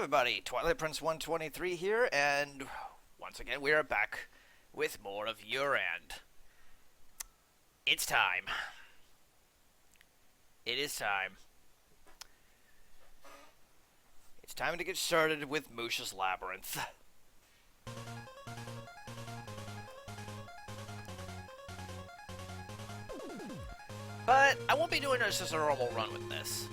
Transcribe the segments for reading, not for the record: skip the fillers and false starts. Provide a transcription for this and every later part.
everybody, Twilight Prince 123 here, and once again we are back with more of Yurrand. It's time. It is time. It's time to get started with Moosh's Labyrinth. But I won't be doing this as a normal run with this.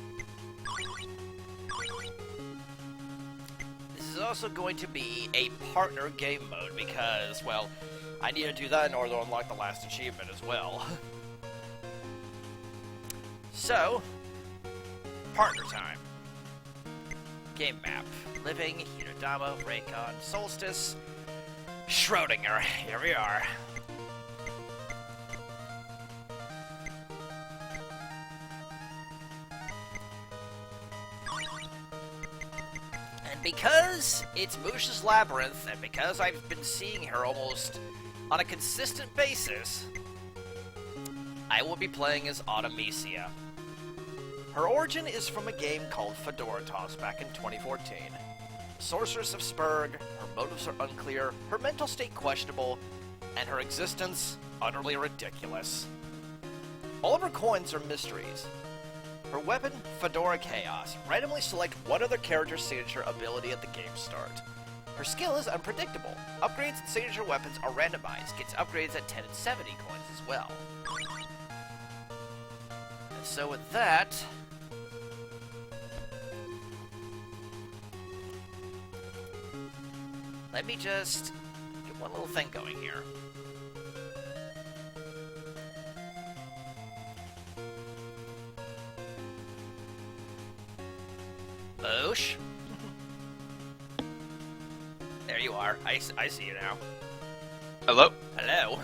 This is also going to be a partner game mode because, well, I need to do that in order to unlock the last achievement as well. So, partner time. Game map. Living, Hinodama, Raycon, Solstice, Schrodinger. Here we are. And because it's Moosh's Labyrinth, and because I've been seeing her almost on a consistent basis, I will be playing as Artemisia. Her origin is from a game called Fedora Toss back in 2014. Sorceress of Spurg, her motives are unclear, her mental state questionable, and her existence utterly ridiculous. All of her coins are mysteries. Her weapon, Fedora Chaos. Randomly select one other character's signature ability at the game start. Her skill is unpredictable. Upgrades and signature weapons are randomized. Gets upgrades at 10 and 70 coins as well. And so with that, let me just get one little thing going here. Moosh? There you are. I see you now. Hello? Hello.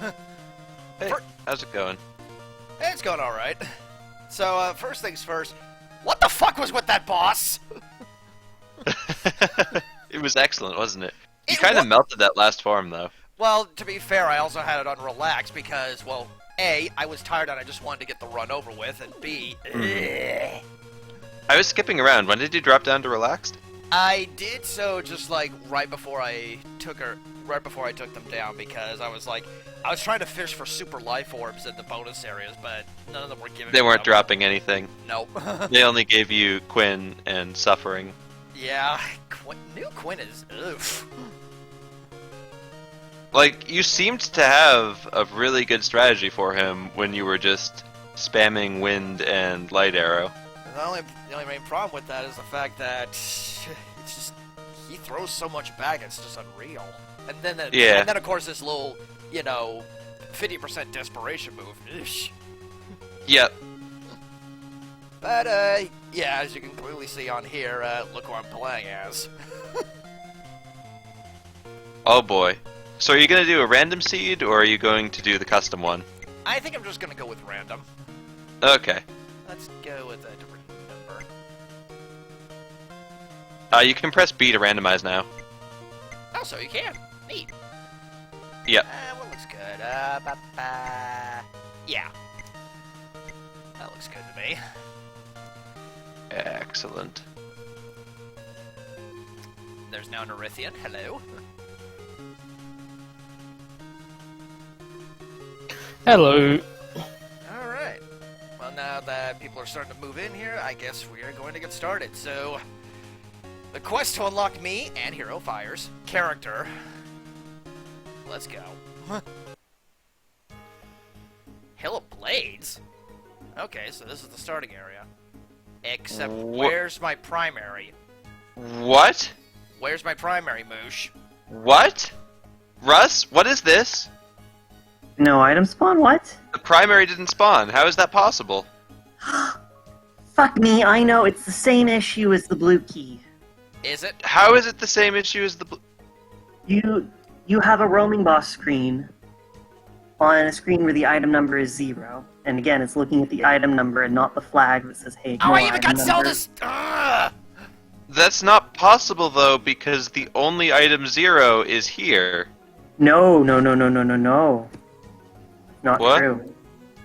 Hey, how's it going? It's going alright. So, first things first, what the fuck was with that boss? It was excellent, wasn't it? You It kind of wa- melted that last form, though. Well, to be fair, I also had it on relax because, well, A, I was tired and I just wanted to get the run over with, and B, I was skipping around. When did you drop down to relaxed? I did so just like right before I took them down because I was trying to fish for super life orbs in the bonus areas, but none of them were giving They me weren't them. dropping anything. Nope. They only gave you Quinn and Suffering. Yeah, new Quinn is oof. Like, you seemed to have a really good strategy for him when you were just spamming Wind and Light Arrow. The only main problem with that is the fact that it's just he throws so much back, it's just unreal. And then of course this little 50% desperation move. Eesh. Yep. But yeah, as you can clearly see on here, look who I'm playing as. Oh boy. So are you going to do a random seed, or are you going to do the custom one? I think I'm just gonna go with random. Okay. Let's go with a different number. You can press B to randomize now. Oh, so you can. Neat. Yep. What looks good? Yeah. That looks good to me. Excellent. There's now an Erythian. Hello. Hello. Alright. Well, now that people are starting to move in here, I guess we are going to get started. So, the quest to unlock me and Hero Fire's character. Let's go. Hill of Blades? Okay, so this is the starting area. Except, where's my primary? What? Where's my primary, Moosh? What? Russ, what is this? No item spawn? What? The primary didn't spawn. How is that possible? Fuck me, I know, it's the same issue as the blue key. Is it? How is it the same issue as the You have a roaming boss screen on a screen where the item number is 0. And again, it's looking at the item number and not the flag that says, hey, Oh, no I even item got number. Zelda's... Ugh! That's not possible, though, because the only item 0 is here. No. Not What? true.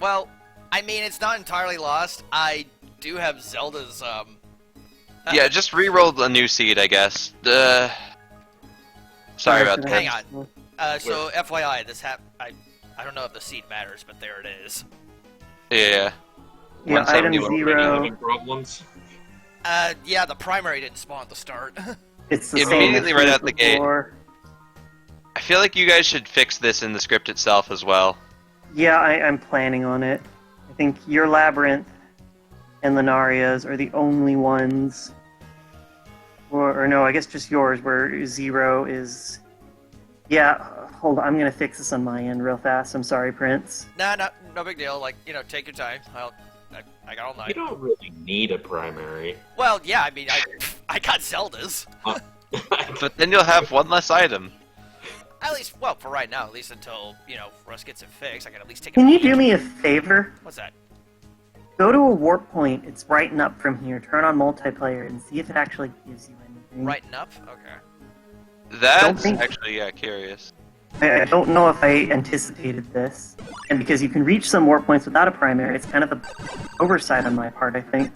Well, I mean, it's not entirely lost. I do have Zelda's Yeah, just re-roll a new seed, I guess. Sorry about that. Hang on. So FYI, I don't know if the seed matters, but there it is. Yeah. Yeah, item 171. 0. Any problems? Yeah, the primary didn't spawn at the start. It's the Immediately same right as out the gate. before. I feel like you guys should fix this in the script itself as well. Yeah, I'm planning on it. I think your Labyrinth and Lunaria's are the only ones. Or no, I guess just yours, where 0 is... Yeah, hold on, I'm gonna fix this on my end real fast. I'm sorry, Prince. Nah, no big deal. Like, take your time. I got all You night. don't really need a primary. Well, yeah, I mean, I got Zelda's. But then you'll have one less item. At least, well, for right now, at least until, Russ gets it fixed, I can at least take a Can you peek. do me a favor? What's that? Go to a warp point, it's right and up from here, turn on multiplayer, and see if it actually gives you anything. Righten up? Okay. That's think- actually, curious. I don't know if I anticipated this. And because you can reach some warp points without a primary, it's kind of an oversight on my part, I think.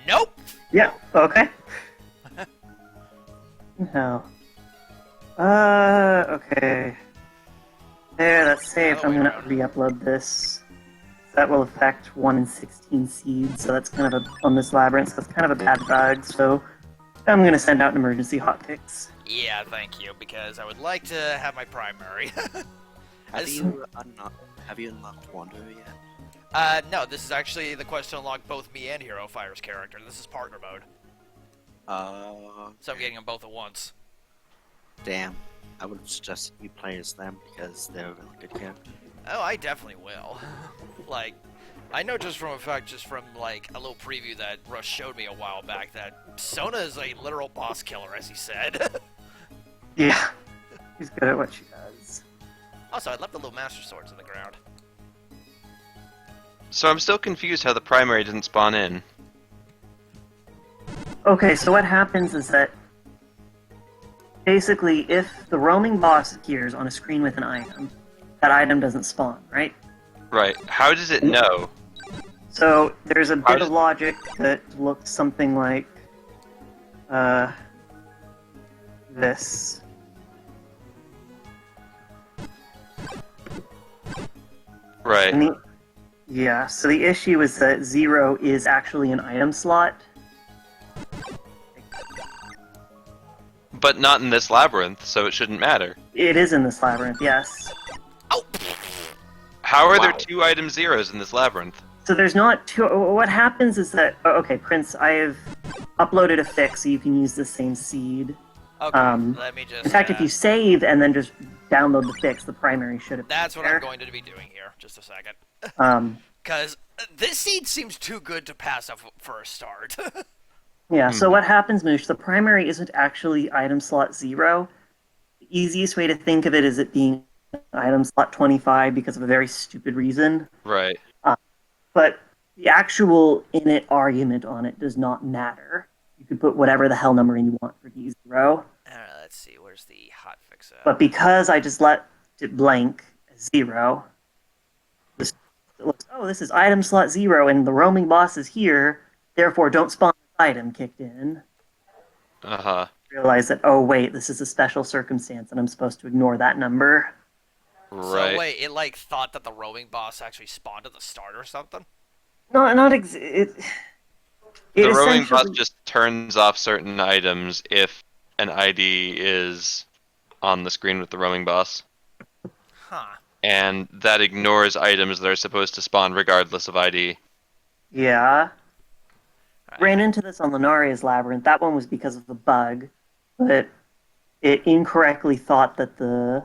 Nope! Yeah, okay. No. Okay. There, that's saved. I'm gonna re-upload this. That will affect 1 in 16 seeds, so that's kind of on this labyrinth, so that's kind of a bad bug, so I'm gonna send out an emergency hotfix. Yeah, thank you, because I would like to have my primary. Have you unlocked Wanderer yet? No, this is actually the quest to unlock both me and Hero Fire's character. This is partner mode, so I'm getting them both at once. Damn. I would have suggested you play as them because they're a really good character. Oh, I definitely will. Like, I know just from a little preview that Rush showed me a while back that Sona is a literal boss killer, as he said. Yeah, she's good at what she does. Also, I left the little Master Swords in the ground. So I'm still confused how the primary didn't spawn in. Okay, so what happens is that basically if the roaming boss appears on a screen with an item, that item doesn't spawn, right? Right. How does it know? So there's a bit does- of logic that looks something like this. Right. And yeah, so the issue is that 0 is actually an item slot. But not in this labyrinth, so it shouldn't matter. It is in this labyrinth, yes. Oh! How are there Wow. 2 item zeros in this labyrinth? So there's not two. What happens is that okay, Prince, I have uploaded a fix so you can use the same seed. Okay, Um, let me just... In fact, if you save and then just download the fix, the primary should have. That's what I'm going to be doing here. Just a second. Um, Because this seed seems too good to pass up for a start. yeah. So what happens, Moosh? The primary isn't actually item slot 0. The easiest way to think of it is it being item slot 25 because of a very stupid reason. Right. But the actual init argument on it does not matter. You could put whatever the hell number in you want for D0. Alright, let's see. Where's the hotfix at? But because I just let it blank as 0, this looks, oh, this is item slot 0 and the roaming boss is here, therefore don't spawn this item kicked in. Uh-huh. Realize that, oh wait, this is a special circumstance and I'm supposed to ignore that number. Right. So wait, it thought that the roaming boss actually spawned at the start or something? No, not it The roaming boss essentially- just turns off certain items if an ID is on the screen with the roaming boss. Huh. And that ignores items that are supposed to spawn regardless of ID. Yeah. Alright. Ran into this on Lunaria's Labyrinth. That one was because of the bug, but it incorrectly thought that the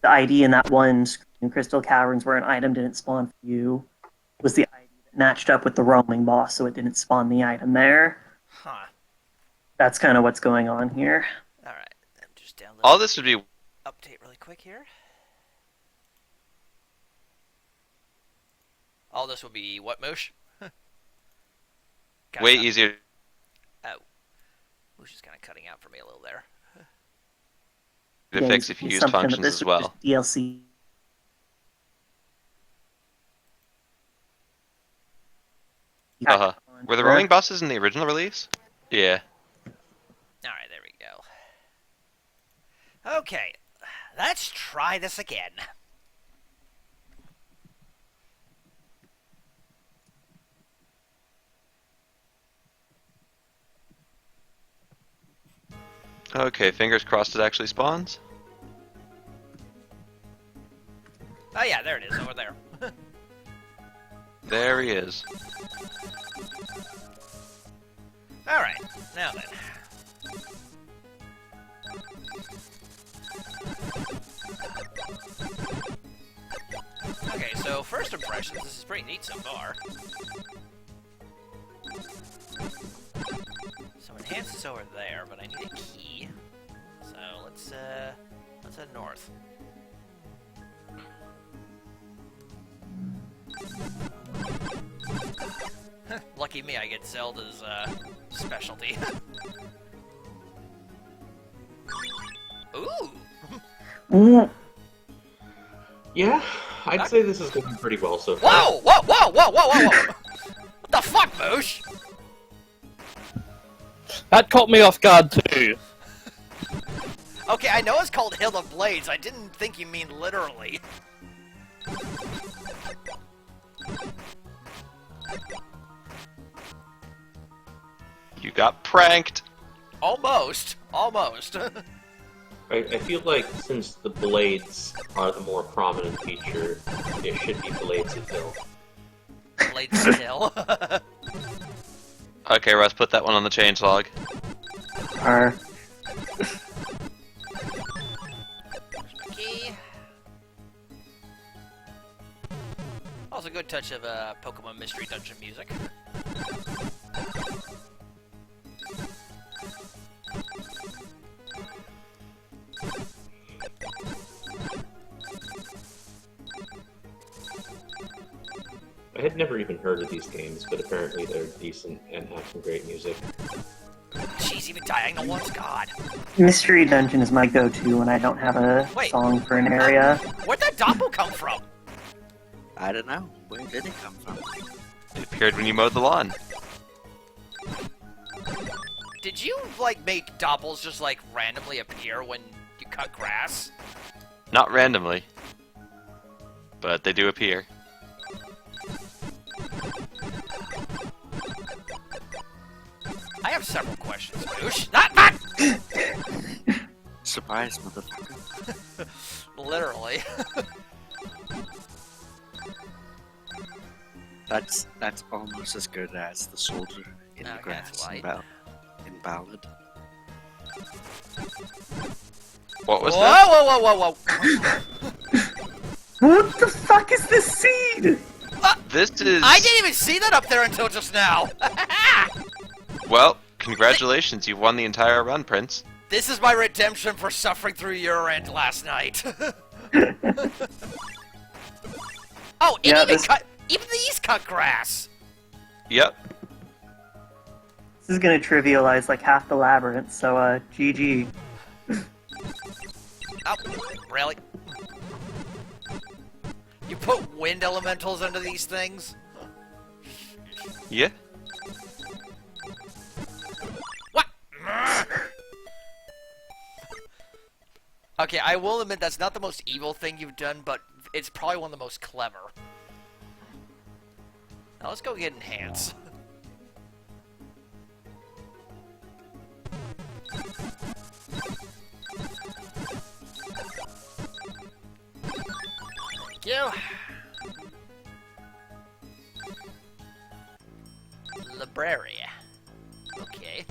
ID in that one screen in Crystal Caverns where an item didn't spawn for you was the ID that matched up with the roaming boss, so it didn't spawn the item there. Huh. That's kind of what's going on here. Alright, I'm just downloading. All this would be Update really quick here. All this will be what, Moosh? way easier. Oh. Moosh is kind of cutting out for me a little there. to fix if you use assumption that functions this as was well. just DLC. Uh-huh. Were the rolling bosses in the original release? Yeah. Alright, there we go. Okay, let's try this again. Okay, fingers crossed it actually spawns. Oh yeah, there it is, over there. There he is. Alright, now then. Okay, so first impressions, this is pretty neat so far. So enhance is over there, but I need a key. So let's head north. Lucky me, I get Zelda's specialty. Ooh! Ooh, Yeah, I'd say this is going pretty well so far. Whoa! Whoa! Whoa! Whoa! Whoa! Whoa! Whoa! What the fuck, Moosh? That caught me off guard too. Okay, I know it's called Hill of Blades. I didn't think you mean literally. You got pranked. Almost. Almost. I feel like since the blades are the more prominent feature, there should be blades at Hill. Blades Hill. Okay, Russ, put that one on the change log. are Key. Also, a good touch of Pokemon Mystery Dungeon music. I had never even heard of these games, but apparently they're decent and have some great music. Jeez, even Diagonal Ones, God. Mystery Dungeon is my go-to when I don't have a Wait. song for an area. Where'd that Doppel come from? I don't know. Where did it come from? It appeared when you mowed the lawn. Did you, like, make Doppels just, like, randomly appear when you cut grass? Not randomly. But they do appear. I have several questions, Moosh. Not! Surprise, motherfucker. Literally. That's almost as good as the soldier in the Okay, grass that's in, light. in Ballad. What was Whoa, that? whoa, whoa, whoa, whoa! What the fuck is this seed? This is... I didn't even see that up there until just now! Well, congratulations, you've won the entire run, Prince. This is my redemption for suffering through Yurrand last night. Oh, it Yeah, even this- cut. Even these cut grass. Yep. This is gonna trivialize like half the labyrinth, so GG. Oh, really? You put wind elementals into these things? Yeah. What? Okay, I will admit that's not the most evil thing you've done, but it's probably one of the most clever. Now let's go get Enhance. Thank you. Library. Okay.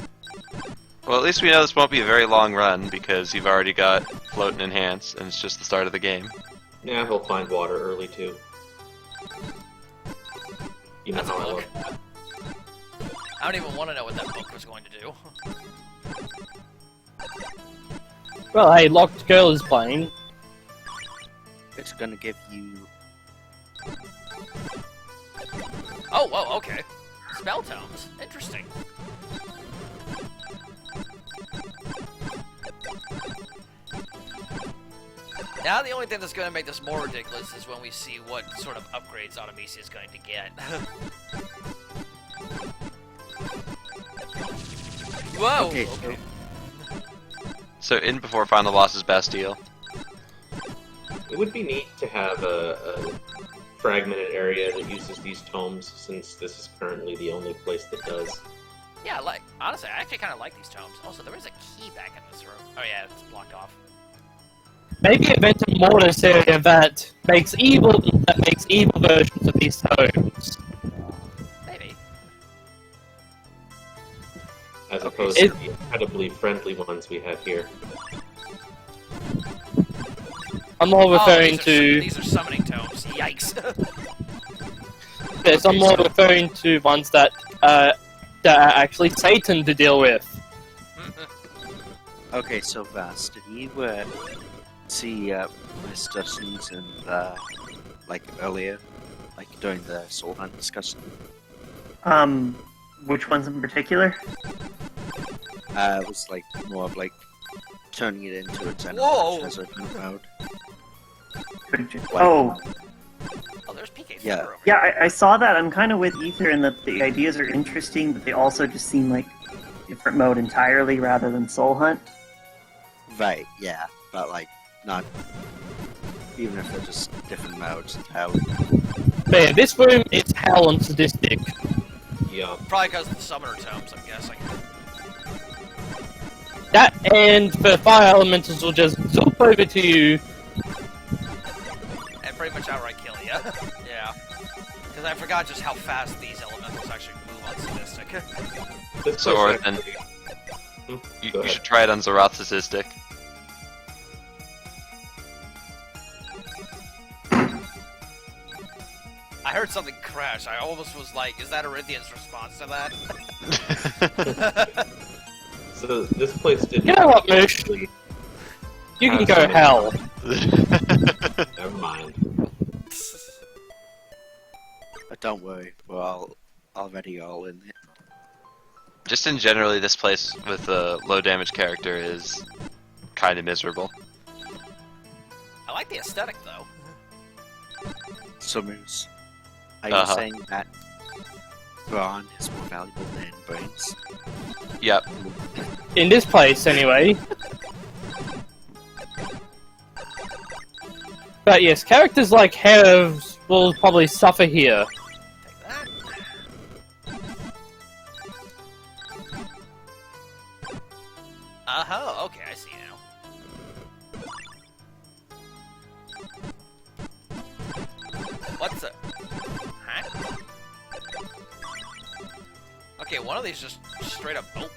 Well, at least we know this won't be a very long run, because you've already got Float and Enhance, and it's just the start of the game. Yeah, he'll find water early too. You know That's a how I book. love that. I don't even want to know what that book was going to do. Well, hey, Locked Girl is playing. It's gonna give you. Oh, whoa, okay. Spell tomes. Interesting. Now the only thing that's going to make this more ridiculous is when we see what sort of upgrades Artemisia is going to get. Whoa! Okay, Okay. So in before final boss is Bastille. It would be neat to have a fragmented area that uses these tomes, since this is currently the only place that does. Yeah, honestly, I actually kind of like these tomes. Also, there is a key back in this room. Oh yeah, it's blocked off. Maybe invent a Mortis area that makes evil versions of these tomes. Maybe. As Okay, opposed to the incredibly friendly ones we have here. I'm more referring these are summoning tomes. Yikes. yes, I'm more referring to ones that are actually Satan to deal with. Okay, so Vast, did you see my suggestions in like earlier, like during the Soul Hunt discussion? Which ones in particular? It was like more of like turning it into a Whoa! general treasure hunt mode. Oh, Oh, there's PK Yeah. Thunder over yeah, here. I saw that. I'm kind of with Ether in that the ideas are interesting, but they also just seem like different mode entirely rather than Soul Hunt. Right, yeah, but like not even if they're just different modes of how. Man, this room is hell on sadistic. Yeah. Probably because of the summoner tomes, I'm guessing. That and the fire elementals will just zoop over to you. And pretty much outright kill you. Yeah. Because I forgot just how fast these elementals actually move on Sadistic. This So, place Orthan, actually- You, Go you ahead. should try it on Zeroth Statistic. I heard something crash. I almost was like, is that Orithian's response to that? So this place didn't. You know what, Moosh? actually- You can go hell. Never mind. But don't worry, we're all already all in it. Just in generally, this place with a low damage character is kind of miserable. I like the aesthetic, though. So Moose, are you Uh-huh. saying that brawn is more valuable than brains? Yep. In this place, anyway. But yes, characters like Hev will probably suffer here. Take that. Uh-huh, okay, I see now. What's it? Huh? Okay, one of these just straight up opened.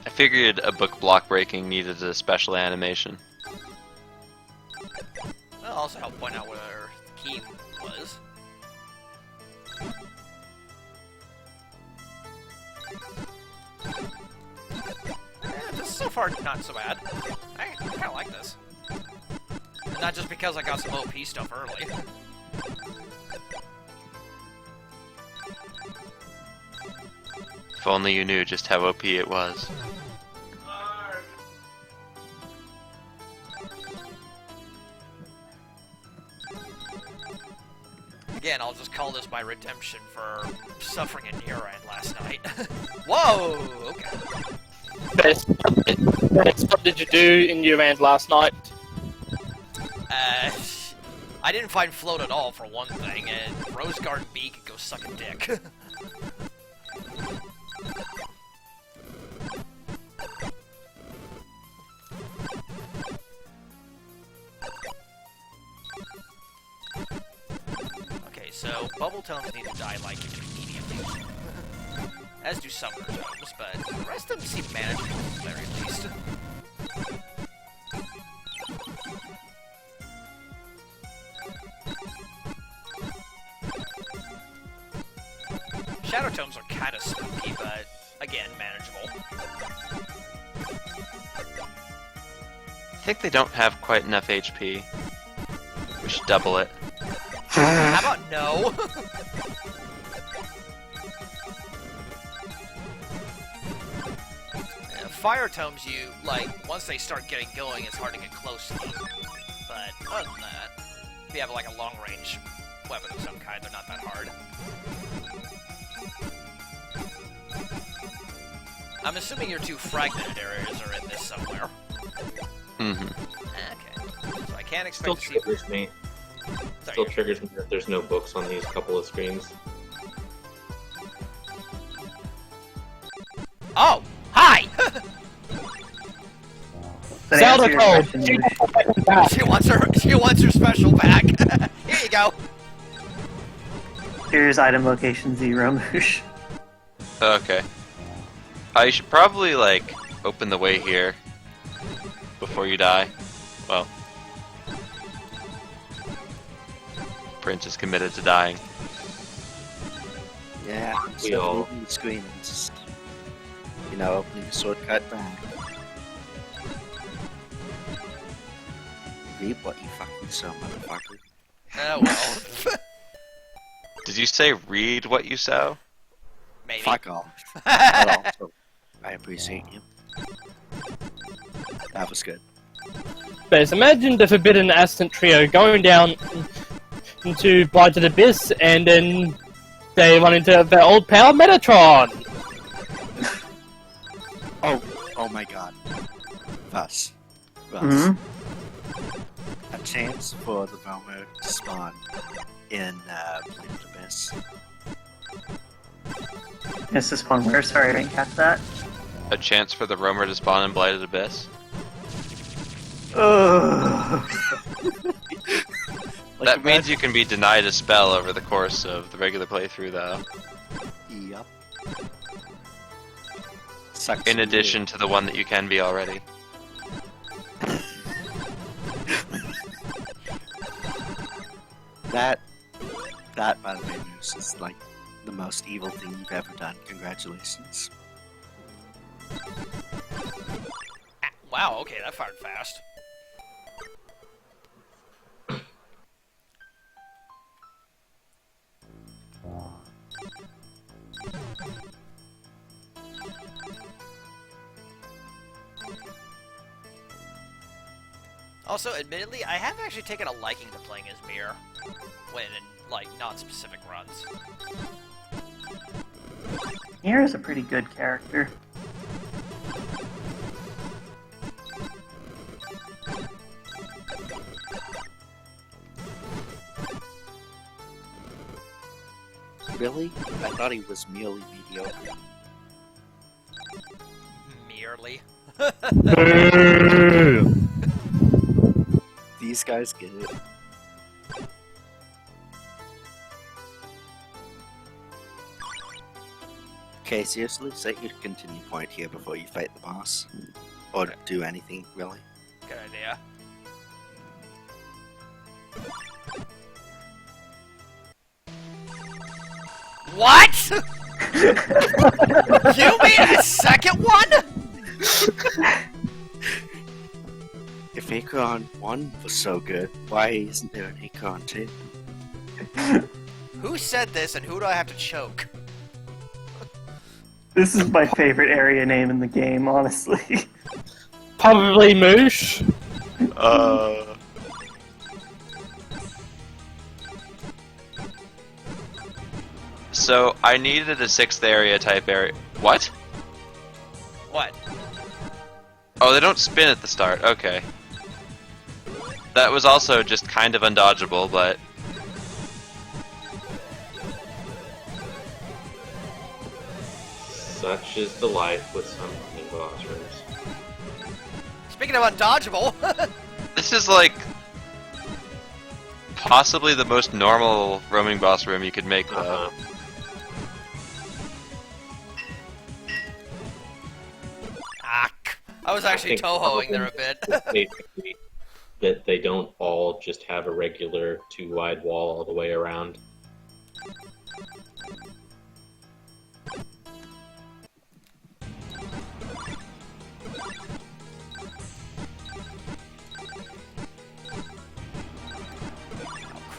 I figured a book block breaking needed a special animation. That'll also help point out where the key was. This is so far not so bad. I kinda like this. And not just because I got some OP stuff early. If only you knew just how OP it was. Again, I'll just call this my redemption for suffering in Yurrand last night. Whoa! Okay. Best, what did you do in Yuurand last night? I didn't find float at all for one thing, and Roseguard B could go suck a dick. Okay, so bubble tones need to die like immediately. As do summoner tones, but the rest of them seem manageable at the very least. Shadow tomes are kind of spooky, but again, manageable. I think they don't have quite enough HP. We should double it. How about no? Yeah, fire tomes, you, like, once they start getting going, it's hard to get close to them. But other than that, if you have, like, a long-range weapon of some kind, they're not that hard. I'm assuming your 2 fragmented areas are in this somewhere. Mm-hmm. Okay. So I can't Still expect to see... triggers me. Sorry, Still triggers me that there's no books on these couple of screens. Oh! Hi! That Zelda answer your code. question, Moosh. she wants her special pack. Here you go. Here's item location 0, Moosh. Okay. I should probably, like, open the way here before you die. Well, Prince is committed to dying. Yeah, We so all- moving the screen and just, you know, opening the shortcut back. Read what you fucking saw, motherfucker. Oh, well. Did you say read what you sow? Maybe. Fuck off. But also, I appreciate you. That was good. But imagine the Forbidden Ascent Trio going down into Blighted Abyss, and then they run into their old pal Metatron! Oh my god. Russ. Mhm. A chance for the Velmer to spawn in Blighted Abyss. This is one where, sorry, I didn't catch that. A chance for the roamer to spawn in Blighted Abyss? Ugh. That means you can be denied a spell over the course of the regular playthrough, though. Yup. Sucks In for addition to the one that you can be already. you. That, by the way, Moose, is like the most evil thing you've ever done. Congratulations. Wow, okay, that fired fast. Also, admittedly, I have actually taken a liking to playing as Mir when in, like, non-specific runs. Mir is a pretty good character. Really? I thought he was merely mediocre. Merely. These guys get it. Okay, seriously, set your continue point here before you fight the boss. Or do anything, really. Good idea. What? You made a second one? If Acorn 1 was so good, why isn't there an Acorn 2? Who said this and who do I have to choke? This is my favorite area name in the game, honestly. Probably Moosh. So, I needed a 6th area type area. What? What? Oh, they don't spin at the start. Okay. That was also just kind of undodgeable, but... Such is the life with some running boss rooms. Speaking of undodgeable, This is like... possibly the most normal roaming boss room you could make, though. I was actually think tohoing there a bit. Basically, that they don't all just have a regular 2-wide wall all the way around.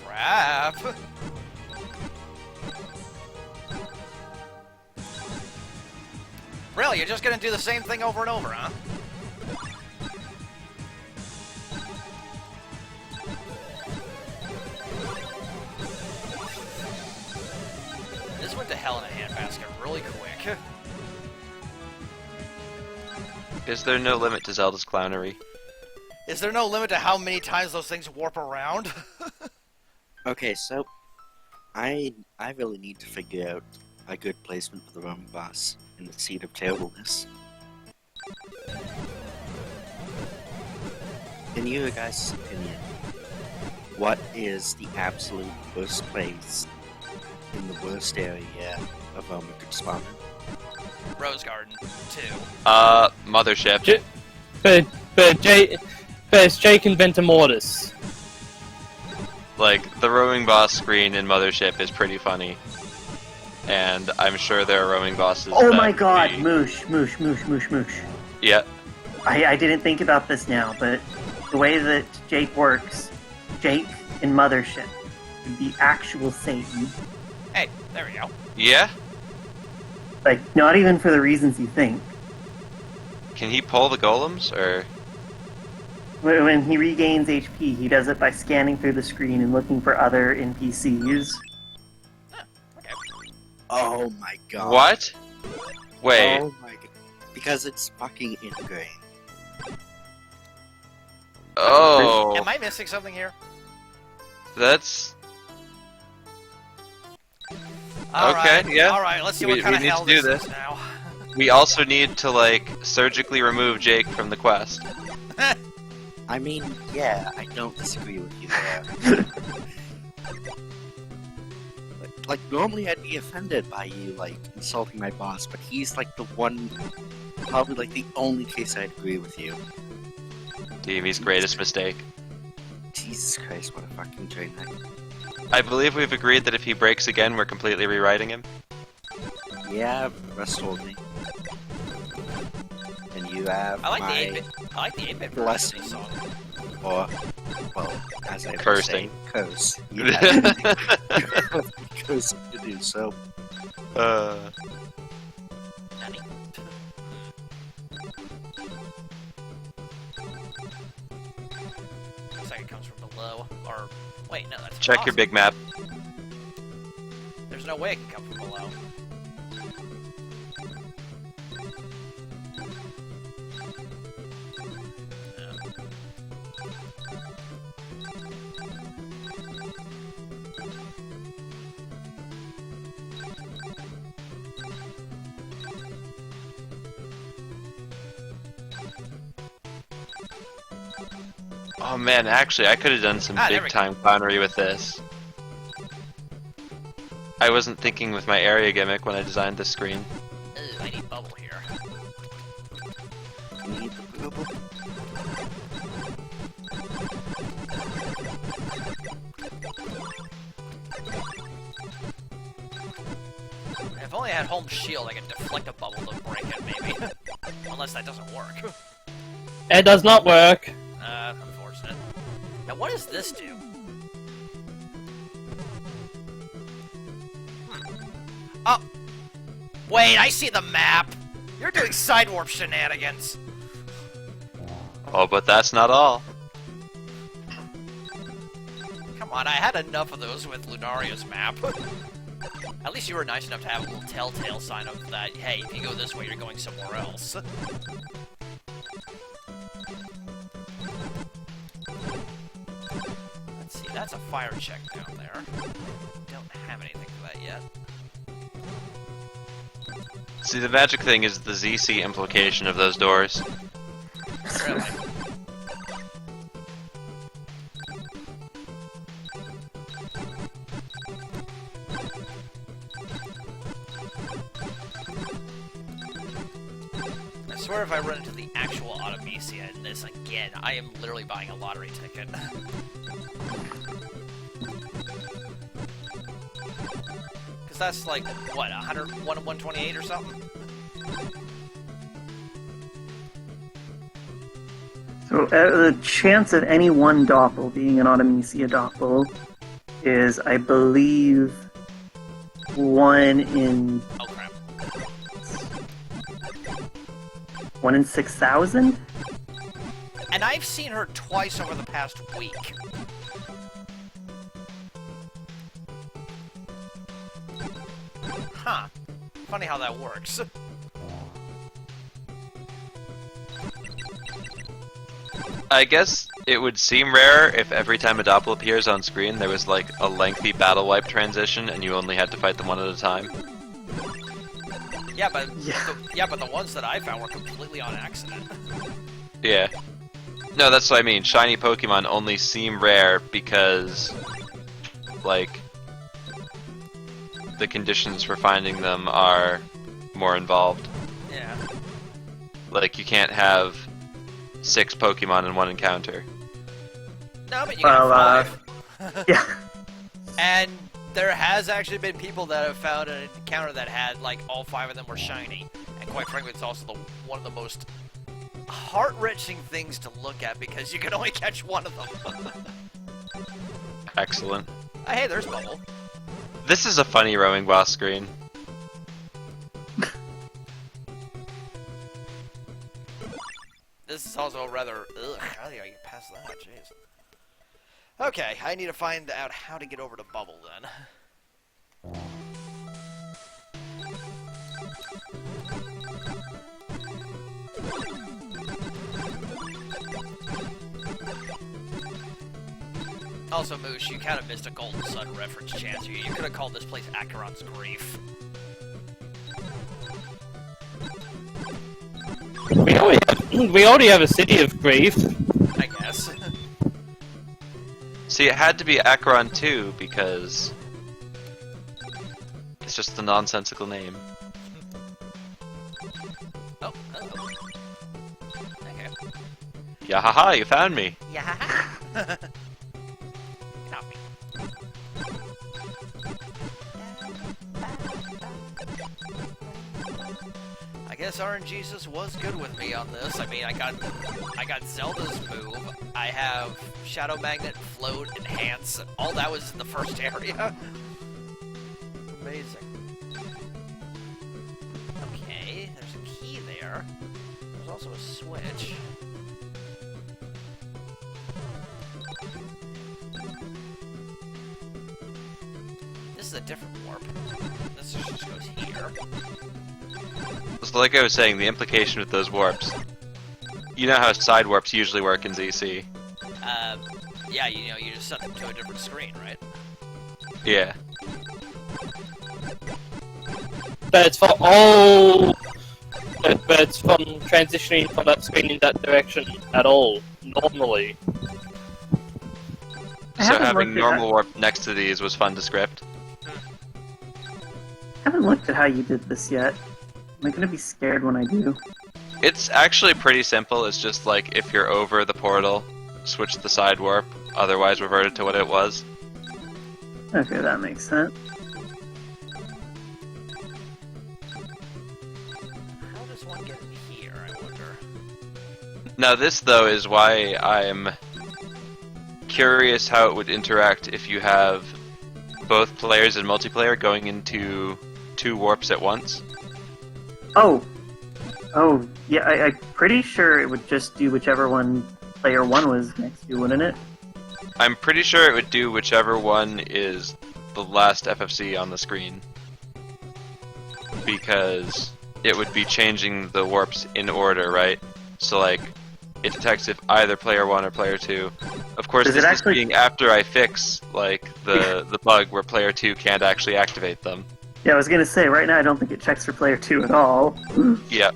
Crap. Really? hell, you're just gonna do the same thing over and over, huh? This went to hell in a handbasket really quick. Is there no limit to Zelda's clownery? Is there no limit to how many times those things warp around? Okay, so I really need to figure out a good placement for the roaming boss in the Seat of Terribleness. In your guys' opinion, what is the absolute worst place in the worst area of Roma could spawn in? Rose Garden, 2. Mothership. But it's Jake and Ventimortis. Like, the roaming boss screen in Mothership is pretty funny. And I'm sure there are roaming bosses Oh that my god, we- Moosh. Yeah. I didn't think about this now, but the way that Jake works, Jake in Mothership would be actual Satan. Hey, there we go. Yeah? Like, not even for the reasons you think. Can he pull the golems, or... When he regains HP, he does it by scanning through the screen and looking for other NPCs. Okay. Oh my god. What? Wait. Oh my god. Because it's fucking ingrained. Oh. Am I missing something here? That's... Alright, Okay, yeah. Alright, let's see We- what kind we of need hell to do this this. is now. We also need to, like, surgically remove Jake from the quest. I mean, yeah, I don't disagree with you there. Like, normally I'd be offended by you, like, insulting my boss, but he's, like, the one, probably, like, the only case I'd agree with you. Davey's greatest mistake. Jesus Christ, what a fucking train wreck. I believe we've agreed that if he breaks again, we're completely rewriting him. Yeah, Russ told me. And you have I like my the 8-bit. I like the 8-bit blessing. version of this song. or, well, as I would Cursing. say, curse. You have curse to do so. Nanny. Looks like it comes from below. Or, wait, no, that's Check your awesome. big map. There's no way it can come from below. Oh man, actually, I could have done some there we big time clownery with this. I wasn't thinking with my area gimmick when I designed this screen. Ooh, I need bubble here. You need the bubble. If only I had home shield, I could deflect a bubble to break it, maybe. Unless that doesn't work. It does not work. Unfortunate. Now, what does this do? Oh! Wait, I see the map! You're doing side warp shenanigans! Oh, but that's not all. Come on, I had enough of those with Lunaria's map. At least you were nice enough to have a little telltale sign of that, hey, if you go this way, you're going somewhere else. Let's see, that's a fire check down there. Don't have anything for that yet. See, the magic thing is the ZC implication of those doors. Really? I swear if I run into the actual Automesia in this again, I am literally buying a lottery ticket. Because that's like, what, 128 or something? So the chance of any one Doppel being an Automesia Doppel is, I believe, 1 in... Oh crap. 1 in 6,000? And I've seen her twice over the past week. Huh. Funny how that works. I guess it would seem rare if every time a doppel appears on screen there was like a lengthy battle wipe transition and you only had to fight them one at a time. Yeah, but the ones that I found were completely on accident. Yeah. No, that's what I mean. Shiny Pokemon only seem rare because, like, the conditions for finding them are more involved. Yeah. Like, you can't have 6 Pokemon in one encounter. No, but you got 5. Yeah. And there has actually been people that have found an encounter that had, like, all 5 of them were shiny. And quite frankly, it's also one of the most heart-wrenching things to look at because you can only catch one of them. Excellent. Hey, there's Bubble. This is a funny rowing boss screen. This is also rather... Ugh, how do I get past that? Jeez. Okay, I need to find out how to get over to Bubble, then. Also, Moosh, you kind of missed a Golden Sun reference chance. You could have called this place Acheron's Grief. We already have a city of grief. I guess. See, it had to be Acheron 2 because it's just the nonsensical name. Oh, hello. Okay. Yahaha, you found me! Yeah. Not me. I guess RNGesus was good with me on this. I mean, I got Zelda's move. I have Shadow Magnet, Float, Enhance. All that was in the first area. Amazing. Okay, there's a key there. There's also a switch. This is a different warp. This just goes here. So like I was saying, the implication with those warps. You know how side warps usually work in ZC. Yeah, you know, you just send them to a different screen, right? Yeah. But it's for all... But it's from transitioning from that screen in that direction at all, normally. So having normal warp next to these was fun to script. I haven't looked at how you did this yet. Am I gonna be scared when I do? It's actually pretty simple. It's just like if you're over the portal, switch the side warp, otherwise revert it to what it was. Okay, that makes sense. How does one get in here, I wonder? Now this, though, is why I'm curious how it would interact if you have both players in multiplayer going into 2 warps at once. Oh! Oh, yeah, I'm pretty sure it would just do whichever one player 1 was next to, wouldn't it? I'm pretty sure it would do whichever one is the last FFC on the screen. Because it would be changing the warps in order, right? So, like, it detects if either player 1 or player 2. Of course, Does it this is actually- being after I fix, like, the bug where player 2 can't actually activate them. Yeah, I was gonna say, right now I don't think it checks for player 2 at all. Yep.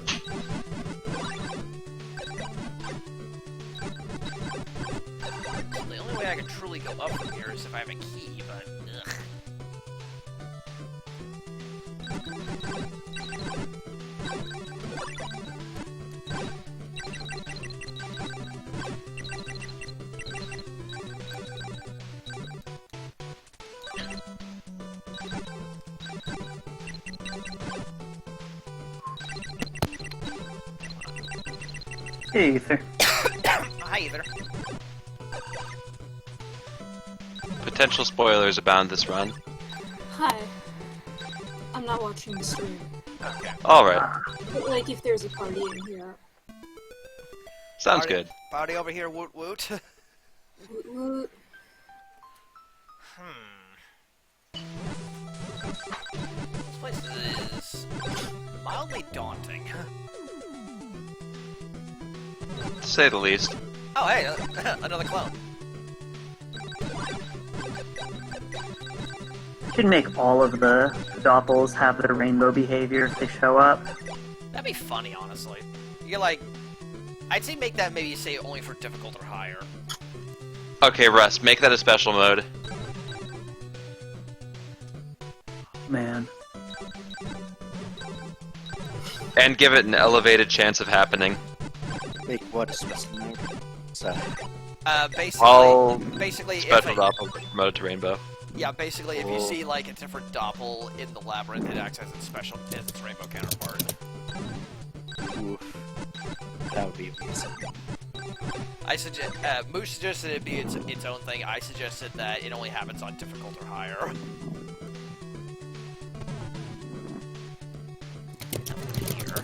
The only way I can truly go up from here is if I have a key, but ugh. Hey, Ether. Hi, Ether. Potential spoilers abound this run. Hi. I'm not watching the stream. Okay. Alright. But, like, if there's a party in here, Sounds Party- good. Party over here, woot woot. Woot. This place is mildly daunting. To say the least. Oh, hey, another clone. You can make all of the doppels have their rainbow behavior if they show up. That'd be funny, honestly. You're like, I'd say make that maybe say only for difficult or higher. Okay, Russ, make that a special mode. Man. And give it an elevated chance of happening. Make what a special mode? So, Basically, All basically, special if doppels promoted to rainbow. yeah, basically, if you Oh. see like a different doppel in the labyrinth, it acts as its special, as its rainbow counterpart. oof. That would be amazing. I suggest, Moosh suggested it be its own thing. I suggested that it only happens on difficult or higher. Here.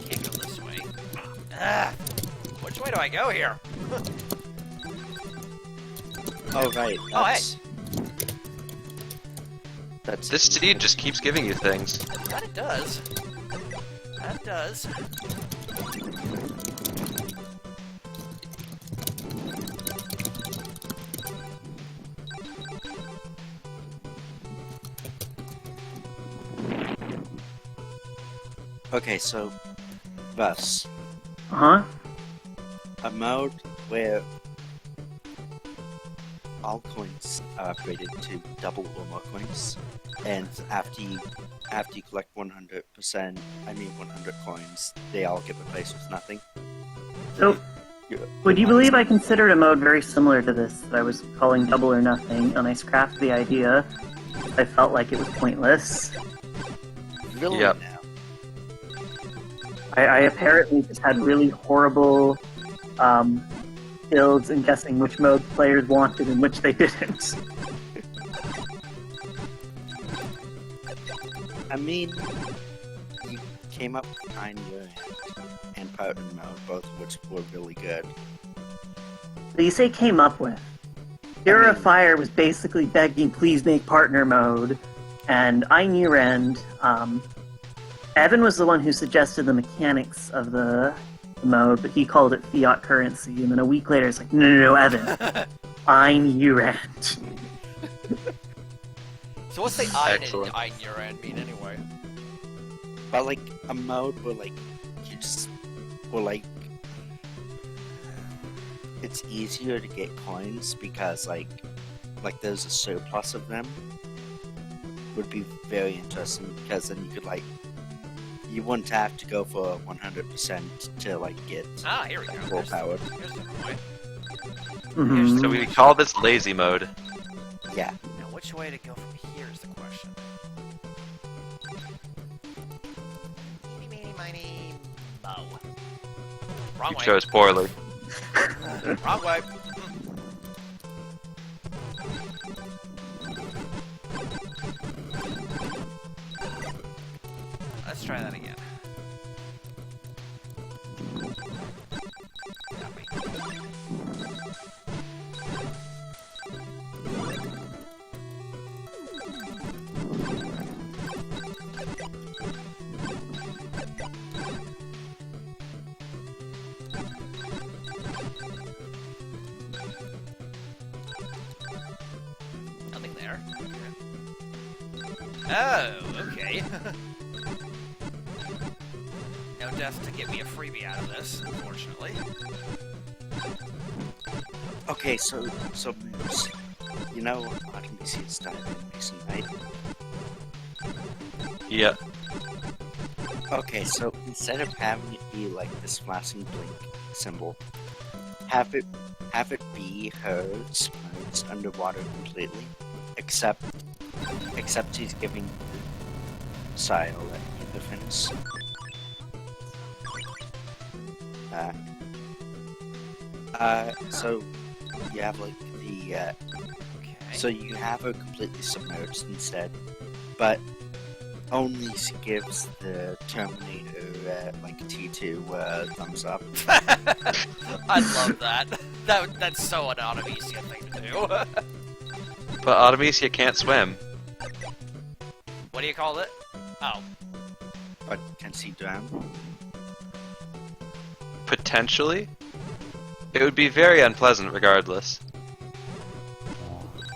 Can't go this way. Ah! Which way do I go here? Oh, right. Oh, hey. That's This seed just keeps giving you things. That it does. That does. Okay, so, Russ, Huh? a mode where all coins are upgraded to double or more coins, and after you collect 100%, 100 coins, they all get replaced with nothing. So, would you believe I considered a mode very similar to this that I was calling Double or Nothing, and I scrapped the idea. I felt like it was pointless. Really Yep. now? I apparently just had really horrible builds in guessing which mode players wanted and which they didn't. I mean, you came up with Yurrand and Powder Mode, both of which were really good. So you say came up with. Hero of Fire was basically begging, please make partner mode, and Yuurand, Evan was the one who suggested the mechanics of the mode, but he called it fiat currency, and then a week later it's like, no, Evan, I'm Yurrand. So what's the I in Excellent. Yurrand mean anyway? But like a mode where like you just where like it's easier to get coins because like there's a surplus of them would be very interesting because then you could like you wouldn't have to go for 100% to like get Ah, here we go. full powered. Here's the point. Mhm. So we call this lazy mode. Yeah. Now, which way to go from here is the question. Meeny, meeny, miny, mo. Wrong You way. chose poorly. Wrong way. Let's try that again. Got me. Nothing there. Oh, okay. No death to get me a freebie out of this, unfortunately. Okay, so Moose, you know RTBC is done animation, right? Yeah. Okay, so instead of having it be like this flashing blink symbol, have it be her submerged underwater completely, except she's giving Sile at the finish. So you have like the Okay. so you have her completely submerged instead, but only gives the Terminator like T2 thumbs up. I love that. That's so an Artemisia thing to do. But Artemisia can't swim. What do you call it? Oh. But can she drown? Potentially? It would be very unpleasant regardless.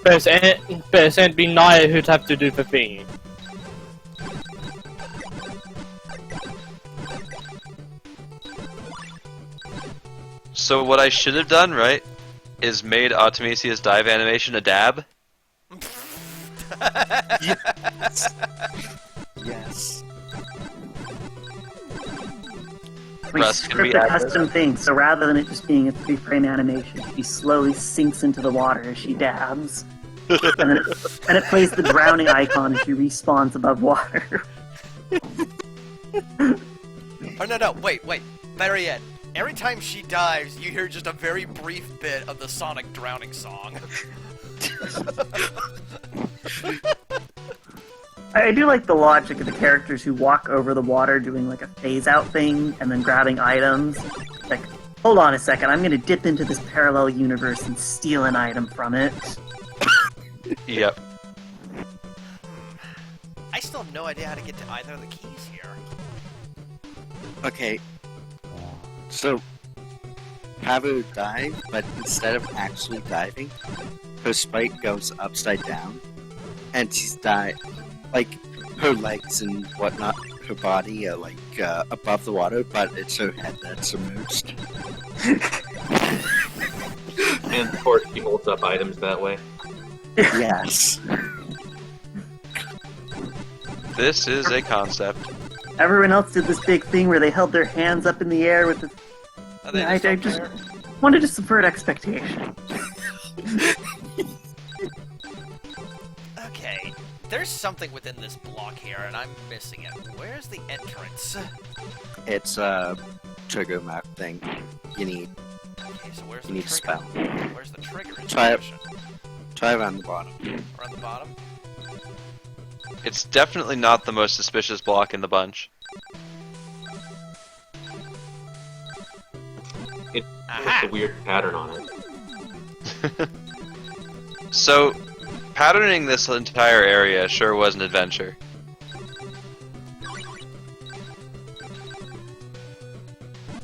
But it'd be Naya who'd have to do the thing. So what I should have done, right, is made Artemisia's dive animation a dab? Yes. We Russ, can we script a add this? custom thing, so rather than it just being a 3-frame animation, she slowly sinks into the water as she dabs. and then it plays the drowning icon as she respawns above water. Oh no, wait. Better yet. Every time she dives, you hear just a very brief bit of the Sonic drowning song. I do like the logic of the characters who walk over the water doing like a phase-out thing and then grabbing items. Like, hold on a second, I'm gonna dip into this parallel universe and steal an item from it. Yep. I still have no idea how to get to either of the keys here. Okay. So, have her dive, but instead of actually diving, her spike goes upside down, and she's like, her legs and whatnot, her body are like above the water, but it's her head that's submerged. And of course, he holds up items that way. Yes. This is a concept. Everyone else did this big thing where they held their hands up in the air with the... Are they I just up just there? wanted to subvert expectation. Okay, there's something within this block here, and I'm missing it. Where's the entrance? It's a trigger map thing. You need Okay, so where's You the need a trigger? spell. Where's the trigger Try it. information? try around the bottom. Around the bottom? It's definitely not the most suspicious block in the bunch. It Aha! has a weird pattern on it. So, patterning this entire area sure was an adventure.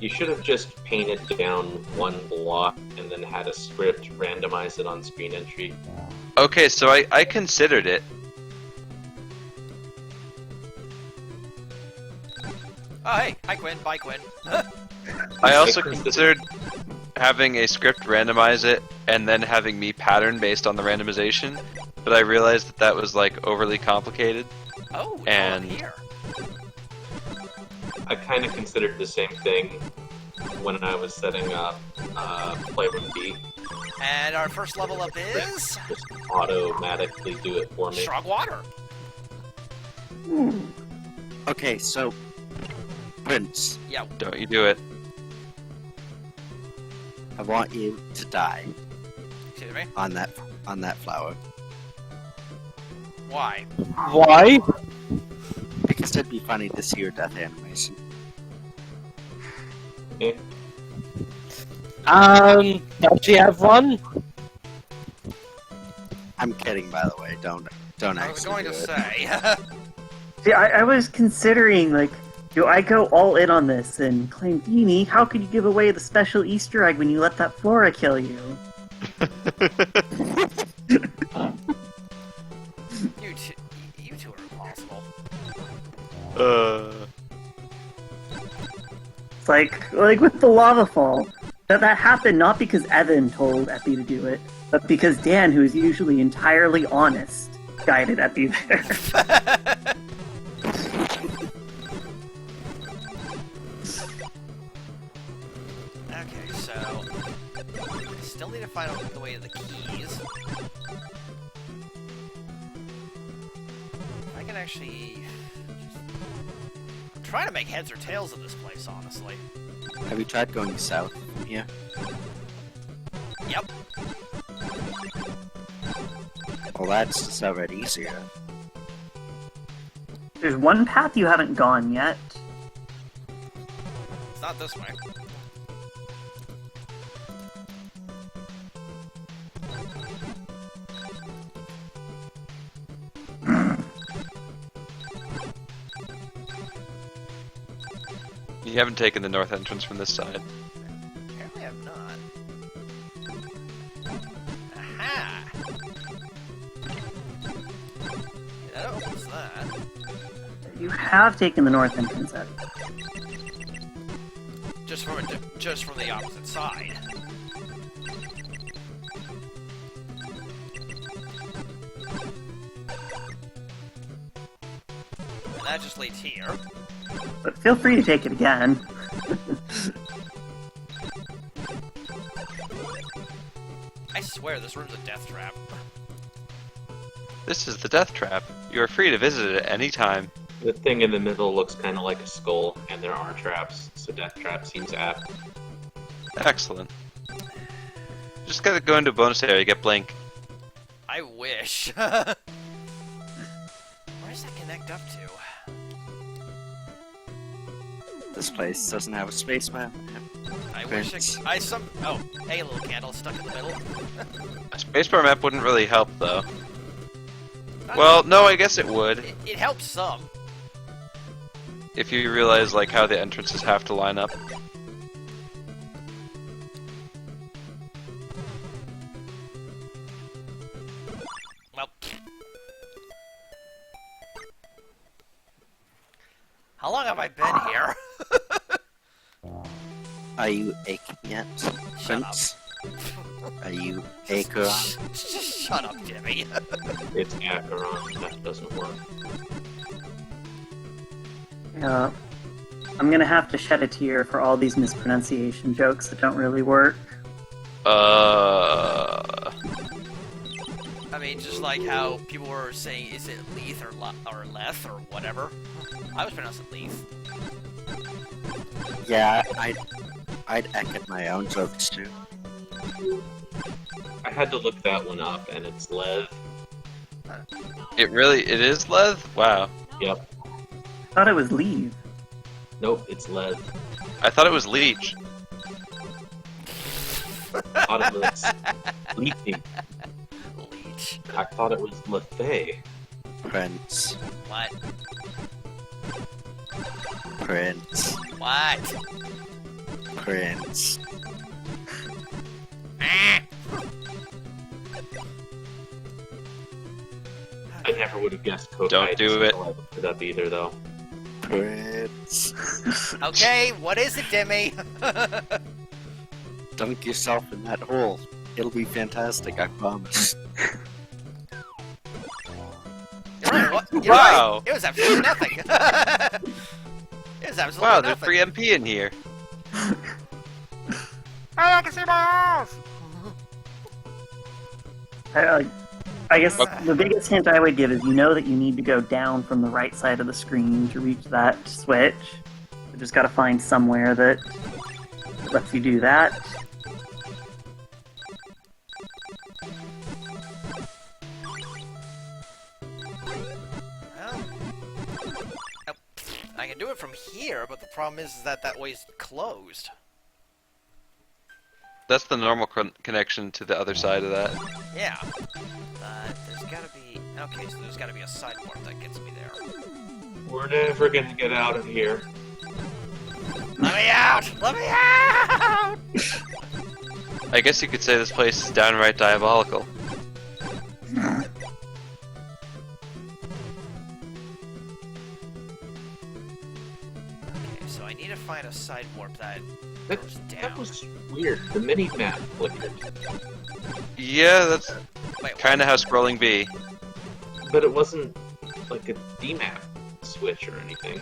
You should have just painted down one block and then had a script randomize it on screen entry. Okay, so I considered it. Oh, hey! Hi, Quinn. Bye, Quinn. I also I considered having a script randomize it and then having me pattern based on the randomization, but I realized that that was like overly complicated. Oh, it's And- all up here. I kind of considered the same thing when I was setting up Playroom B. And our first level up is... Just automatically do it for me. Shrug Water. Okay, so Prince, Yeah, Don't you do it. I want you to die excuse me? on that flower Why? Why? because it'd be funny to see your death animation. Eh, Does she have one? I'm kidding, by the way. Don't I was actually going do to it. say... See, I was considering, like, do I go all in on this and claim, Beanie, how could you give away the special Easter egg when you let that Flora kill you? You two are impossible. It's like with the lava fall. That happened not because Evan told Epi to do it, but because Dan, who is usually entirely honest, guided Epi there. Okay, so... Still need to find out the way to the keys. I can actually... I'm trying to make heads or tails of this place, honestly. Have you tried going south from here? Yep. Well, that's just already easier. There's one path you haven't gone yet. not this way. You haven't taken the north entrance from this side. Apparently I've not. Aha! Yeah, that opens that. You have taken the north entrance out. Just from the opposite side. And that just leads here. But feel free to take it again. I swear this room's a death trap. This is the death trap. You are free to visit it at any time. The thing in the middle looks kind of like a skull, and there are traps, so death trap seems apt. Excellent. Just gotta go into a bonus area, get Blink. I wish. Where does that connect up to? This place doesn't have a space map. I wish oh, hey, little candle stuck in the middle. A spacebar map wouldn't really help, though. Well, no, I guess it would. It helps some. If you realize, like, how the entrances have to line up. Well, how long have I been here? Are you aching yet, Shut Prince? Are you aching? Just shut up, Jimmy. It's Acheron, that doesn't work. I'm gonna have to shed a tear for all these mispronunciation jokes that don't really work. I mean, just like how people were saying, is it Leith or Leth or whatever? I was pronouncing Leith. Yeah, I'd echo my own jokes too. I had to look that one up, and it's Lev. It is Lev? Wow. Yep. I thought it was leave. Nope, it's Lev. I thought it was Leech. I thought it was Leafy. Leech. I thought it was Lefay. Prince. What? Prince. What? Prince. Ah! I never would have guessed Kokai. Don't do it. I looked it up either, though. Prince. Okay, what is it, Demi? Dunk yourself in that hole. It'll be fantastic, I promise. You're right, what? You're Wow. right. It was absolutely nothing. It was absolutely Wow, there's nothing. free MP in here. I can see my eyes! I guess the biggest hint I would give is you know that you need to go down from the right side of the screen to reach that switch. You just gotta find somewhere that lets you do that. Well, I can do it from here, but the problem is that that way's closed. That's the normal connection to the other side of that. Yeah. There's gotta be... Okay, so there's gotta be a side warp that gets me there. We're never gonna get out of here. Let me out! Let me out! I guess you could say this place is downright diabolical. Okay, so I need to find a side warp that That, goes down. that was weird. The mini-map flickered. Yeah, that's Wait, kind of how scrolling be. But it wasn't like a D-map switch or anything.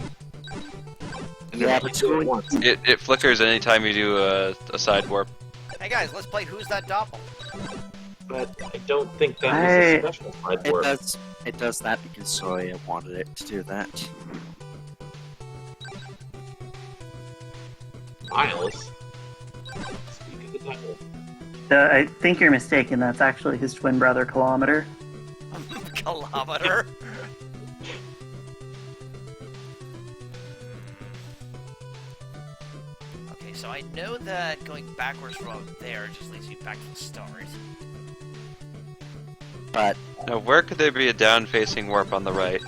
And Yeah, then but I do it once. It flickers anytime you do a side warp. Hey guys, let's play Who's That Doppel? But I don't think that was a special side warp. It does that because Sawyer wanted it to do that. Miles. Speak of the devil. I think you're mistaken. That's actually his twin brother, Kilometer. Kilometer? so I know that going backwards from there just leads you back to the start. But, Now, where could there be a down-facing warp on the right?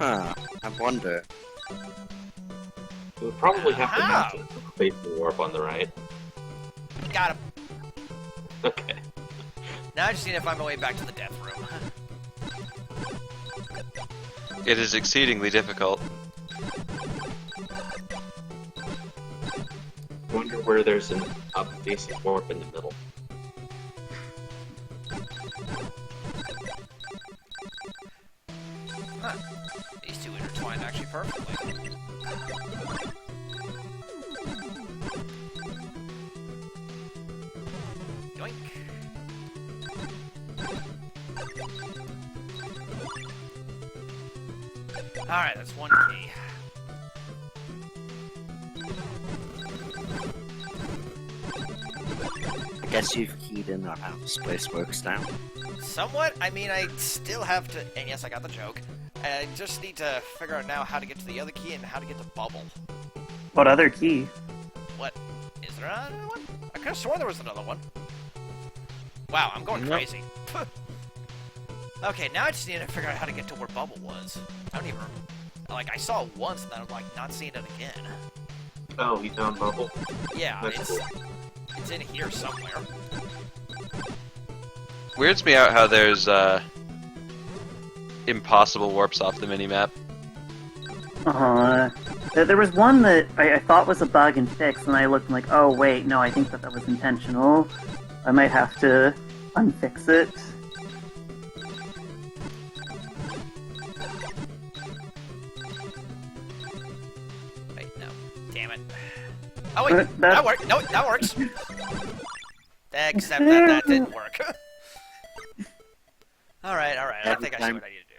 I wonder. We would probably have to Aha! match a face the warp on the right. Got him. Okay. Now I just need to find my way back to the death room. It is exceedingly difficult. I wonder where there's an up-facing warp in the middle. Huh. These two intertwine actually perfectly. Yoink. Alright, that's one key. I guess you've keyed in on how this place works now. Somewhat. I mean, I still have to... And yes, I got the joke. I just need to figure out now how to get to the other key and how to get to Bubble. What other key? What? Is there another one? I could have sworn there was another one. Wow, I'm going crazy. Okay, now I just need to figure out how to get to where Bubble was. I don't even... Like, I saw it once, and then I'm, like, not seeing it again. Oh, you found Bubble? Yeah, That's it's... cool. It's in here somewhere. Weirds me out how there's, impossible warps off the minimap. There was one that I thought was a bug and fixed, and I looked and like, oh wait, no, I think that was intentional. I might have to unfix it. Wait, no. Damn it. Oh wait, that worked. No, that works. Except that didn't work. Alright, I think I see what I need to do.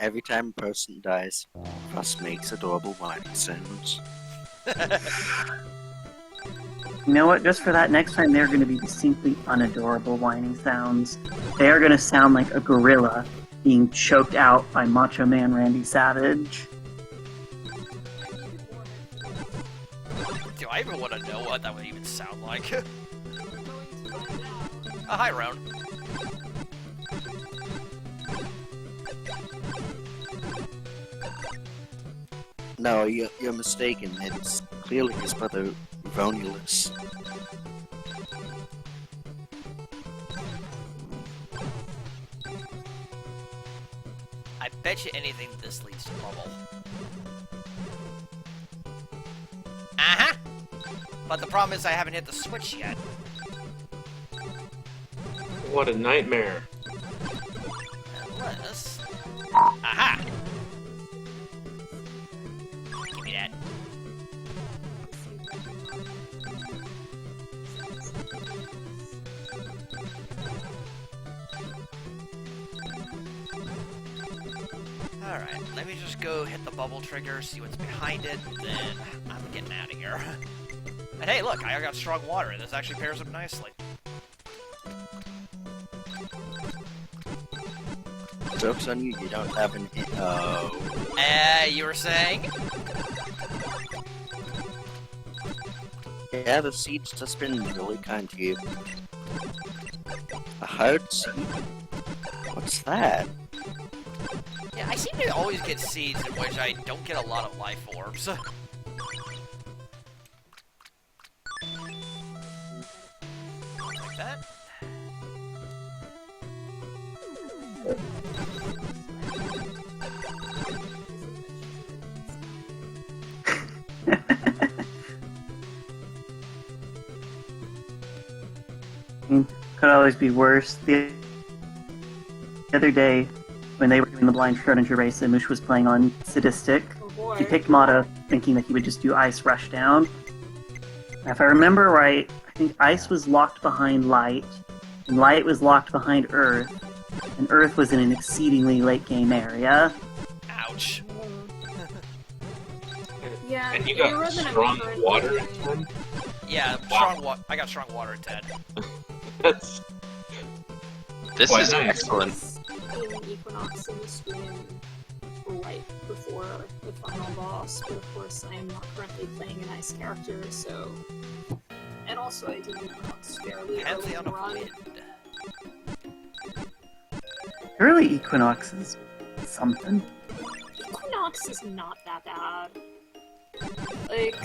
Every time a person dies, Frost makes adorable whining sounds. You know what? Just for that, next time they're going to be distinctly unadorable whining sounds. They are going to sound like a gorilla being choked out by Macho Man Randy Savage. Do I even want to know what that would even sound like? Oh, hi, Roan. No, you're mistaken. It's clearly his brother, Romulus. I bet you anything this leads to Bubble. Uh-huh! But the problem is I haven't hit the switch yet. What a nightmare. Unless... Aha! Give me that. Alright, let me just go hit the bubble trigger, see what's behind it, then I'm getting out of here. And hey, look, I got strong water, and this actually pairs up nicely. Joke's on you, you don't have an... Oh. You were saying? Yeah, the seed's just been really kind to you. A hard seed? What's that? Yeah, I seem to always get seeds in which I don't get a lot of life orbs. Like that. Could always be worse. The other day, when they were doing the blind Schrodinger race and Moosh was playing on Sadistic, Oh boy. he picked Mata thinking that he would just do Ice Rushdown. If I remember right, I think Ice was locked behind Light, and Light was locked behind Earth, and Earth was in an exceedingly late game area. Ouch. Yeah, And you they got were the strong number water one. at 10? Yeah, Wow. I got strong water at 10. That's This quite is nice. excellent. In Equinox and Swim Light before the final boss, but of course I am not currently playing an ice character, so... And also I did Equinox fairly early in Pantheon the of run. Wind. Early Equinox is something. Equinox is not that bad. Like,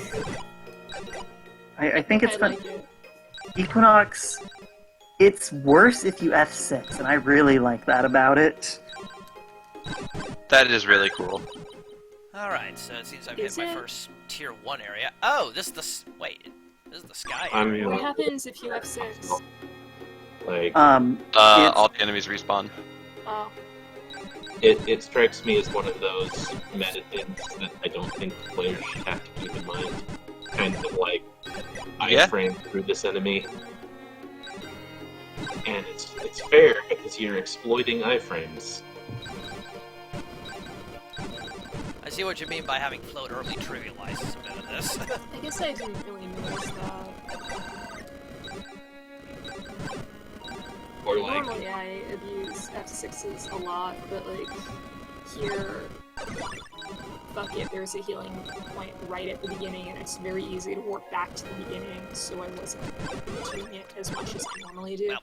I think it's I fun. like it. Equinox, it's worse if you F6, and I really like that about it. That is really cool. Alright, so it seems I've Is hit my it? first tier 1 area. Oh, this is the... Wait. This is the sky I'm area. What happens if you F6? Like, It's- All the enemies respawn. Oh, it strikes me as one of those meta things that I don't think players should have to keep in mind. Kind of like Yeah. iframe through this enemy. And it's fair because you're exploiting iframes. I see what you mean by having float early trivializes a bit of this. I guess I didn't really notice that. Or like, Normally I abuse F6s a lot, but like, here, fuck it, there's a healing point right at the beginning, and it's very easy to warp back to the beginning, so I wasn't doing it as much as I normally do. Well,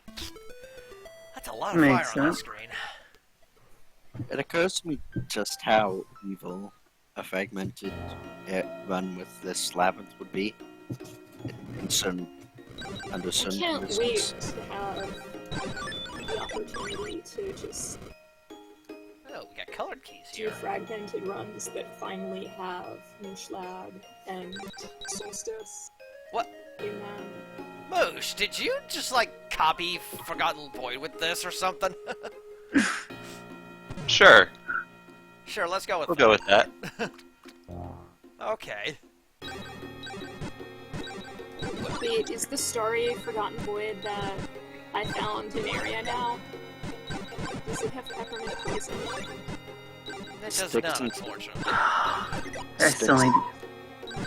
that's a lot of Makes fire on the sense. screen. It occurs to me just how evil a fragmented run with this labyrinth would be in certain, under I certain can't conditions. wait to have the opportunity to just Oh, we got colored keys do here. fragmented runs that finally have Moosh Lab and Solstice What? in them. Moosh, did you just, like, copy Forgotten Void with this or something? Sure, Sure, let's go with we'll that. go with that. Okay. Wait, is the story Forgotten Void that I found an area now? Does it have peppermint poison? That does Sticks not, and- unfortunately. I still need.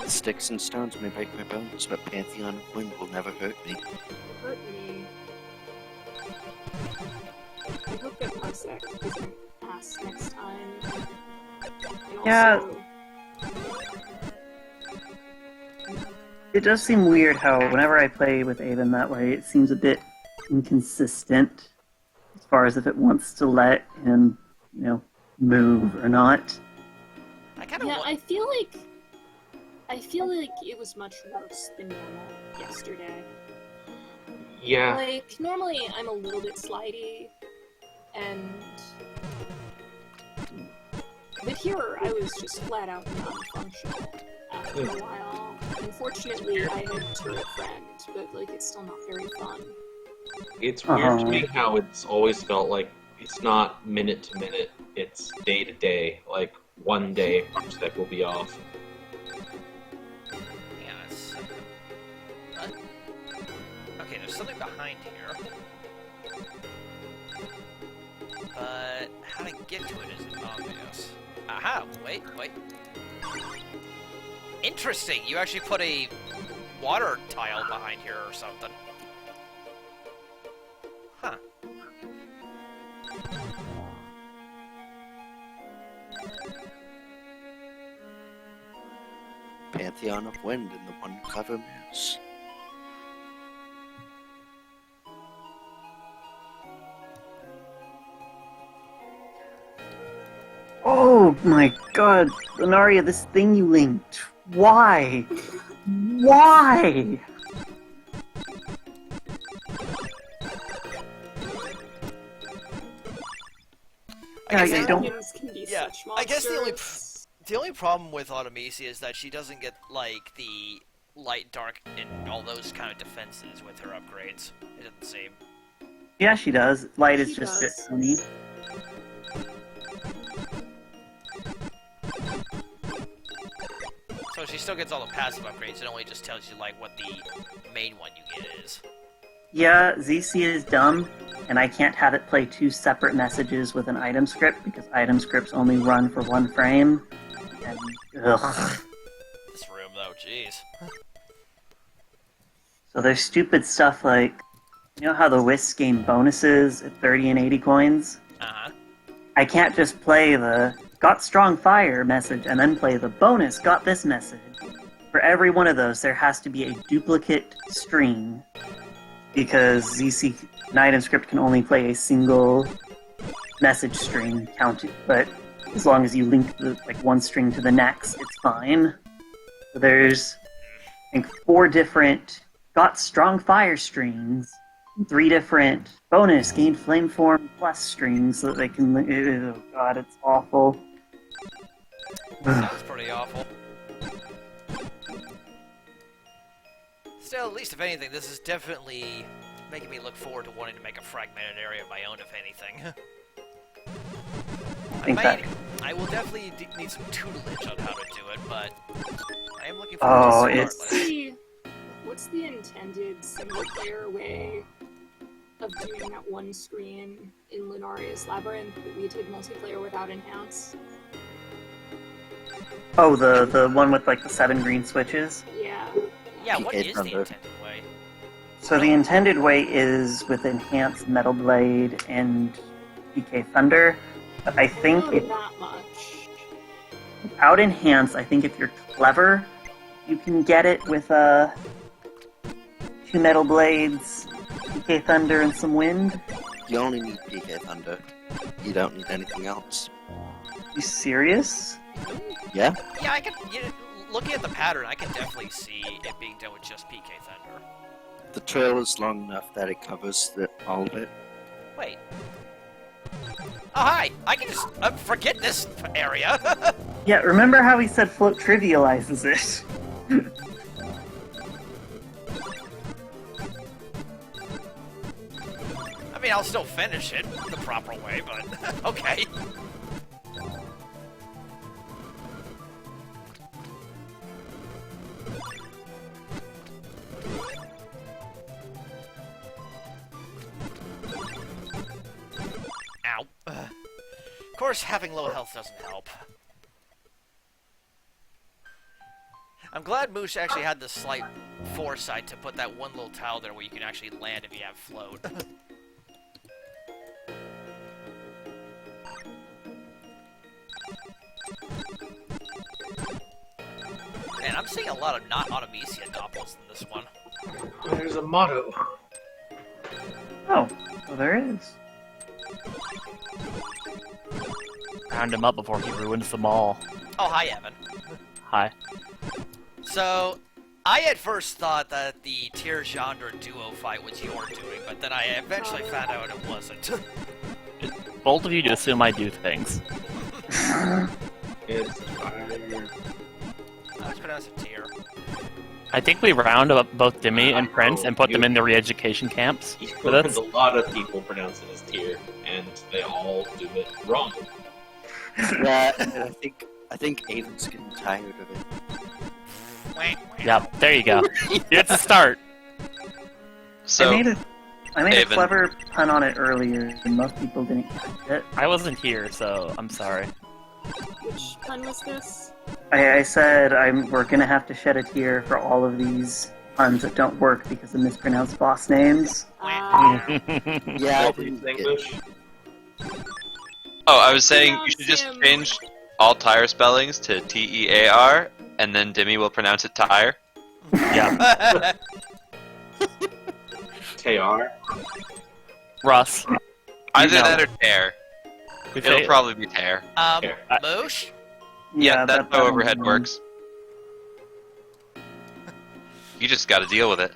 Sticks and stones may break my bones, but Pantheon of Wind will never hurt me. Hurt me. I hope that Parsec doesn't ask next time. And Yeah. also, It does seem weird how whenever I play with Avon that way, it seems a bit inconsistent as far as if it wants to let him, move or not. I kind of yeah, want... I feel like it was much worse than normal yesterday. yeah, Like, normally I'm a little bit slidey, but here I was just flat out non-functional after a while. Unfortunately, I had turret friend, but like it's still not very fun. it's weird to Uh-huh. me how it's always felt like it's not minute to minute, it's day to day. Like, one day, Parsec will be off. Yeah, that's... What? Okay, there's something behind here. But how to get to it isn't obvious. Aha! Wait. Interesting! You actually put a water tile behind here or something. Huh. Pantheon of Wind and the one clever mouse. Oh my god, Lunaria, this thing you linked. Why? Why? I guess I the- don't- Dragons can be Yeah, such I guess the only monsters. The only problem with Automisia is that she doesn't get, like, the light, dark, and all those kind of defenses with her upgrades. It doesn't seem. Yeah, she does. Light is She just does. it for me. So she still gets all the passive upgrades, it only just tells you, like, what the main one you get is. Yeah, ZC is dumb, and I can't have it play two separate messages with an item script because item scripts only run for one frame. And, ugh. This room, though, jeez. So there's stupid stuff like, you know how the Wisp gain bonuses at 30 and 80 coins? Uh-huh. I can't just play the got strong fire message and then play the bonus got this message, for every one of those there has to be a duplicate string, because ZC item script can only play a single message string counted, but as long as you link the one string to the next, it's fine. So there's, I think, 4 different got strong fire strings, 3 different bonus gained flame form plus strings so that they can. Oh god, it's awful. Sounds pretty awful. Still, at least if anything, this is definitely making me look forward to wanting to make a fragmented area of my own, if anything. I will definitely need some tutelage on how to do it, but I am looking forward to this What's the intended single-player way of doing that one screen in Lunaria's Labyrinth that we did multiplayer without enhance? Oh, the one with the 7 green switches? Yeah. Yeah, what PK is Thunder. the intended way? So the intended way is with enhanced Metal Blade and PK Thunder. But I think Not that much. without enhance, I think if you're clever, you can get it with 2 Metal Blades, PK Thunder, and some Wind. You only need PK Thunder. You don't need anything else. You serious? Yeah? Yeah, I can. Looking at the pattern, I can definitely see it being done with just PK Thunder. The trail is long enough that it covers all of it. Wait. Oh, hi! I can just forget this area! Yeah, remember how he said float trivializes it? I mean, I'll still finish it the proper way, but okay. Ow. Of course, having low health doesn't help. I'm glad Moosh actually had the slight foresight to put that one little tile there where you can actually land if you have float. Man, I'm seeing a lot of not Automesia doppels in this one. There's a motto. Oh, well there is. Round him up before he ruins them all. Oh, hi, Evan. Hi. So, I at first thought that the Tier Genre duo fight was your doing, but then I eventually found out it wasn't. Both of you to assume I do things. It's fire. I was pronounced a Tier. I think we round up both Demi and Prince and put them You- in the re-education camps. For There's this. a lot of people pronounce it as tier, and they all do it wrong. Yeah, and I think Avon's getting tired of it. Yep, there you go. It's a start. So, I made a Haven. clever pun on it earlier, and most people didn't catch it. I wasn't here, so I'm sorry. Which pun was this? I said we're gonna have to shed a tear for all of these puns that don't work because of mispronounced boss names. Yeah, I What were you didn't saying, get Moosh? oh, I was saying you should Pronounce just him. change all tire spellings to T-E-A-R, and then Demi will pronounce it tire. Yeah. Tayar. Russ. Either know. that or tear. We It'll say- probably be tear. Here. Moosh? Yeah, that's that how one- overhead works. You just gotta deal with it.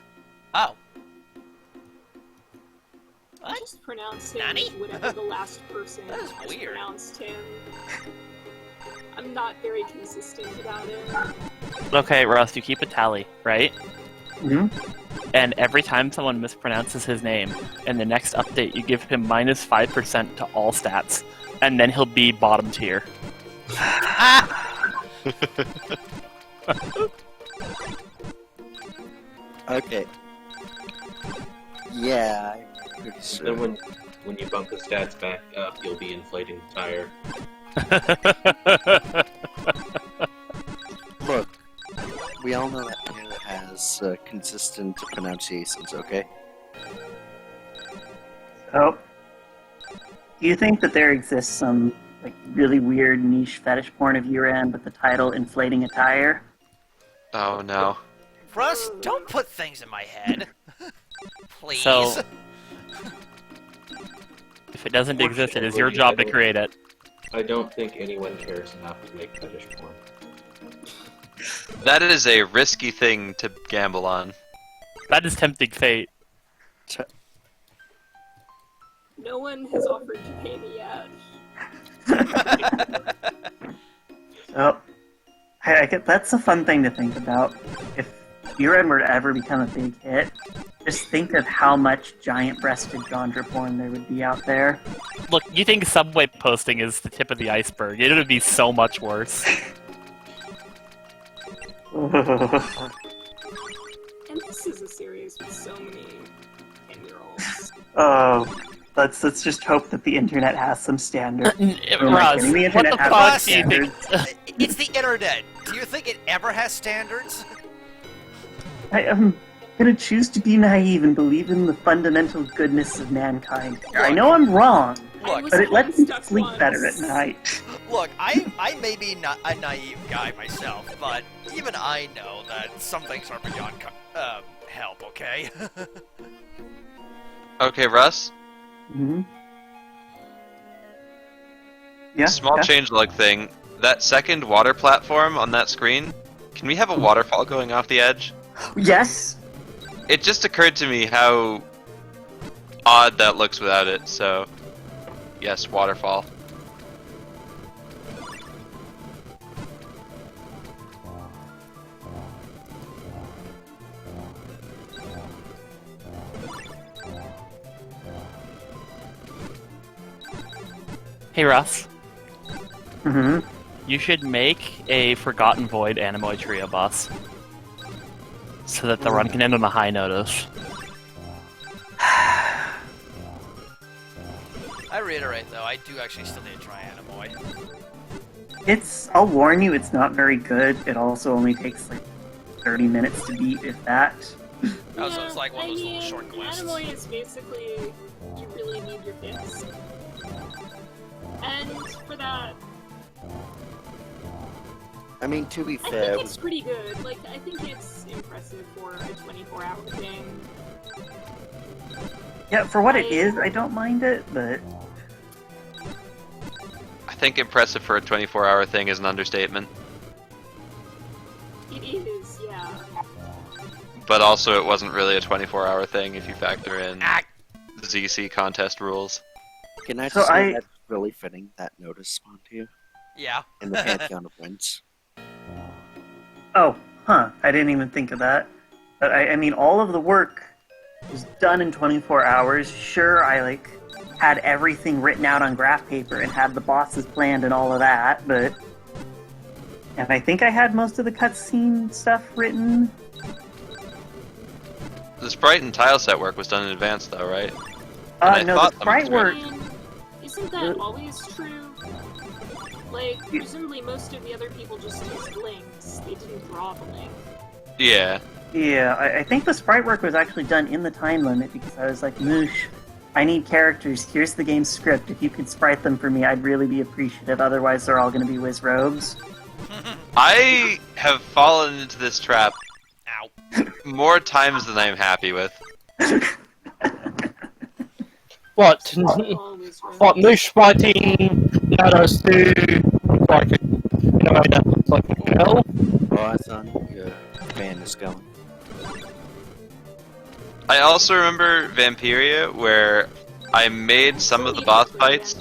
Oh. I What? just pronounced him Nani? whatever the last person That is has weird. pronounced him. I'm not very consistent about it. Okay, Russ, you keep a tally, right? Mhm. And every time someone mispronounces his name, in the next update, you give him minus 5% to all stats, and then he'll be bottom tier. Okay. Yeah, I'm pretty Then sure. when you bump the stats back up, you'll be inflating the tire. Look, we all know that Taylor has consistent pronunciations, okay? Oh. Do you think that there exists some like really weird niche fetish porn of Yurrand with the title "Inflating a Tire." Oh no. Russ, don't put things in my head. Please. So, if it doesn't exist, it is your job to create it. I don't think anyone cares enough to make fetish porn. That is a risky thing to gamble on. That is tempting fate. No one has offered to pay me yet. So, I get, that's a fun thing to think about. If Yurrand were to ever become a big hit, just think of how much giant-breasted genre porn there would be out there. Look, you think subway posting is the tip of the iceberg. It would be so much worse. And this is a series with so many 10-year-olds. Oh, let's just hope that the internet has some standard. Roz, kidding? The what internet the has fuck some do you think? standards. It's the internet. Do you think it ever has standards? I am gonna choose to be naive and believe in the fundamental goodness of mankind. I know I'm wrong, Look, but it lets me stuck sleep once. better at night. Look, I may be not a naive guy myself, but even I know that some things are beyond help, okay? Okay, Russ. Mm-hmm. Yeah. Small yeah. changelog thing. That second water platform on that screen, can we have a waterfall going off the edge? Yes. It just occurred to me how odd that looks without it, so yes, waterfall. Hey, Russ. Mm-hmm. You should make a Forgotten Void Animoid Trio boss. So that the run can end on a high notice. I reiterate, though, I do actually still need to try Animoid. I'll warn you, it's not very good. It also only takes like 30 minutes to beat, if that. Oh, so it's like one of those little I mean, short quests. Animoy is basically, you really need your fix. And for that, I mean, to be I fair, think it's pretty good. Like, I think it's impressive for a 24-hour thing. Yeah, for what it is, I don't mind it, but I think impressive for a 24-hour thing is an understatement. It is, yeah. But also it wasn't really a 24-hour thing if you factor in Ah, ZC contest rules. can I So just say I- that's really fitting that notice spawned here yeah. in the Pantheon of Wins? oh, huh, I didn't even think of that. But I mean, all of the work was done in 24 hours. Sure, I had everything written out on graph paper and had the bosses planned and all of that, but and I think I had most of the cutscene stuff written. The sprite and tile set work was done in advance though, right? And I No, thought the some of sprite it's work. I mean, isn't that always true? Like, presumably most of the other people just used links. They didn't draw the link. Yeah. Yeah, I think the sprite work was actually done in the time limit because I was like, Moosh, I need characters. Here's the game's script. If you could sprite them for me, I'd really be appreciative. Otherwise, they're all going to be whiz robes. I have fallen into this trap Ow. more times than I'm happy with. What? Always right. What, Moosh fighting Nados to like in a way that looks like hell? Oh, I thought your fan is going. I also remember Vampiria, where I made some of the boss fights.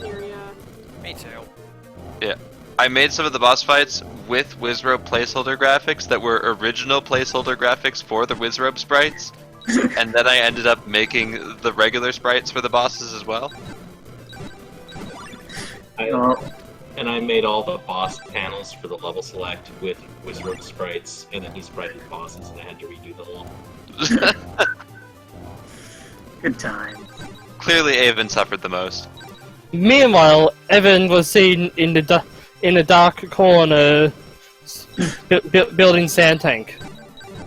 Me too. I made some of the boss fights with Wizrobe placeholder graphics that were original placeholder graphics for the Wizrobe sprites, and then I ended up making the regular sprites for the bosses as well. And I made all the boss panels for the level select with Wizrobe sprites, and then he sprited bosses, and I had to redo the whole. Good time. Clearly, Avon suffered the most. Meanwhile, Evan was seen in the dark corner building sand tank.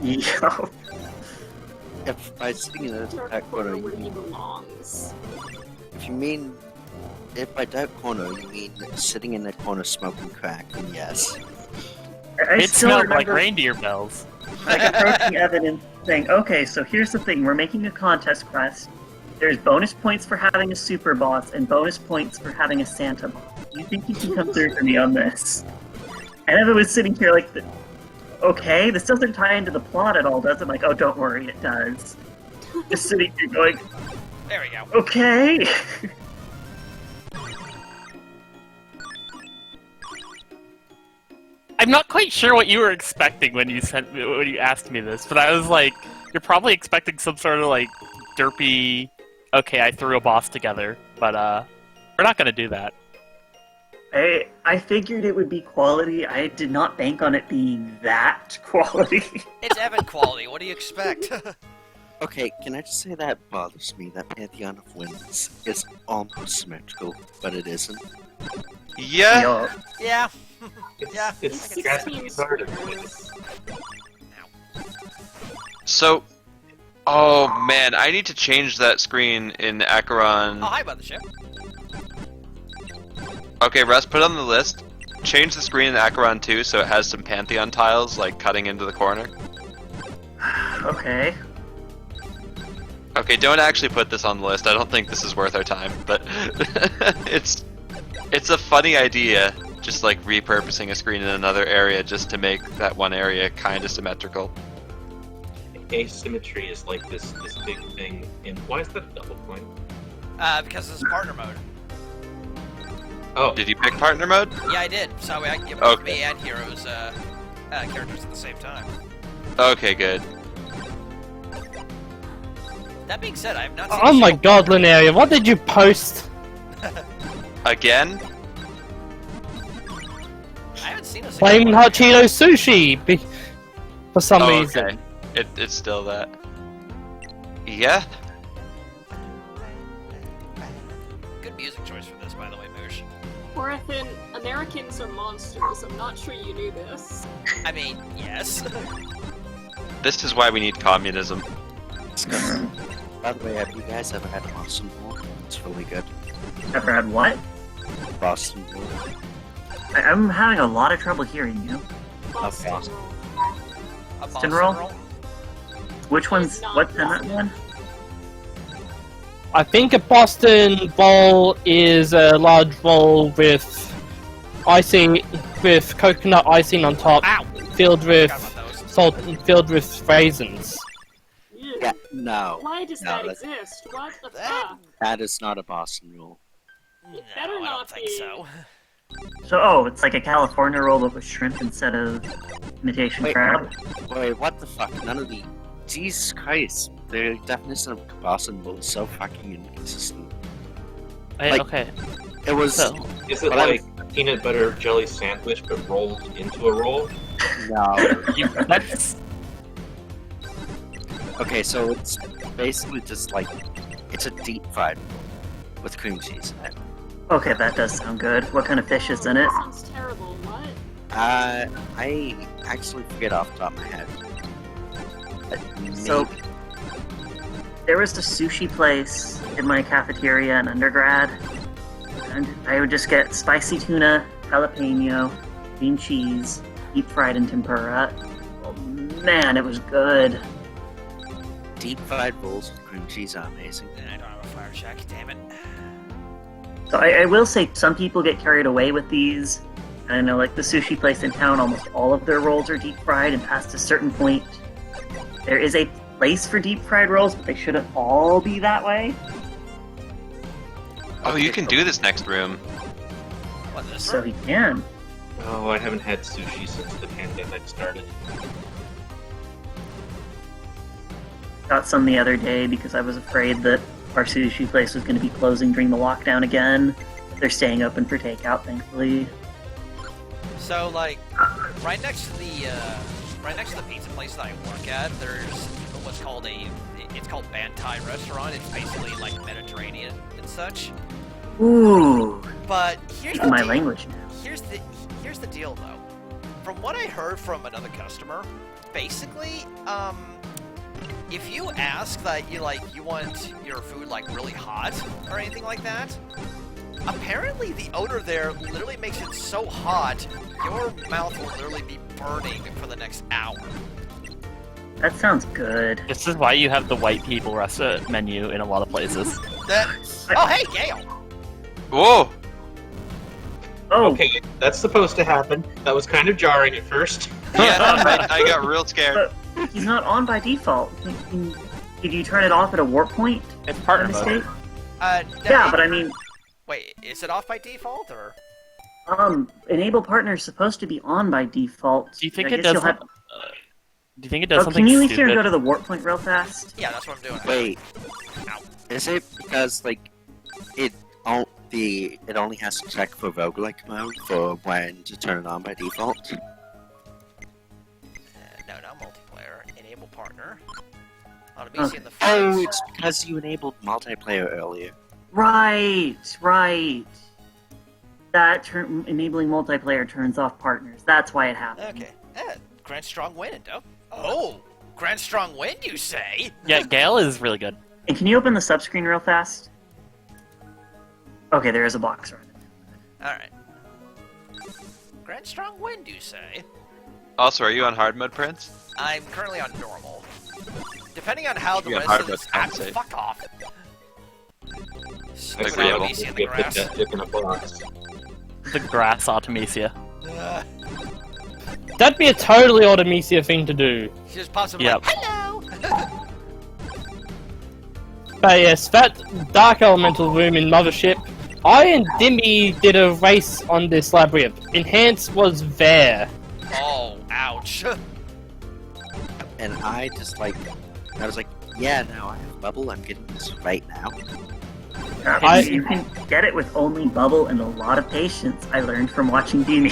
Yo. If I was thinking of Dark that corner corner, where he belongs. if you mean if by dark corner you mean sitting in that corner smoking crack, then yes. I It still smelled like remember, reindeer bells. like approaching Evan and saying, okay, so here's the thing, we're making a contest quest. There's bonus points for having a super boss and bonus points for having a Santa boss. Do you think you can come through for me on this? And Evan was sitting here like, okay, this doesn't tie into the plot at all, does it? I'm like, oh, don't worry, it does. Just sitting here going, There we go. okay. I'm not quite sure what you were expecting when you asked me this, but I was like, you're probably expecting some sort of like derpy. Okay, I threw a boss together, but we're not gonna do that. I figured it would be quality. I did not bank on it being that quality. It's Evan quality. What do you expect? Okay, can I just say that bothers me? That Pantheon of Winds is almost symmetrical, but it isn't. Yeah. Yo, yeah. It's, Yeah. it's 16 started. squares. So, oh man, I need to change that screen in Acheron. Oh, hi, Mothership. Okay, Russ, put it on the list. Change the screen in Acheron 2 so it has some Pantheon tiles, like, cutting into the corner. okay. Okay, don't actually put this on the list. I don't think this is worth our time, but it's a funny idea, just like repurposing a screen in another area just to make that one area kind of symmetrical. Asymmetry is like this big thing. And why is that a double point? Because this is partner mode. Oh, Did you pick partner mode? Yeah, I did. So I can get both Okay. me and Hero's characters at the same time. Okay, good. That being said, I have not seen Oh the my show. god, Linearia, what did you post? Again? I haven't seen a single Flaming one. Hot Cheeto Sushi! For some Oh, reason. okay. It's still that. Yeah? Good music choice for this, by the way, Moosh. Horathan, Americans are monsters. I'm not sure you knew this. I mean, yes. This is why we need communism. By the way, have you guys ever had Boston Roll? It's really good. Ever had what? Boston Roll. I'm having a lot of trouble hearing you. Boston Boston. roll. A Boston Boston roll? Which one's not what's in that Boston. one? I think a Boston bowl is a large bowl with icing, with coconut icing on top, Ow! filled with Forgot about those. salt, filled with raisins. Ew. Yeah, no. Why does No, that that's- exist? What the That- fuck? That is not a Boston Roll. No, better I don't not think be. so. So, it's like a California roll but with shrimp instead of imitation Wait, crab. Wait, what the fuck? None of the... Jesus Christ. The definition of Boston Roll is so fucking inconsistent. Like- Okay, It was... so is it But I'm- like a peanut butter jelly sandwich but rolled into a roll? No. that's Okay, so it's basically just like... It's a deep fried roll with cream cheese in it. Okay, that does sound good. What kind of fish is in it? That sounds terrible. What? I actually forget off the top of my head. But So- maybe- There was the sushi place in my cafeteria in undergrad, and I would just get spicy tuna, jalapeno, green cheese, deep fried in tempura. Oh man, it was good. deep fried rolls with cream cheese are amazing. Then I don't have a fire check, damn it. So I will say some people get carried away with these. I know, like the sushi place in town, almost all of their rolls are deep fried, and past a certain point, there is a place for deep fried rolls, but they shouldn't all be that way. Oh, you can do this next room. What, this So room? he can. Oh, I haven't had sushi since the pandemic started. Got some the other day because I was afraid that our sushi place was going to be closing during the lockdown again. They're staying open for takeout, thankfully. So, like, right next to the pizza place that I work at, there's what's called it's called Bantai Restaurant. It's basically like Mediterranean and such. Ooh, But here's the my deal. language now. Here's the deal, though. From what I heard from another customer, basically, if you ask that you want your food like really hot or anything like that, apparently the odor there literally makes it so hot, your mouth will literally be burning for the next hour. That sounds good. This is why you have the white people restaurant menu in a lot of places. Oh, hey, Gale! Whoa! Oh, Okay, that's supposed to happen. That was kind of jarring at first. Yeah, I got real scared. but he's not on by default. Did you turn it off at a warp point? It's By partner mistake? mode. Yeah, but I mean, Wait, is it off by default, or...? enable partner is supposed to be on by default. Do you think I it guess does? you'll have- Do you think it does Oh, something can you leave stupid? here and go to the warp point real fast? Yeah, that's what I'm doing. Wait, Ow. is it because like it only has to check for roguelike mode for when to turn it on by default? No, not multiplayer. Enable partner. Okay. Automation in the Oh, fights. it's because you enabled multiplayer earlier. Right. That enabling multiplayer turns off partners. That's why it happened. Okay. Grand Strong Wind. Oh, Grand Strong Wind, you say? Yeah, Gale is really good. And can you open the subscreen real fast? Okay, there is a box right there. Alright. Grand Strong Wind, you say? Also, are you on hard mode, Prince? I'm currently on normal. Depending on how the Yeah, rest hard of this mode app... sounds safe. Fuck off! Stupid Agreeable. Artemisia in the Get the grass. death dip in a box. The grass Artemisia. That'd be a totally Artemisia thing to do. She just pops up Yep. like, hello! But yes, that Dark Elemental room in Mothership, I and Dimmy did a race on this labyrinth. Enhance was there. Oh, ouch. And I was like, yeah, now I have bubble. I'm getting this right now. You can get it with only bubble and a lot of patience. I learned from watching Dini.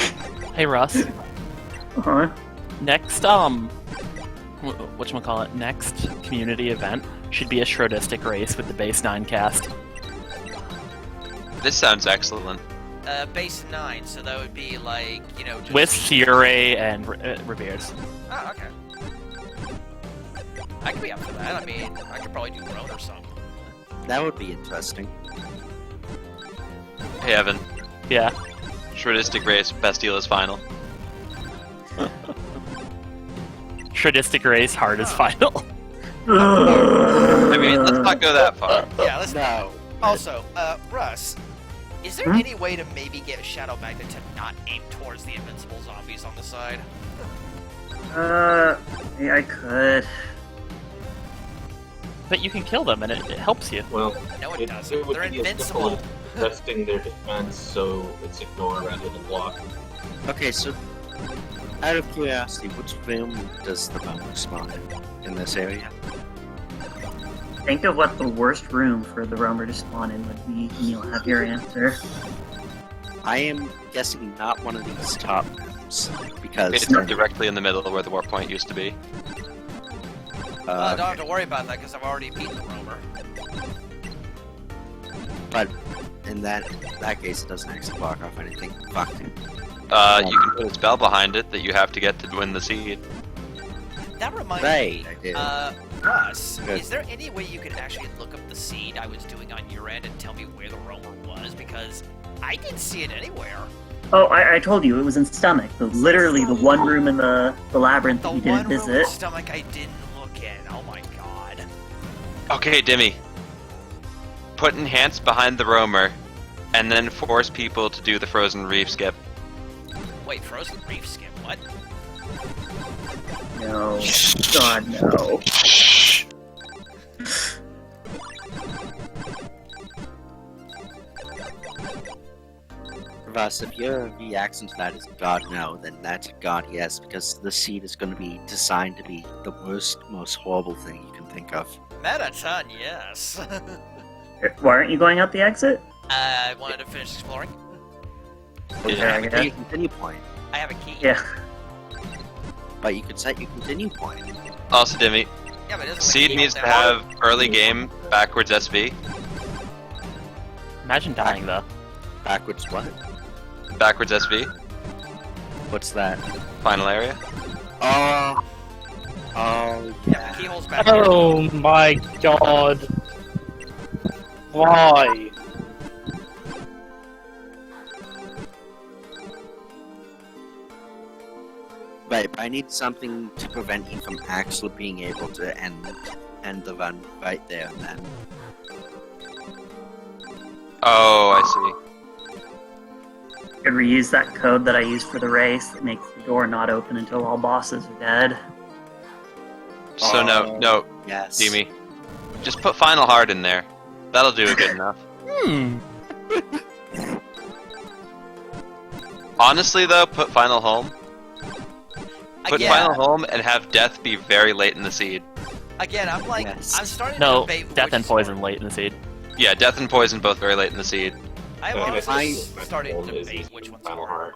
Hey Russ. Uh-huh. Next whatchamacallit, next community event should be a Schrodistic race with the base 9 cast. This sounds excellent. Base 9, so that would be like, you know, just... With Theoray and Revere's. Oh, okay. I could be up for that. I mean, I could probably do Road or something. That would be interesting. Hey, Evan. Yeah. Schrodistic race, best deal is final. Schrodistic race, hard as final. I mean, let's not go that far. Yeah, let's... No. Also, Russ, is there Hmm? any way to maybe get Shadow Magnet to not aim towards the invincible zombies on the side? Yeah, I could. But you can kill them and it helps you. Well, No, it it doesn't. would They're be as invincible. simple as testing their defense, so it's ignore rather than block. Okay, so out of curiosity, which room does the bomb spawn in this area? Think of what the worst room for the roamer to spawn in would be, and you'll have your answer. I am guessing not one of these top rooms because It's directly in the middle where the warp point used to be. Don't have to worry about that because I've already beaten the roamer. but in that case, it doesn't actually block off anything. Fuck. You can put a spell behind it that you have to get to win the seed. That reminds Right, me, I did. Russ, Good. is there any way you could actually look up the seed I was doing on Yurrand and tell me where the roamer was? Because I didn't see it anywhere. Oh, I told you, it was in Stomach. Literally the one room in the labyrinth The that you one didn't room visit. with stomach I didn't look in. Oh my god. Okay, Dimmy. Put Enhance behind the roamer, and then force people to do the Frozen Reef skip. Wait, Frozen Reef skip? What? No. God, no. Russ, if your reaction to that is God no, then that's a God yes, because the seed is going to be designed to be the worst, most horrible thing you can think of. Mettaton, yes. Why aren't you going out the exit? I wanted to finish exploring. Yeah, I Set guess. your continue point, I have a key. Yeah. but you could set your continue point. Also, Dimmy, Yeah, but isn't the seed key needs to down? have early game backwards SV. Imagine dying though. Backwards what? Backwards SV, What's that? final area. Oh, Yeah, yeah. the keyhole's back here. Oh my god. Why? Right, but I need something to prevent you from actually being able to end the run right there and then. Oh, I see. Could reuse that code that I used for the race that makes the door not open until all bosses are dead. So no, Yes. Demi. Just put Final Heart in there. That'll do it good enough. Honestly, though, put Final Home. Put Again, Final Home and have Death be very late in the seed. again, I'm like, Yes. I'm starting to No, debate Death which and is Poison more- late in the seed. Yeah, Death and Poison both very late in the seed. I'm I honestly think starting to Final is debate which one's Final more. Heart.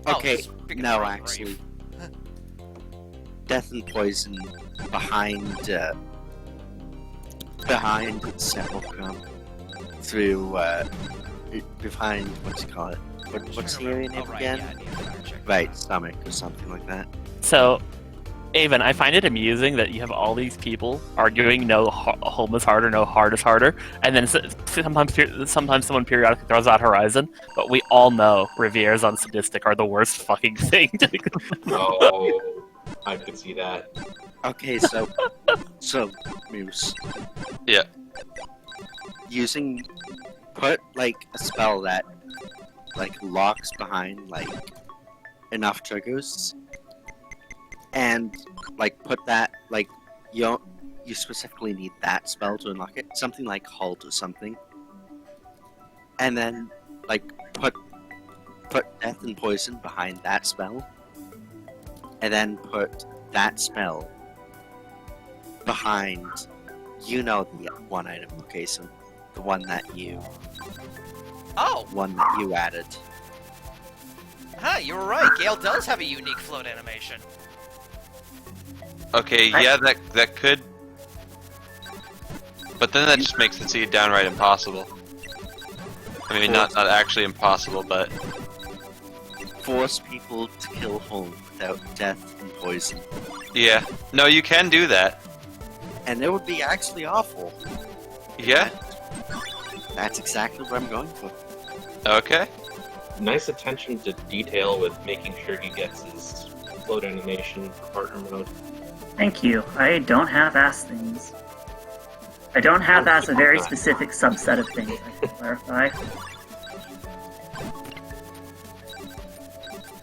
Oh, Okay, speaking no, of Grave. actually. Death and Poison behind Sepulchre through behind what's it called? What's the area name Oh, right, again? yeah, I need to check. Right, stomach or something like that. So, Avon, I find it amusing that you have all these people arguing no home is harder, no heart is harder, and then sometimes someone periodically throws out Horizon, but we all know Rivieres on Sadistic are the worst fucking thing. Oh, I could see that. Okay, so Moose. Yeah. Put like a spell that like locks behind like enough triggers, and like put that like you specifically need that spell to unlock it. Something like Halt or something, and then like put Death and Poison behind that spell, and then put that spell behind the one item. Okay, so the one that you added. Huh, you were right. Gale does have a unique float animation. Okay, yeah, that could. But then that just makes the seed downright impossible. I mean, not actually impossible, but Force people to kill home without Death and Poison. yeah. No, you can do that. And it would be actually awful. Yeah. That's exactly what I'm going for. Okay. Nice attention to detail with making sure he gets his float animation for partner mode. Thank you. I don't half-ass things. I don't half-ass a very specific subset of things, I can clarify.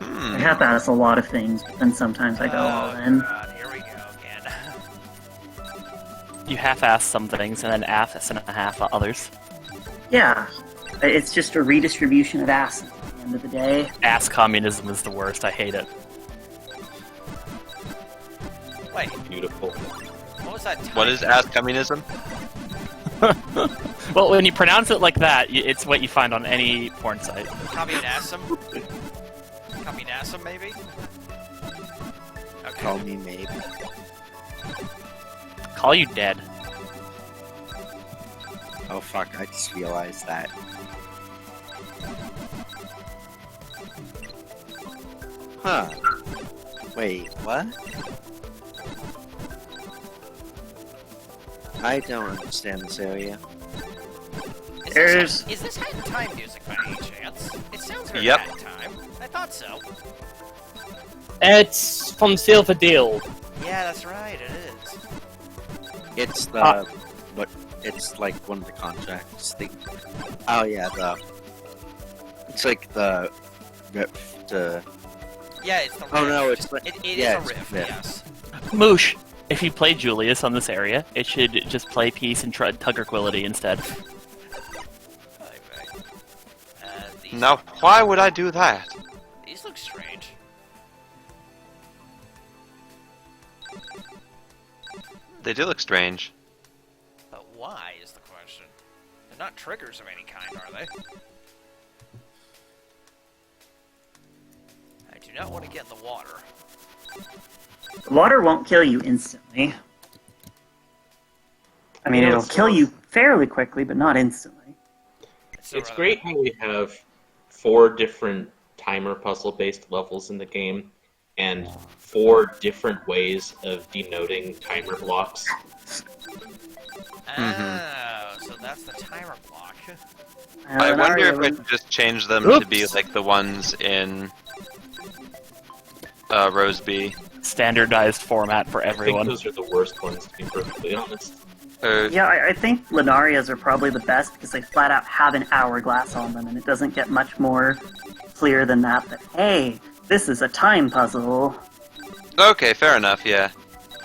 I half-ass a lot of things, but then sometimes I go all in. God, here we go again. You half-ass some things and then ass and a half others. Yeah. It's just a redistribution of ass at the end of the day. Ass communism is the worst. I hate it. Wait, Beautiful. what was that? What is ass communism? Well, when you pronounce it like that, it's what you find on any porn site. Communism? Communism, maybe? Okay. Call me maybe. Call you dead. Oh fuck, I just realized that. Huh. Wait, what? I don't understand this area. Is this Hat in Time music by any chance? It sounds very Yep. Hat in Time. I thought so. It's from Seal for Deal. Yeah, that's right, it is. It's the it's like one of the contracts thing. Oh yeah, it's like the riff to. Yeah, it's the riff. Oh no, it's like It yeah, is a it's riff, yes. Moosh, if you play Julius on this area, it should just play Peace and Tuggerquility instead. These, Now, why would I do that? these look strange. They do look strange. But why is the question? They're not triggers of any kind, are they? I do not want to get in the water. The water won't kill you instantly. I mean, Yeah, it'll it's- kill you fairly quickly, but not instantly. It's great how we have 4 different timer puzzle-based levels in the game, and 4 different ways of denoting timer blocks. Oh, so that's the timer block. I An wonder aria if I would- could just change them to be Oops. like the ones in Rose B. Standardized format for I think everyone. those are the worst ones, to be perfectly honest. Yeah, I think Lunarias are probably the best because they flat out have an hourglass on them, and it doesn't get much more clear than that. That hey, this is a time puzzle. Okay, fair enough. Yeah.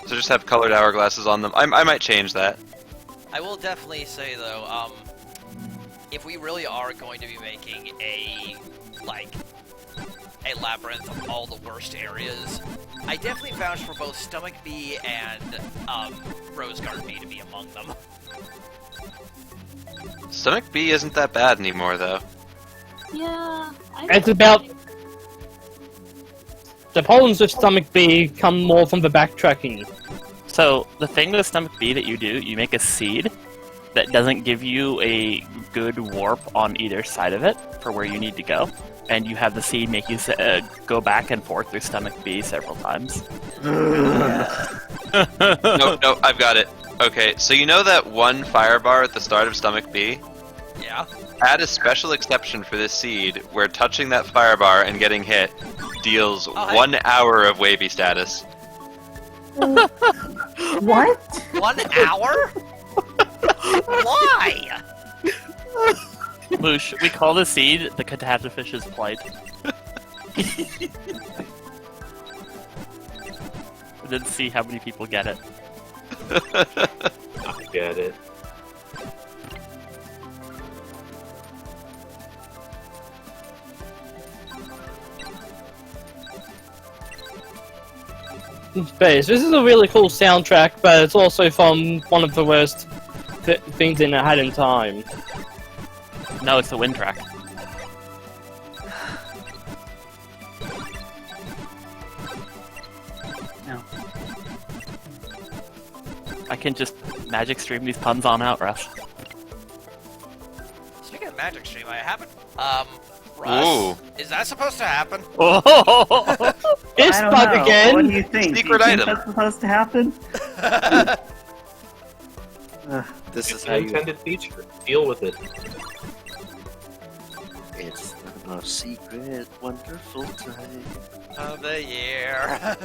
So just have colored hourglasses on them. I might change that. I will definitely say though, if we really are going to be making a labyrinth of all the worst areas, I definitely vouch for both Stomach B and Rose Garden B to be among them. Stomach B isn't that bad anymore, though. Yeah. It's about... The problems with Stomach B come more from the backtracking. So the thing with Stomach B that you do, you make a seed that doesn't give you a good warp on either side of it for where you need to go. And you have the seed make you go back and forth through Stomach B several times. No, I've got it. Okay, so you know that one fire bar at the start of Stomach B? Yeah. Add a special exception for this seed where touching that fire bar and getting hit deals 1 hour of wavy status. What? 1 hour? Why? Moosh, we call the seed the Catastrophe's Plight. And then see how many people get it. I get it. Space. This is a really cool soundtrack, but it's also from one of the worst things in I had in time. No, it's the wind track. No. I can just magic stream these puns on out, Rush. Speaking of Magic Stream, I haven't. Russ, Ooh. is that supposed to happen? Oh! It's I don't bug know. again! What do you think? Secret do you think item. that's supposed to happen? This is It's how an you. intended feature. Deal with it. It's the most secret, wonderful time. Of the year.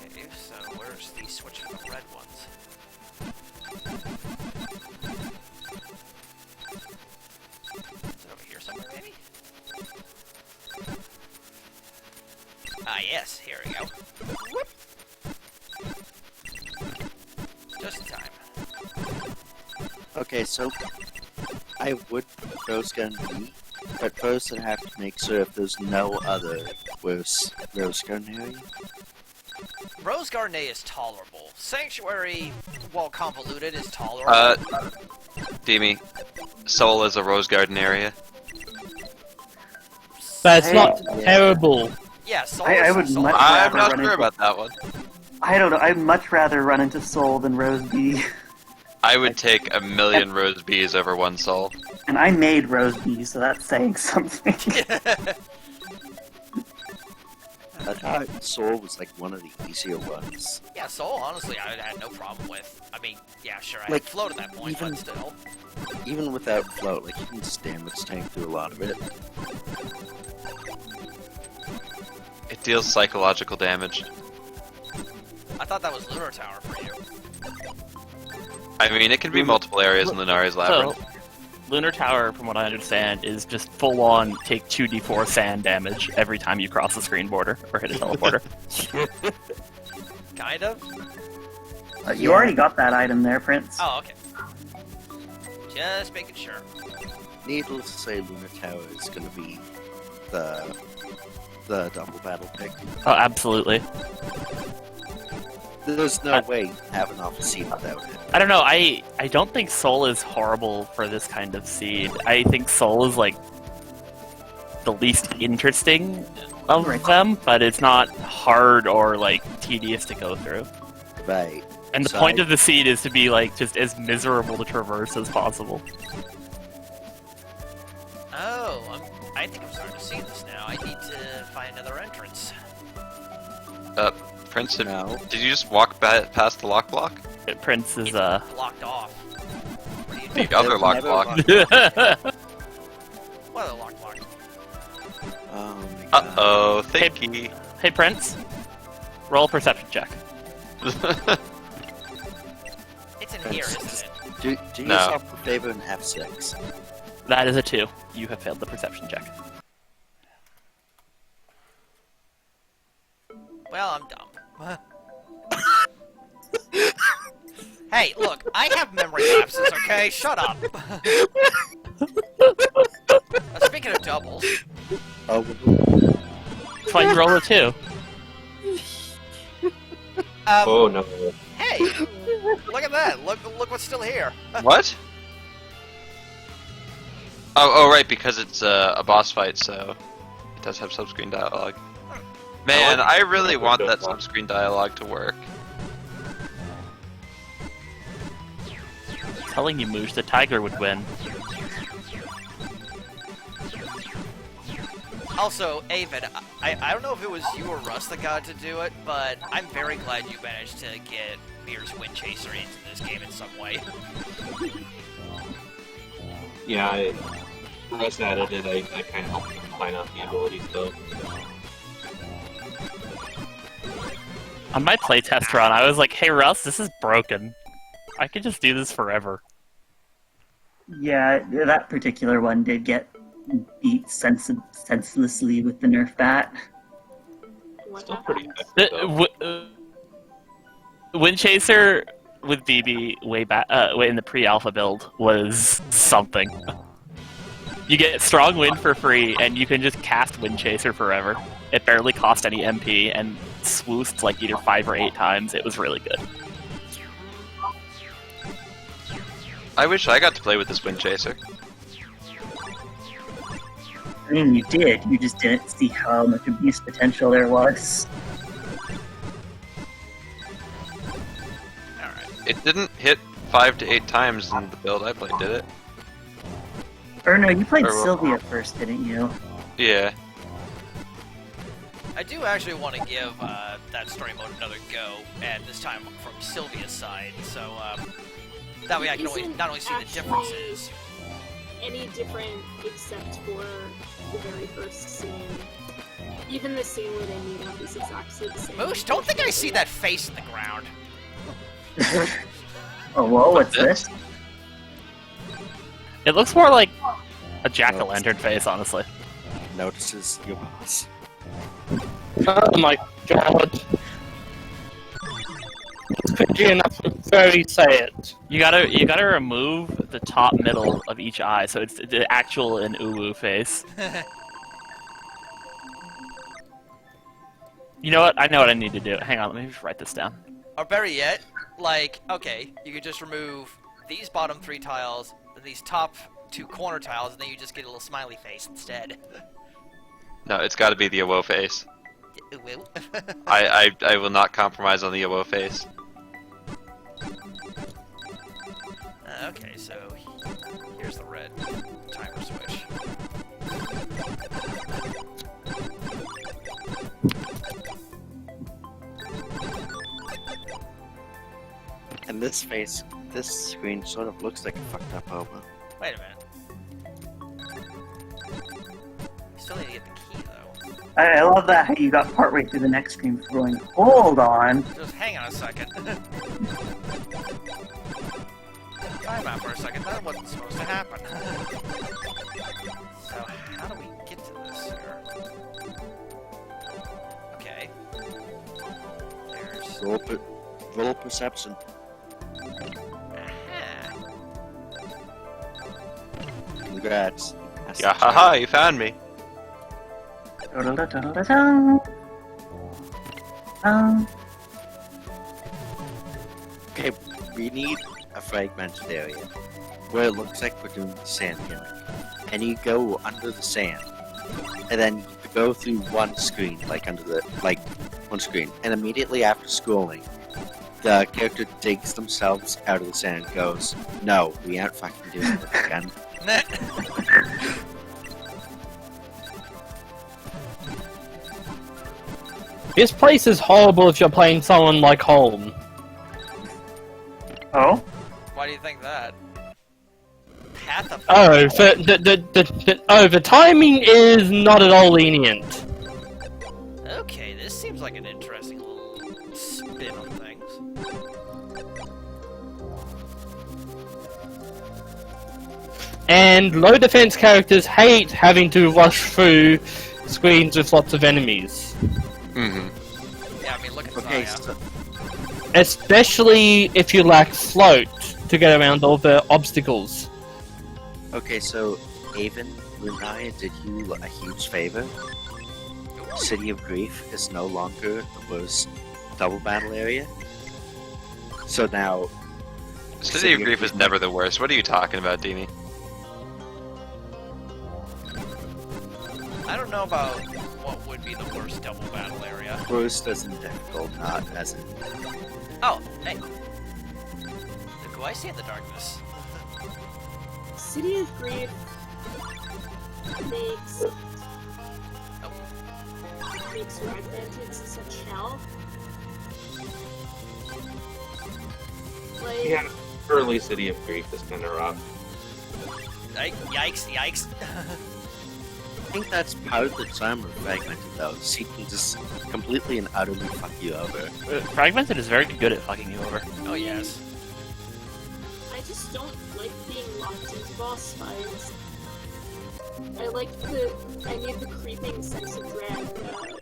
Okay, so where's the switch for the red ones? Is it over here somewhere, maybe? Ah, yes, here we go. Whoop. Just in time. Okay, so I would Rose Gun B, but first I have to make sure if there's no other Rose Gun area. Rose Garnet is tolerable. Sanctuary, while convoluted, is tolerable. Demi, Seoul is a rose garden area. But it's not Hey. terrible. Yeah, Soul I is would Soul. much I'm rather not run sure into- about that one. I don't know. I'd much rather run into Soul than Rose B. I would take a million rose bees over one Soul. And I made Rose B, so that's saying something. I thought Soul was like one of the easier ones. Yeah, Soul, honestly, I had no problem with. I mean, yeah, sure, I Like, had float at that point, even- but still. Even without float, like you can just damage tank through a lot of it. It deals psychological damage. I thought that was Lunar Tower for you. I mean, it can be multiple areas in Lunari's Labyrinth. So, Lunar Tower, from what I understand, is just full-on take 2d4 sand damage every time you cross the screen border or hit a teleporter. Kind of? You already got that item there, Prince. Oh, okay. Just making sure. Needless to say, Lunar Tower is going to be the double battle pick. Oh, absolutely. There's no way you have an off seed without it. I don't know, I don't think Soul is horrible for this kind of seed. I think Soul is, like, the least interesting of Right. them, but it's not hard or, like, tedious to go through. Right. And the So point I- of the seed is to be, like, just as miserable to traverse as possible. Oh, I think I'm starting to see this now. I need to find another entrance. Prince, No. did you just walk past the lock block? Prince is Blocked off. The other lock Never block. What other lock block? Oh my god. Uh-oh, thinky. Hey Prince, roll a perception check. It's in here, isn't it? Do No. yourself a favor and F6. That is a 2. You have failed the perception check. Well, I'm dumb. Hey, look, I have memory lapses, okay? Shut up. Speaking of doubles, Oh, That's why you roll a 2. Oh no. hey, look at that. Look what's still here. What? Oh, right, because it's a boss fight, so it does have subscreen dialogue. Man, I really want that subscreen dialogue to work. Telling you, Moosh, the tiger would win. Also, Avid, I don't know if it was you or Russ that got to do it, but I'm very glad you managed to get Mirror's Wind Chaser into this game in some way. Yeah, I Russ added it. I kind of helped him find out the abilities though. On my playtest run, I was like, hey Russ, this is broken. I could just do this forever. Yeah, that particular one did get beat senselessly with the Nerf bat. What Still happened? pretty effective though. Wind Chaser with BB way back in the pre-alpha build was something. You get strong wind for free, and you can just cast Wind Chaser forever. It barely cost any MP, and swoosed like either 5 or 8 times. It was really good. I wish I got to play with this Wind Chaser. I mean, you did. You just didn't see how much abuse potential there was. Alright. It didn't hit 5 to 8 times in the build I played, did it? Or no, you played Or- Sylvia first, didn't you? Yeah. I do actually want to give that story mode another go, and this time from Sylvia's side, so that way I can Isn't not only see the actually differences. Any different except for the very first scene. Even the scene where they meet up is exactly the same. Moosh, don't think I see that face in the ground. Oh, whoa, what's this? It looks more like a jack-o'-lantern face, honestly. Notices your boss. Oh my god. It's quickly enough to very say it. You gotta remove the top middle of each eye, so it's the actual and uwu face. You know what? I know what I need to do. Hang on, let me just write this down. Or better yet, like, okay, you could just remove these bottom 3 tiles, these top 2 corner tiles, and then you just get a little smiley face instead. No, it's got to be the Awo face. Well. I will not compromise on the Awo face. Okay, so here's the red timer switch. And this screen sort of looks like a fucked up hobo. Wait a minute. You still need to get the key, though. I love that how you got partway through the next screen for going, hold on. Just hang on a second. Time out for a second. That wasn't supposed to happen. So, how do we get to this here? Okay. There's... Roll perception. Aha. Congrats. Yeah, haha, you found me. Okay, we need a fragmented area where it looks like we're doing the sand gimmick. And you go under the sand, and then you go through one screen, one screen, and immediately after scrolling, the character digs themselves out of the sand and goes, "No, we aren't fucking doing this again." This place is horrible if you're playing someone like Home. Oh? Why do you think that? Path of The timing is not at all lenient. Okay, this seems like an interesting little spin on things. And low defense characters hate having to rush through screens with lots of enemies. Mm-hmm. Yeah, I mean, look at Okay, Zaya. so Especially if you lack float to get around all the obstacles. Haven, Lunaya did you a huge favor. City of Grief is no longer the worst double battle area. So now, City of Grief is never the worst. What are you talking about, Dini? I don't know about what would be the worst double battle area. worst as in difficult, not as in. Oh, hey. Look who I see in the darkness. City of Grief makes Fragmented such hell. Like, Yeah, early City of Grief is kind of rough. Yikes, yikes. I think that's part of the charm of Fragmented, though. She can just completely and utterly fuck you over. Fragmented is very good at fucking you over. Oh, yes. I just don't like being locked into boss fights. I need the creeping sense of dread that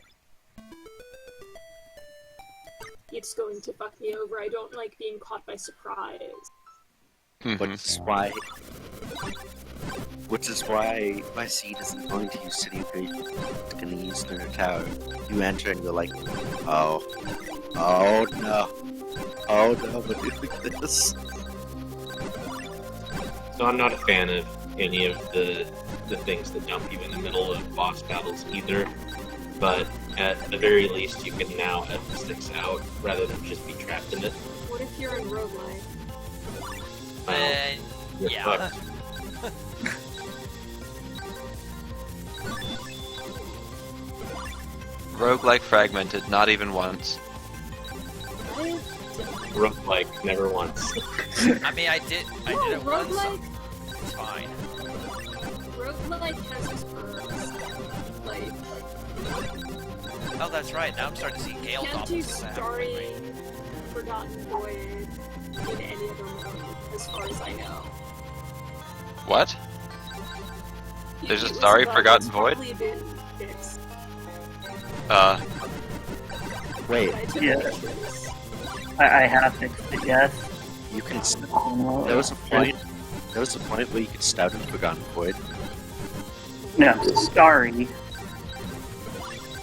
it's going to fuck me over. I don't like being caught by surprise. Which is why my seed isn't going to use City of Grief. It's gonna use Lunar Tower. You enter and you're like, oh no, we're doing this. So I'm not a fan of any of the things that dump you in the middle of boss battles either. But at the very least, you can now F6 out rather than just be trapped in it. What if you're in roguelike? You're Yeah. fucked. Roguelike Fragmented, not even once. Roguelike, never once. I mean, I did it once. So it's fine. Roguelike has its perks. Like, Oh, that's right. Now I'm starting to see Gale can't Doppels do in that. Starry, Forgotten Void in any other mode, as far as I know. What? There's a It was Starry, bug, Forgotten it's Void? probably been fixed, Wait, but I took Yeah. pictures. I have fixed it, yes. you can. Oh, There was a point where you could stout in Forgotten Void. No, Starry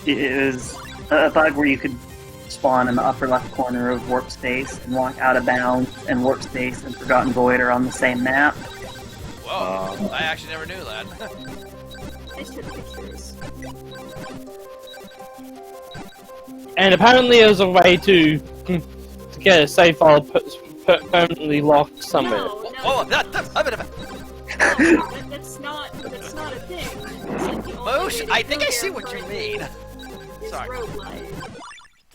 is a bug where you could spawn in the upper left corner of Warp Space and walk out of bounds, and Warp Space and Forgotten Void are on the same map. Whoa, I actually never knew that. I took pictures. And apparently there's a way to get a save file permanently locked somewhere. No, Whoa, that's not a thing. It's like the only Moosh, way to I think go I see there what you currently mean. is Sorry. roguelike.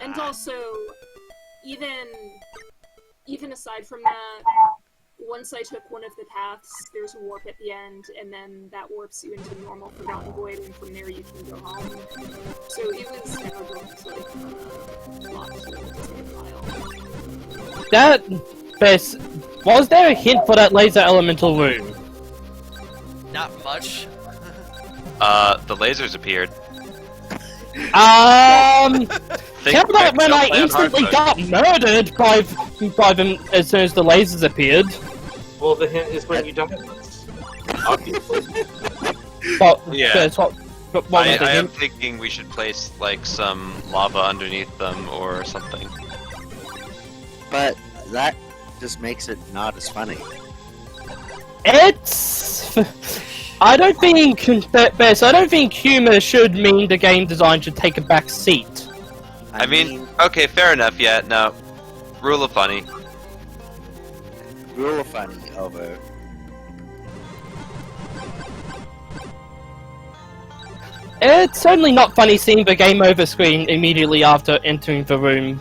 And also, even aside from that, once I took one of the paths, there's a warp at the end, and then that warps you into normal Forgotten Void, and from there you can go home. So it was never going to, lock you into the same file. Was there a hint for that laser elemental room? Not much. The lasers appeared. Tell that when I instantly got murdered by them as soon as the lasers appeared. Well, the hint is when you die once. Obviously. But Yeah. that's what was the I am hint? thinking we should place, like, some lava underneath them or something. But that just makes it not as funny. It's. I don't think humor should mean the game design should take a back seat. I mean, okay, fair enough, yeah, no. Rule of funny. rule of funny over. It's certainly not funny seeing the game over screen immediately after entering the room.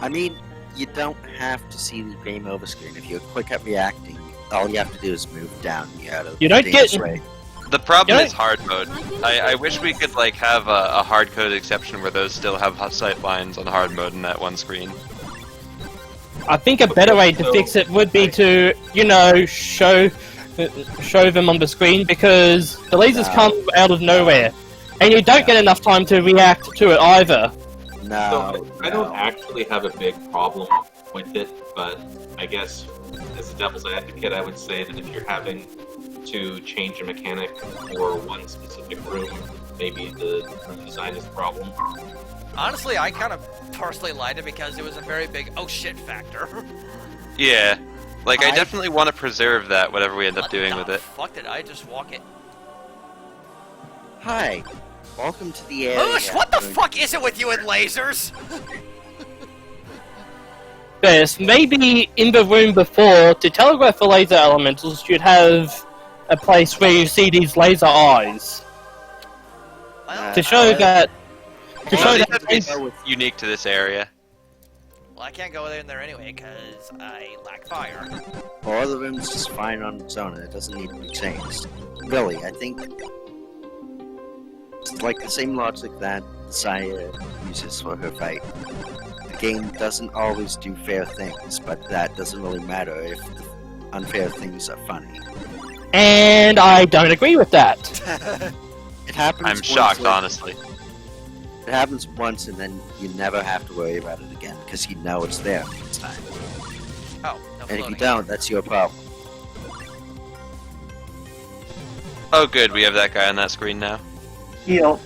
I mean, you don't have to see the game over screen. If you're quick at reacting, all you have to do is move down the out of You don't dangerous get- way. The problem Yeah. is hard mode. I wish we could like have a hard code exception where those still have sight lines on hard mode in that one screen. I think a better way to fix it would be to, show them on the screen, because the lasers come out of nowhere, and you don't get enough time to react to it either. No, So I don't actually have a big problem with it, but I guess as a devil's advocate, I would say that if you're having to change a mechanic for one specific room, maybe the room design is the problem. Honestly, I kind of personally liked it because it was a very big oh shit factor. Yeah, like I I- definitely want to preserve that, whatever we end up What doing the with it. fuck did I just walk it? Hi, welcome to the area. Moosh, what the fuck is it with you and lasers? Yes, maybe in the room before, to telegraph the laser elementals, you'd have a place where you see these laser eyes. Well, To show that... To Well, show these that... have to be unique to this area. well, I can't go in there anyway because I lack fire. All the room's just fine on its own, and it doesn't need to be changed. Really, I think it's like the same logic that Saya uses for her fight. The game doesn't always do fair things, but that doesn't really matter if the unfair things are funny. And I don't agree with that. It happens. I'm once, shocked, like- honestly. It happens once, and then you never have to worry about it again because you know it's there next time. Oh, no And if floating. you don't, that's your problem. Oh good, we have that guy on that screen now. Heal.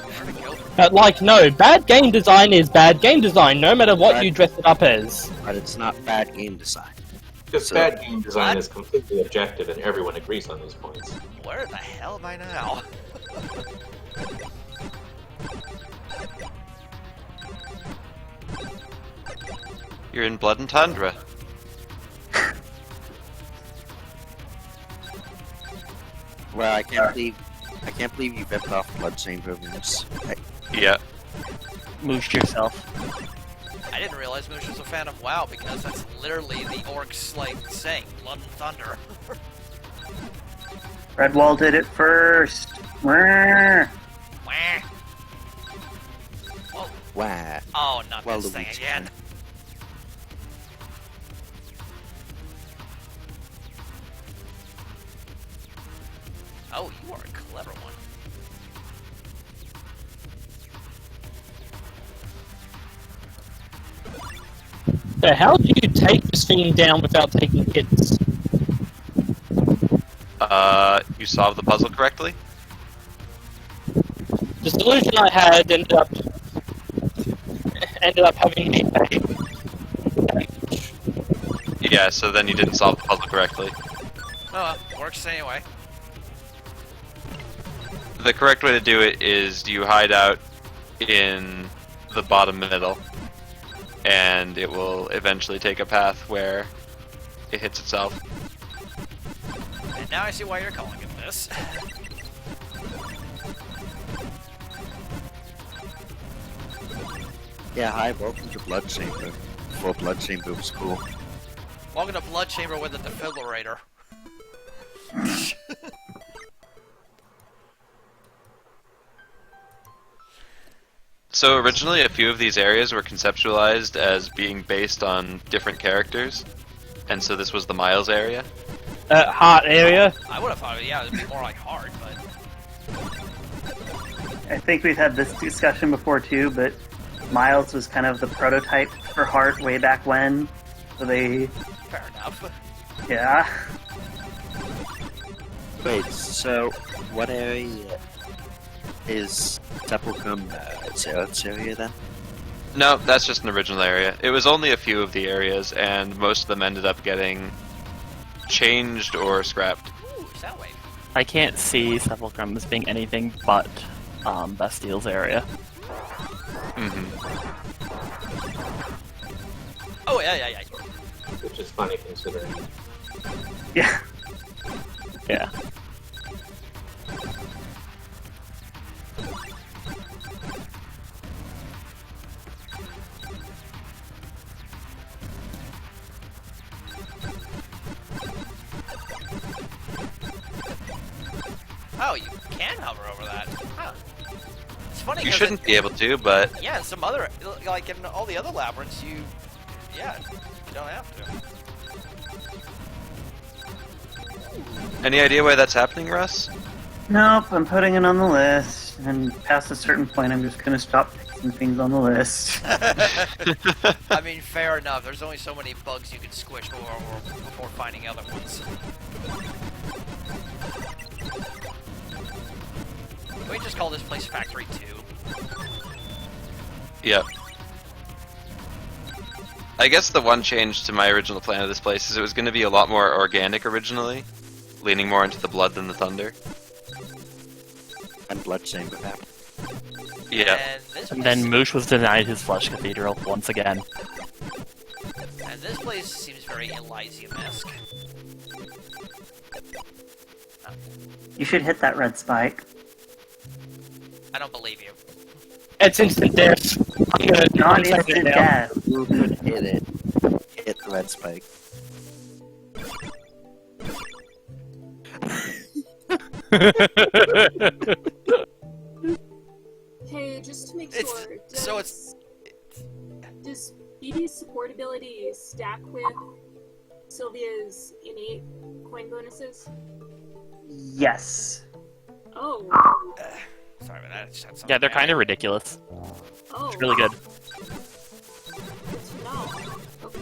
Where'd it go? But no, bad game design is bad game design, no matter what you dress it up as. But it's not bad game design. Because So- bad game design What? is completely objective, and everyone agrees on these points. Where the hell am I now? You're in Blood and Tundra. Well, I can't believe you ripped off Blood Chamber rooms. Yeah. Moosh yourself. I didn't realize Moosh was a fan of WoW because that's literally the orcs like saying blood and thunder. Redwall did it first. Mwah. Wah. Whoa. Wow. Oh, not Well, this thing Luigi. again. Oh, you are a clever one. So how do you take this thing down without taking hits? You solved the puzzle correctly? The solution I had ended up having me pay. Yeah, so then you didn't solve the puzzle correctly. Oh, works anyway. The correct way to do it is you hide out in the bottom middle, and it will eventually take a path where it hits itself. And now I see why you're calling it this. Yeah, hi, welcome to Blood Chamber. Before Blood Chamber was cool. Welcome to Blood Chamber with a defibrillator. So originally a few of these areas were conceptualized as being based on different characters, and so this was the Miles area. Heart area. I would have thought, yeah, it'd be more like hard, but I think we've had this discussion before too, but Miles was kind of the prototype for Heart way back when. So they, fair enough. yeah. Wait, so what area is Sepulchrum Zealot's area then? No, that's just an original area. It was only a few of the areas, and most of them ended up getting changed or scrapped. Ooh, is that way? I can't see Sepulchrum as being anything but Bastile's area. Hmm. Oh, yeah. Which is funny considering. Yeah. Yeah. Oh, you can hover over that. Huh. It's funny. You 'cause shouldn't be able to, but yeah, in some other, like in all the other labyrinths, you don't have to. any idea why that's happening, Russ? Nope, I'm putting it on the list, and past a certain point, I'm just gonna stop fixing things on the list. I mean, fair enough. There's only so many bugs you can squish before finding other ones. Can we just call this place Factory 2? Yep. I guess the one change to my original plan of this place is it was going to be a lot more organic originally, leaning more into the blood than the thunder. And Bloodchain with that. Yeah. And this And place, then Moosh was denied his Flesh Cathedral once again. and this place seems very Elysium-esque. You should hit that red spike. I don't believe you. It's instant death. I'm gonna do Not something instant now. death. You could hit it. Hit the red spike. Hey, just to make It's- sure, so does BD's support ability stack with Sylvia's innate coin bonuses? Yes. Oh, Sorry about that. I just had something Yeah, they're bad. kind of ridiculous. oh, It's really good. good to know. Okay.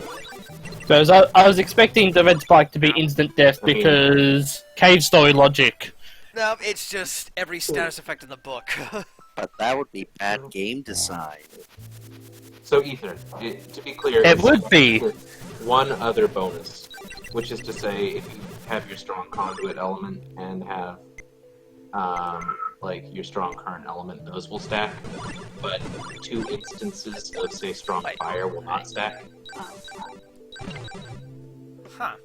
Because I was expecting the red spike to be instant death because cave story logic. No, it's just every status effect in the book. But that would be bad game design. So Ether, to be clear, It would be. one other bonus, which is to say, if you have your strong conduit element and have like your strong current element, those will stack. But 2 instances of say strong fire will not stack. Huh.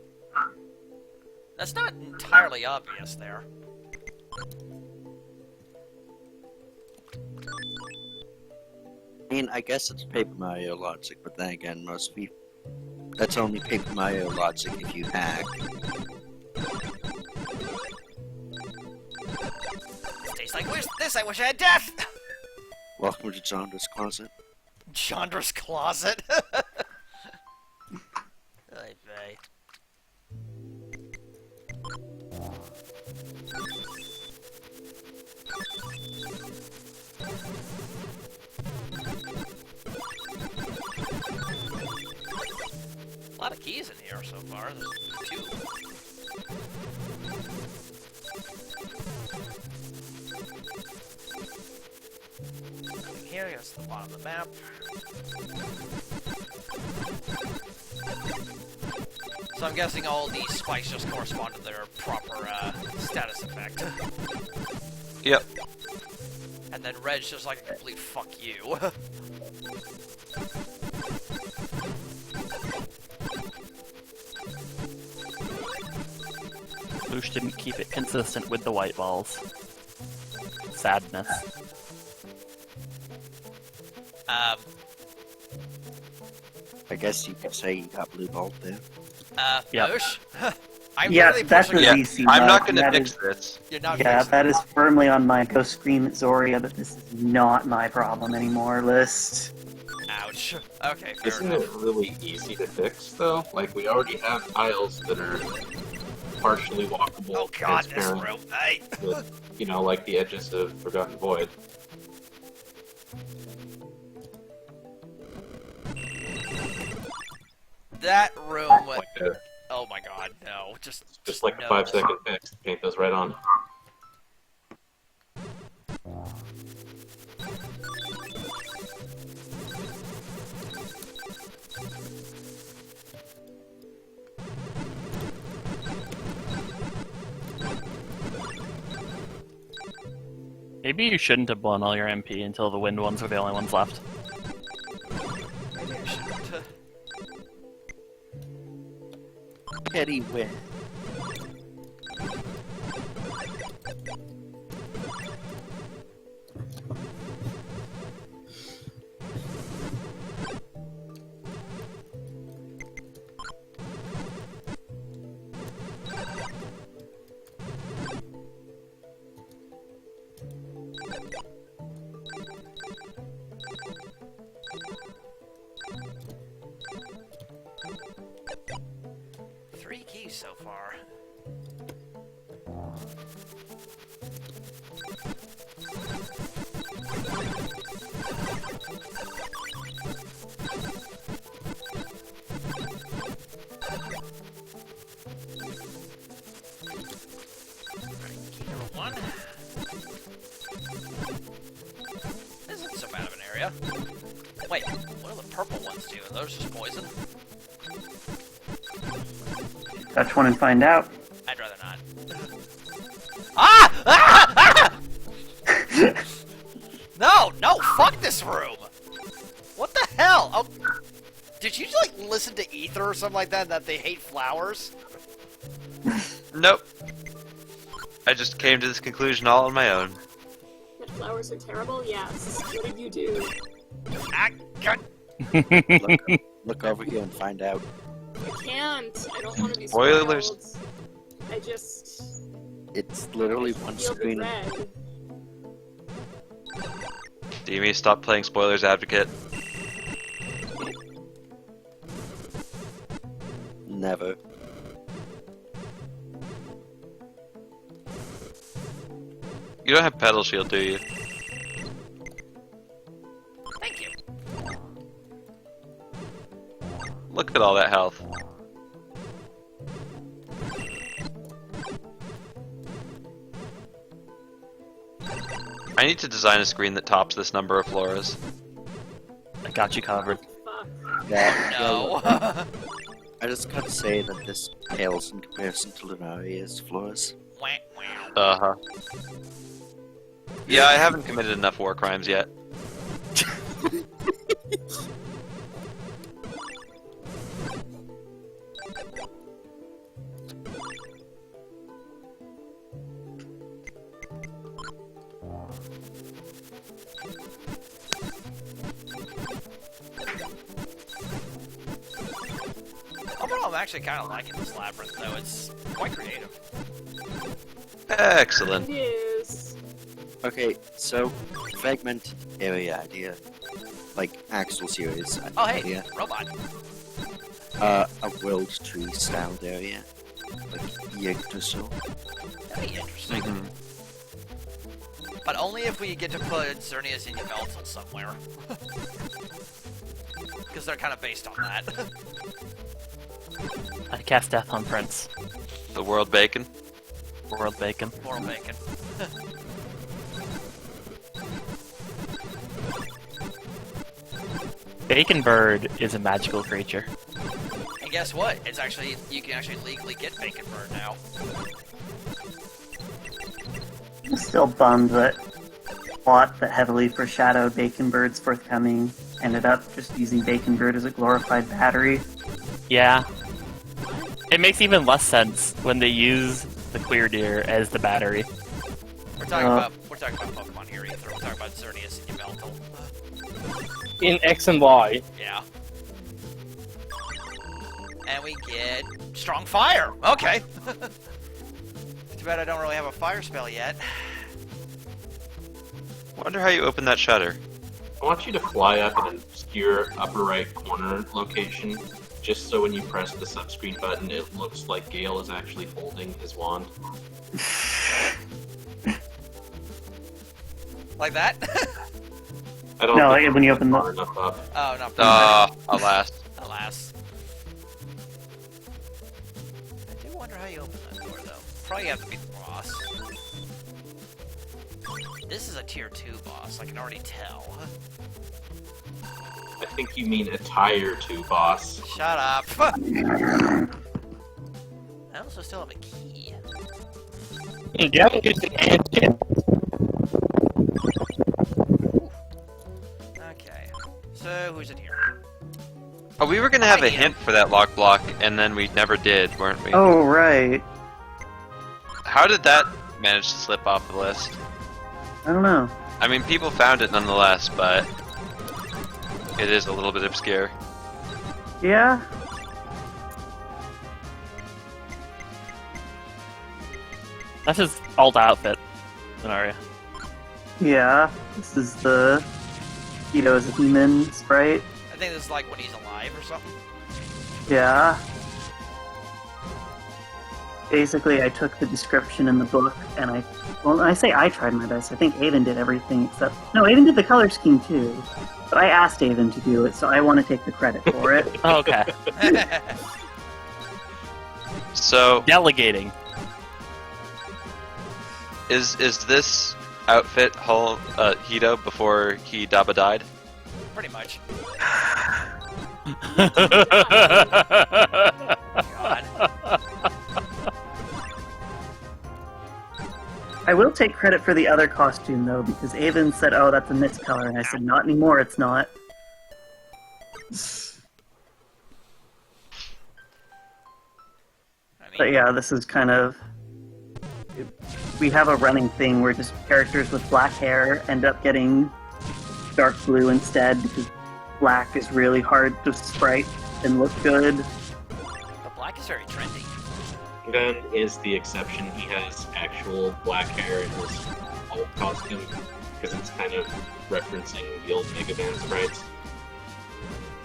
That's not entirely obvious there. I mean, I guess it's Paper Mario logic, but then again, most people... That's only Paper Mario logic if you hack. Tastes like this. I wish I had death. Welcome to Chandra's Closet. Chandra's closet. Ay, vey. A lot of keys in here so far. There's 2. Nothing here. That's the bottom of the map. So I'm guessing all these spikes just correspond to their proper status effect. Yep. And then red's just like a complete fuck you. Moosh didn't keep it consistent with the white balls. Sadness. I guess you could say you got blue ball there. Yep. Moosh? I'm Yeah, really that's pushing a it. Yeah. ZC I'm bug. not going to That fix is- this. You're not Yeah, fixing that it. is firmly on my Go Scream at Zoria, but this is not my problem anymore list. Ouch. Okay, fair Isn't enough. it really easy to fix though? Like we already have tiles that are partially walkable, Oh god, this transparent, room. Hey. with, you know, like the edges of Forgotten Void. That room. Like a, Oh my god, no. just like no. a 5-second fix to paint those right on. Maybe you shouldn't have blown all your MP until the wind ones were the only ones left. Maybe I shouldn't. petty win. Three keys so far. Alright, key number one. This isn't so bad of an area. Wait, what do the purple ones do? Are those just poison? Touch one and find out. I'd rather not. Ah! Ah! Ah! No, no, fuck this room! What the hell? Oh, did you like listen to Ether or something like that they hate flowers? Nope. I just came to this conclusion all on my own. That flowers are terrible? Yes. What did you do? Ah, God. Look over here and find out. I can't. I don't want to be Spoilers. spoiled. I just... It's literally one feel the screen. red. Demi, stop playing spoilers advocate. Never. You don't have pedal shield, do you? Thank you. Look at all that health. I need to design a screen that tops this number of floras. I got you covered. Fuck. That, No. I just gotta say that this pales in comparison to Lunaria's floors. Wah, wah. Uh-huh. Yeah, I haven't committed enough war crimes yet. Overall, I'm actually kind of liking this labyrinth, though. It's quite creative. Excellent. It is. Okay, so fragmented area idea, like Axel series Oh, hey, idea. robot. A world tree styled area, like Yggdrasil. That'd be interesting. Mhm. But only if we get to put Xerneas and Yveltal somewhere. Because they're kind of based on that. I cast Death on Prince. The world bacon. World Bacon. Moral bacon. Bacon Bird is a magical creature. And guess what? It's actually, you can actually legally get Bacon Bird now. I'm still bummed that plot that heavily foreshadowed Bacon Bird's forthcoming ended up just using Bacon Bird as a glorified battery. Yeah. It makes even less sense when they use the Queer Deer as the battery. We're talking about Pokemon here, Ether. We're talking about Xerneas and Yveltal. In X and Y. Yeah. And we get Strong Fire. Okay. Too bad I don't really have a fire spell yet. Wonder how you open that shutter. I want you to fly up in an obscure upper right corner location, just so when you press the subscreen button, it looks like Gale is actually holding his wand. Like that? I don't No, think like when you open far the... enough up. Oh, no. Alas. Alas. I do wonder how you open that door, though. Probably have to be the boss. This is a tier 2 boss, I can already tell. I think you mean a Tier 2 boss. Shut up! I also still have a key. You haven't used an ant yet. Okay. So, who's in here? Oh, we were gonna have a I need hint for that lock block, and then we never did, weren't we? Oh, right. How did that manage to slip off the list? I don't know. I mean, people found it nonetheless, but it is a little bit obscure. Yeah? That's his alt outfit scenario. Yeah. This is the Keto as a human sprite. I think this is like when he's alive or something. Yeah. Basically, I took the description in the book and I say I tried my best. I think Avon did everything except... No, Avon did the color scheme too. But I asked Avon to do it, so I want to take the credit for it. Oh, okay. So, Delegating. is this outfit Hito before he Daba died? Pretty much. I will take credit for the other costume, though, because Avon said, oh, that's a miscolor, and I said, not anymore, it's not. But yeah, this is kind of... We have a running thing where just characters with black hair end up getting dark blue instead, because black is really hard to sprite and look good. But black is very trendy. Gun is the exception. He has actual black hair in his alt costume because it's kind of referencing the old Mega Man sprites.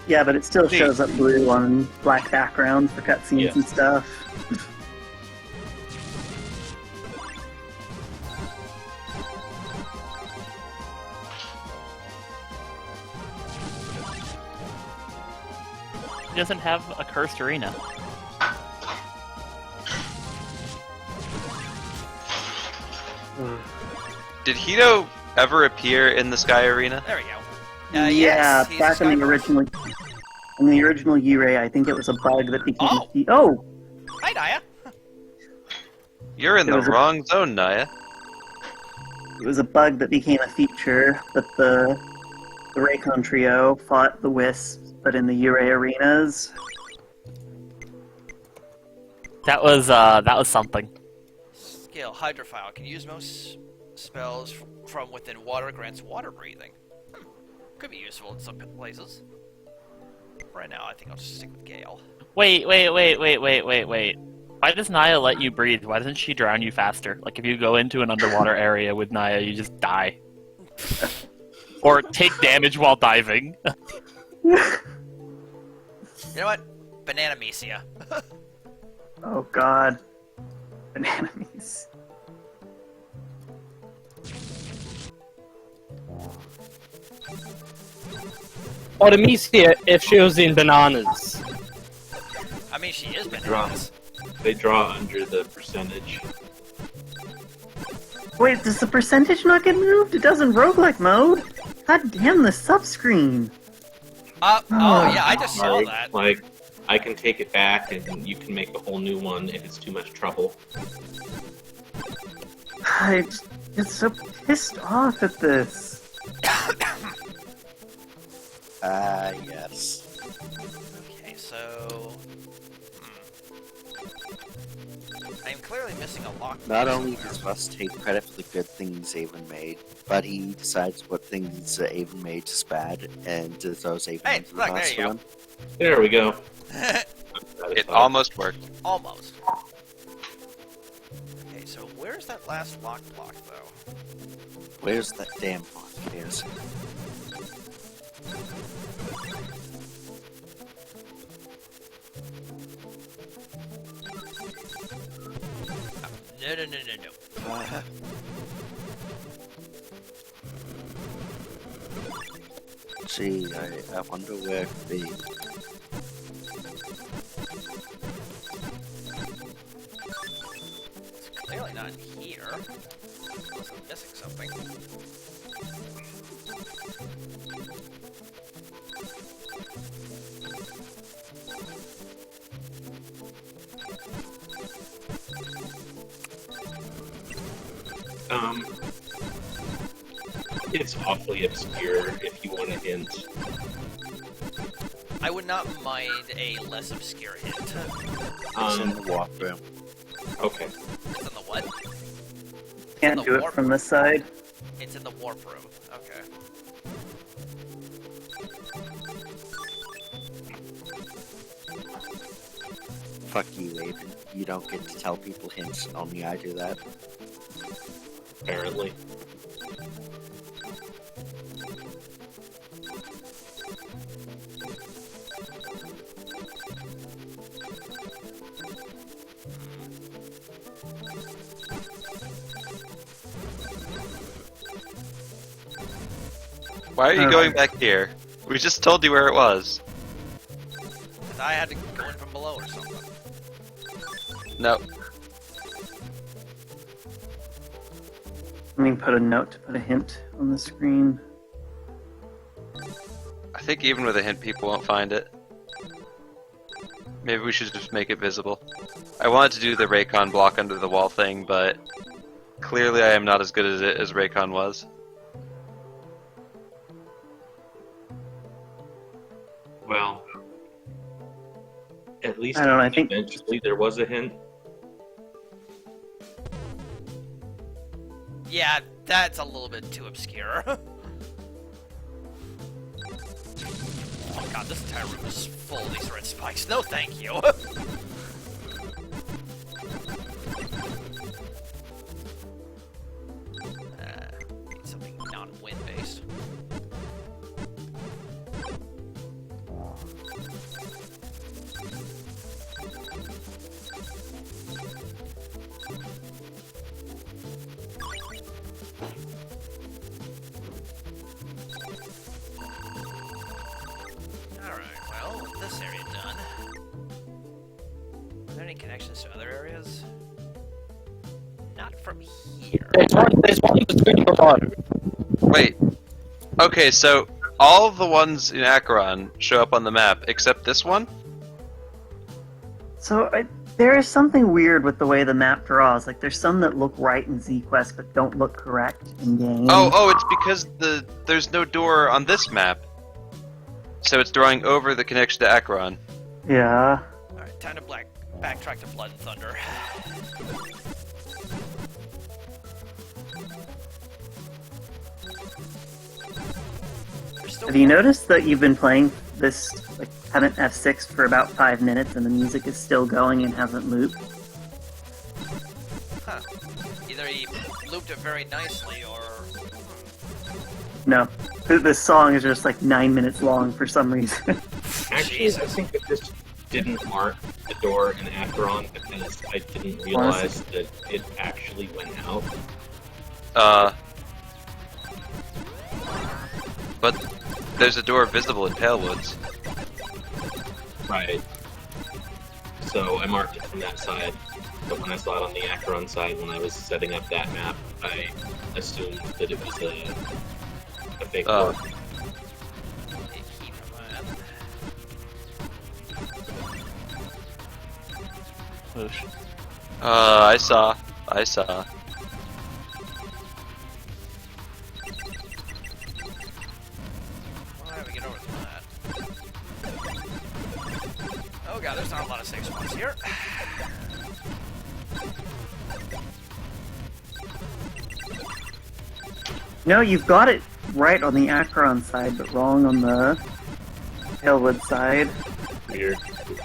Yeah, but it still shows up blue on black background for cutscenes and stuff. He doesn't have a cursed arena. Did Hito ever appear in the Sky Arena? There we go. Yeah, yes, he's back in the Skyblock. original Yurrand, I think it was a bug that became... Oh! Hi, Naya. You're in It the was a- wrong zone, Naya. It was a bug that became a feature that the Raycon trio fought the Wisps, but in the Yurrand arenas. That was something. Skill, Hydrophile. Can use most spells from within water, grants water breathing. Could be useful in some places. Right now, I think I'll just stick with Gale. Wait. Why does Naya let you breathe? Why doesn't she drown you faster? Like, if you go into an underwater area with Naya, you just die. Or take damage while diving. You know what? Banana Mesia. Oh god. Banana meat. Artemisia if she was in bananas. I mean, she is Draw. bananas. They draw under the percentage. Wait, does the percentage not get moved? It does in roguelike mode? God damn the subscreen! Oh, yeah, I just saw that. Like, I can take it back and you can make a whole new one if it's too much trouble. I get so pissed off at this. Yes. Okay, so... I'm clearly missing a lock. Not only does Russ take credit for the good things Avon made, but he decides what things Avon made is bad and throws Avon Hey, into the look, there bus you for go. them. There we go. It almost worked. Almost. Okay, so where's that last lock block, though? Where's that damn block? There's No. Gee, I wonder where it could be. It's clearly not in here. Unless I'm missing something. It's awfully obscure if you want a hint. I would not mind a less obscure hint. It's in the warp room. Okay. It's in the what? Can't the do it warp from this side. It's in the warp room. Okay. Fuck you, Raven. You don't get to tell people hints. Only I do that. Apparently. Why are you going back here? We just told you where it was. Because I had to go in from below or something. No. Let me put a note to put a hint on the screen. I think even with a hint, people won't find it. Maybe we should just make it visible. I wanted to do the Raycon block under the wall thing, but clearly I am not as good at it as Raycon was. Well, at least I don't know, I think- eventually there was a hint. Yeah, that's a little bit too obscure. Oh god, this entire room is full of these red spikes. No thank you. Need something non-wind based. Alright, well, with this area done. Are there any connections to other areas? Not from here. There's one on the screen below. Wait. Okay, so all of the ones in Acheron show up on the map, except this one? So there is something weird with the way the map draws. Like there's some that look right in ZQuest but don't look correct in game. Oh, it's because there's no door on this map. So it's drawing over the connection to Acheron. Yeah. Alright, time to backtrack to Blood and Thunder. There's still Have you noticed that you've been playing this like haven't F6 for about 5 minutes and the music is still going and hasn't looped? Huh. Either he looped it very nicely or... No. This song is just like 9 minutes long for some reason. Actually, I think it just didn't mark the door in Acheron because I didn't realize that it actually went out. But there's a door visible in Palewoods. Right. So I marked it from that side, but when I saw it on the Acheron side when I was setting up that map, I assumed that it was a fake door. Keep Moosh. I saw. Well, how do we get over to that? Oh god, there's not a lot of safe spots here. No, you've got it right on the Acheron side, but wrong on the Hillwood side. Weird. There we go.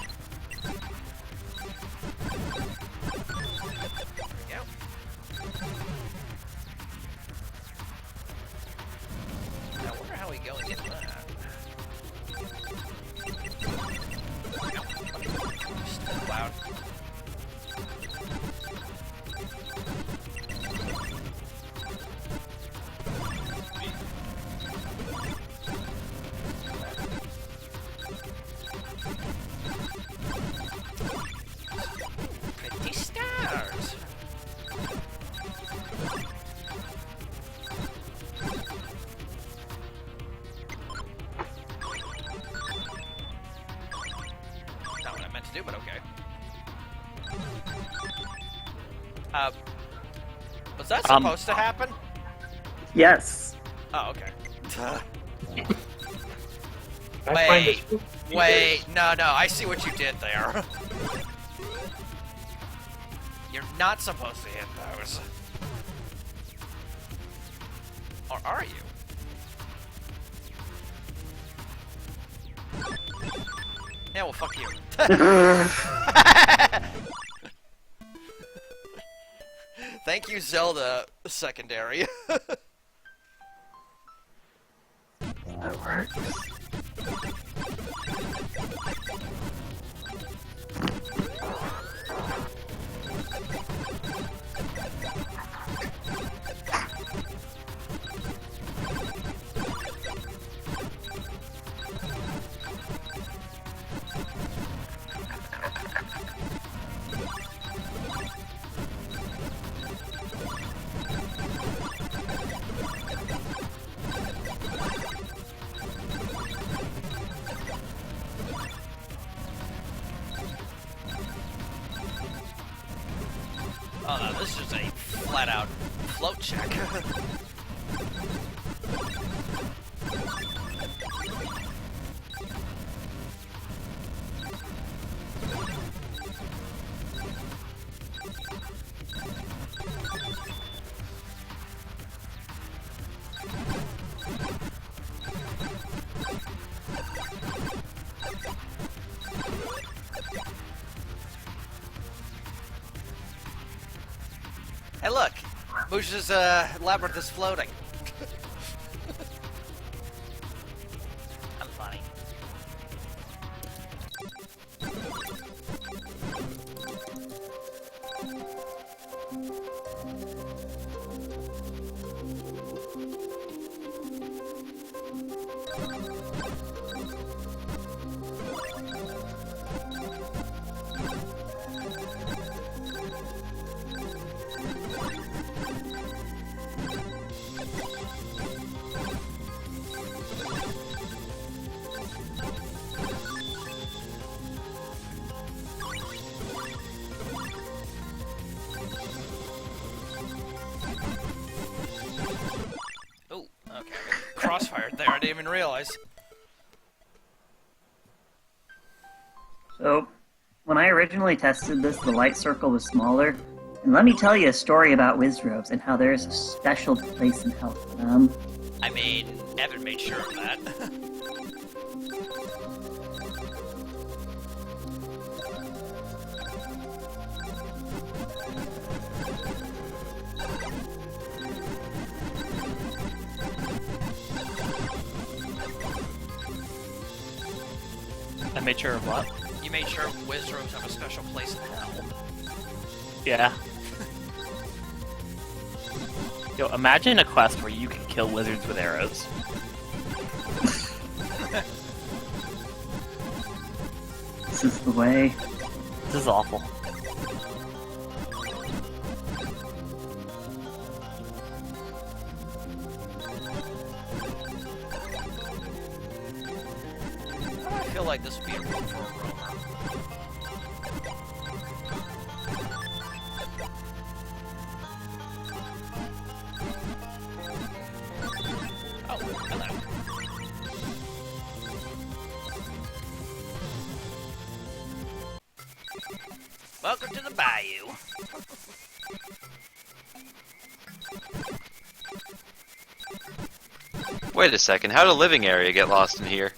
I wonder how we go and get that. Still loud. Pretty stars. Not what I meant to do, but okay. Was that supposed to happen? Yes. Oh, okay. I find this spooky. Wait, no, I see what you did there. You're not supposed to hit those. Or are you? Yeah, well, fuck you. Thank you, Zelda secondary. That works. Oh no, this is a flat-out float check. Hey look, Moosh's labyrinth is floating. I'm funny. Oh, okay. Crossfired there, I didn't even realize. So, when I originally tested this, the light circle was smaller. And let me tell you a story about Wizrobes and how there's a special place in hell for them. I mean, Evan made sure of that. I made sure of what? You made sure Wizrobes have a special place in hell. Yeah. Yo, imagine a quest where you can kill wizards with arrows. This is the way. This is awful. I feel like this would be a room for a roamer. Oh, hello. Welcome to the bayou. Wait a second, how did a living area get lost in here?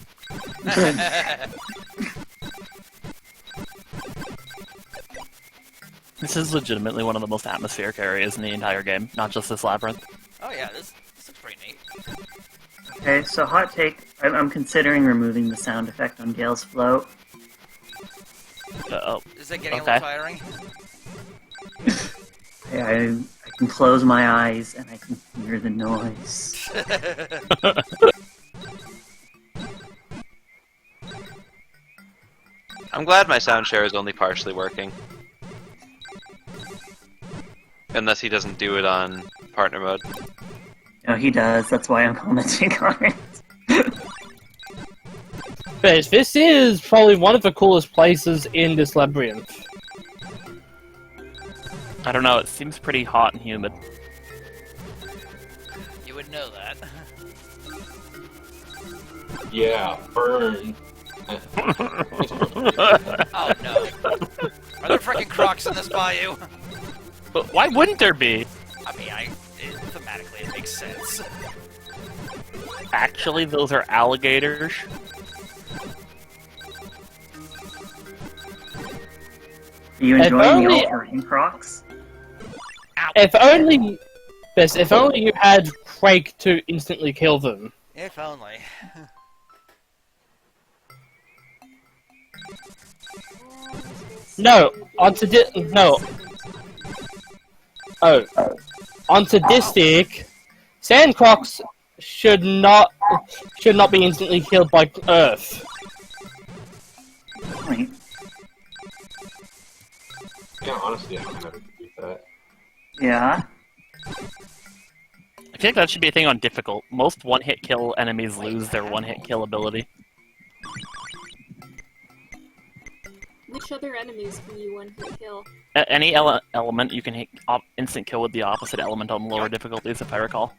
This is legitimately one of the most atmospheric areas in the entire game, not just this labyrinth. Oh yeah, this looks pretty neat. Okay, so hot take. I'm considering removing the sound effect on Gale's float. Oh, Is it getting Okay. a little tiring? I can close my eyes and I can hear the noise. I'm glad my sound share is only partially working. Unless he doesn't do it on partner mode. No, he does. That's why I'm commenting on it. But this is probably one of the coolest places in this labyrinth. I don't know, it seems pretty hot and humid. You would know that. Yeah, burn. Oh no. Are there freaking crocs in this bayou? But why wouldn't there be? I mean, thematically it makes sense. Actually, those are alligators. Are you If enjoying the only- all-terrain crocs? If only, yes, if only you had Quake to instantly kill them. If only. No, Oh, on sadistic, Sandcrocs should not be instantly killed by Earth. Wait, Yeah, honestly, I kind of agree with that. yeah. I feel like that should be a thing on difficult. Most one-hit kill enemies lose their one-hit kill ability. Which other enemies can you one-hit kill? Any element you can hit instant kill with the opposite element on lower difficulties, if I recall.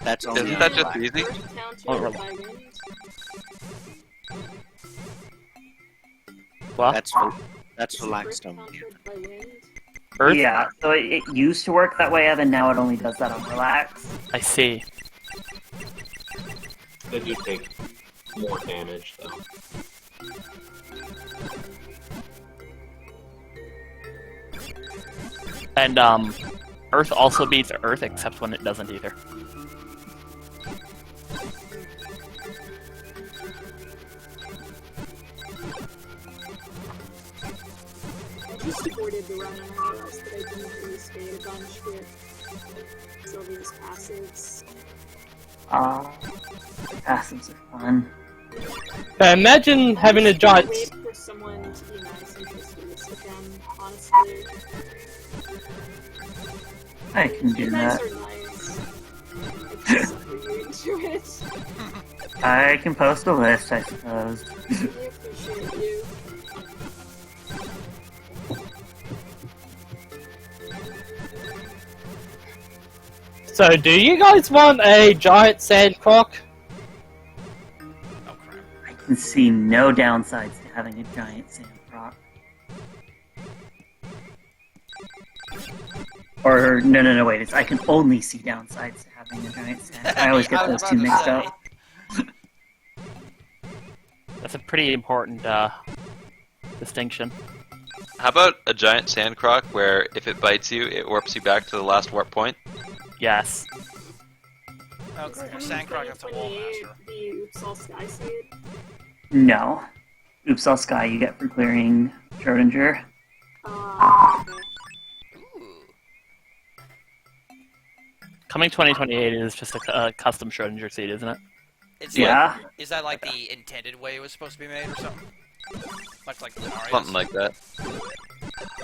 That's only Isn't that on just black. easy? Earth counter Oh, really? by wind? Well, That's Is for Earth limestone. countered by wind? Earth. Yeah, so it used to work that way, Evan, now it only does that on Relax. I see. They do take more damage, though. And Earth also beats Earth, except when it doesn't either. I just avoided the run and I realized that I didn't really stay a bunch with Sylvia's passives. Passives are fun. But imagine having a giant. Wait for someone to be nice and just do this again, honestly. I can do You guys that. are nice. I just really enjoy it. I can post a list, I suppose. I appreciate you. So, do you guys want a giant Sandcroc? Oh crap. I can see no downsides to having a giant sand croc. Or, no, wait, it's I can only see downsides to having a giant sand. I always get I was those two about to mixed say. up. That's a pretty important distinction. How about a giant sand croc where if it bites you, it warps you back to the last warp point? Yes. Oh Is great, coming Sandcroc has a wall 2028 master. the Oops All Sky Seed? No. Oops All Sky you get for clearing Schrodinger. Okay. Ooh. Coming 2028 is just a custom Schrodinger seed, isn't it? It's Yeah. like, is that like the intended way it was supposed to be made or something? Much like Lunaria's? Something like that.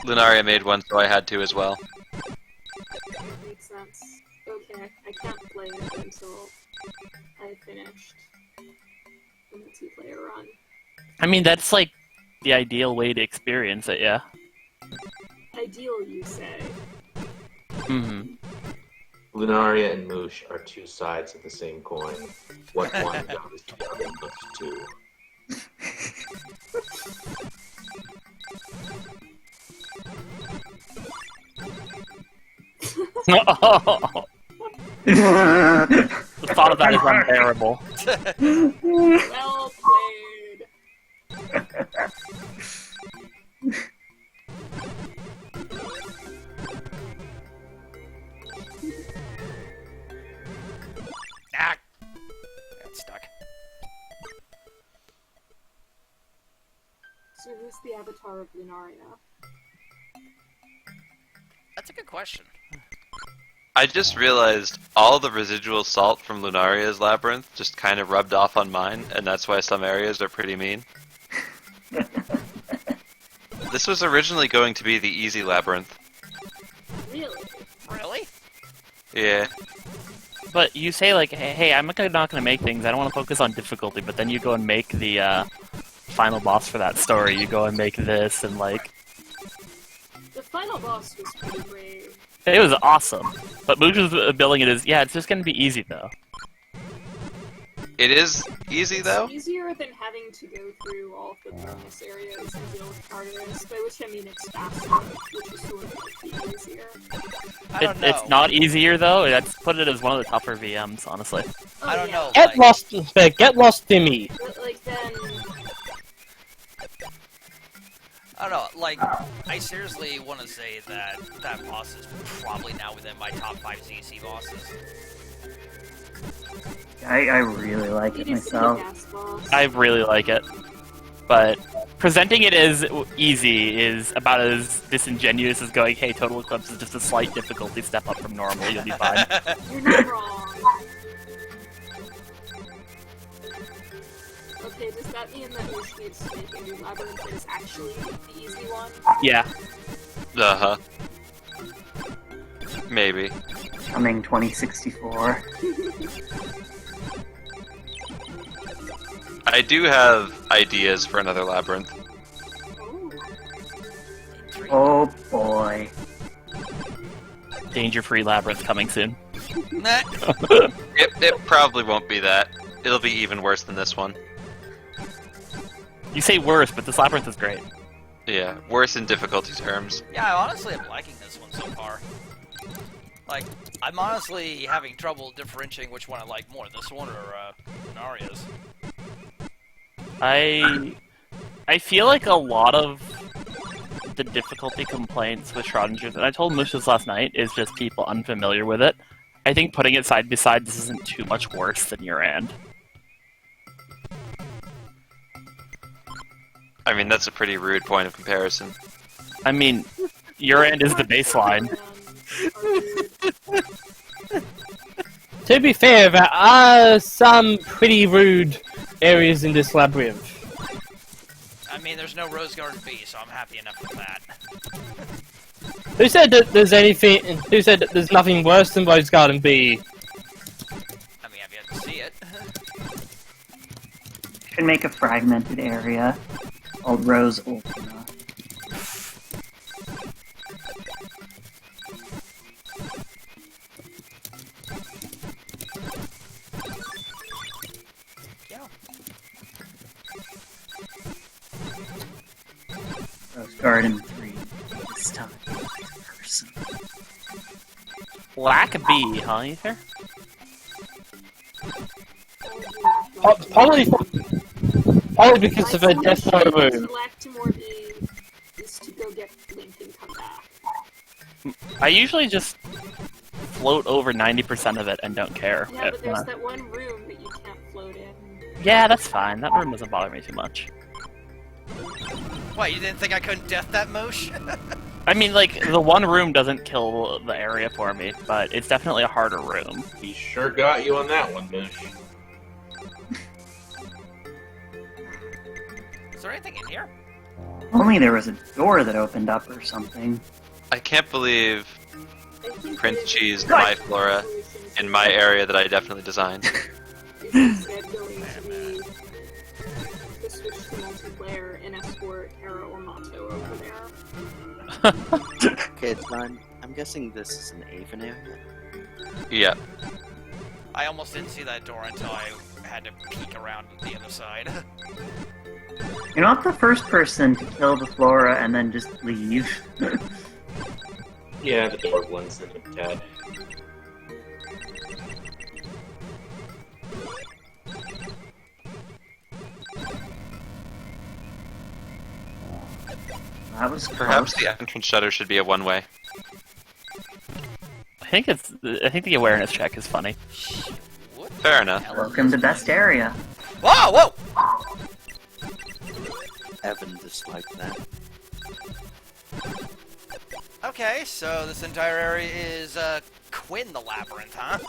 Lunaria made one, so I had to as well. Makes sense. Okay, I can't play it until I finished the multiplayer run. I mean, that's like the ideal way to experience it, yeah. Ideal, you say? Mm-hmm. Lunaria and Moosh are two sides of the same coin. What one does the other look to. The thought of that is unbearable. Well played! Ah! Got stuck. So who's the avatar of Lunaria? That's a good question. I just realized all the residual salt from Lunaria's labyrinth just kind of rubbed off on mine, and that's why some areas are pretty mean. This was originally going to be the easy labyrinth. Really? Really? Yeah. But you say like, hey, I'm not gonna make things. I don't want to focus on difficulty. But then you go and make the final boss for that story. You go and make this, and like, The final boss was pretty brave. it was awesome. But Moosh was billing it as, yeah, it's just gonna be easy though. It is easy though. It's easier than having to go through all of the bonus areas and deal with artists, by which I mean it's faster, which is sort of like easier. I don't know. It's not easier though. That's put it as one of the tougher VMs, honestly. Oh, I don't yeah. know. Get lost, get lost, Timmy. But, like, then... I don't know, like, I seriously want to say that that boss is probably now within my top 5 ZC bosses. I really like it It is a myself. kick-ass boss. I really like it, but presenting it as easy is about as disingenuous as going, "Hey, Total Eclipse is just a slight difficulty step up from normal. You'll be fine." You're not wrong. Okay, does that mean that Moosh needs to make a new labyrinth that is actually the easy one? Yeah. Uh huh. Maybe. Coming 2064. I do have ideas for another labyrinth. Oh. Oh boy. Danger-free labyrinth coming soon. Nah. It probably won't be that. It'll be even worse than this one. You say worse, but this labyrinth is great. Yeah, worse in difficulty terms. Yeah, I honestly am liking this one so far. Like, I'm honestly having trouble differentiating which one I like more, this one or Naria's. I feel like a lot of the difficulty complaints with Schrodinger, and I told Moosh this last night, is just people unfamiliar with it. I think putting it side by side, this isn't too much worse than Yurrand. I mean, that's a pretty rude point of comparison. I mean, Yurrand is the baseline. To be fair, there are some pretty rude areas in this labyrinth. I mean, there's no Rose Garden B, so I'm happy enough with that. Who said that there's anything? Who said that there's nothing worse than Rose Garden B? I mean, I've yet to see it. Should make a fragmented area called Rose Ultima. Yeah. Rose Garden 3 this time. Person. Black B, huh, Ether? Probably because of a death row room. Select more B is to go get Link and come back. I usually just float over 90% of it and don't care. Yeah, but there's that one room that you can't float in. Yeah, that's fine. That room doesn't bother me too much. What, you didn't think I couldn't death that Moosh? I mean, like, the one room doesn't kill the area for me, but it's definitely a harder room. He sure got you on that one, Moosh. Is there anything in here? Only there was a door that opened up or something. I can't believe I think Prince that Cheese, the my flora, solution in my area that I definitely designed. is instead going to be to switch to multiplayer and escort Hera or Mato over there. Okay, I'm guessing this is an Avon area. Yeah. I almost didn't see that door until I had to peek around the other side. You're not the first person to kill the flora and then just leave. Yeah, the door blends in a tad. That was Perhaps close. the entrance shutter should be a one-way. I think the awareness check is funny. What? Fair enough. Welcome to best area. Whoa, whoa! Evan disliked that. Okay, so this entire area is, Quinn the Labyrinth, huh?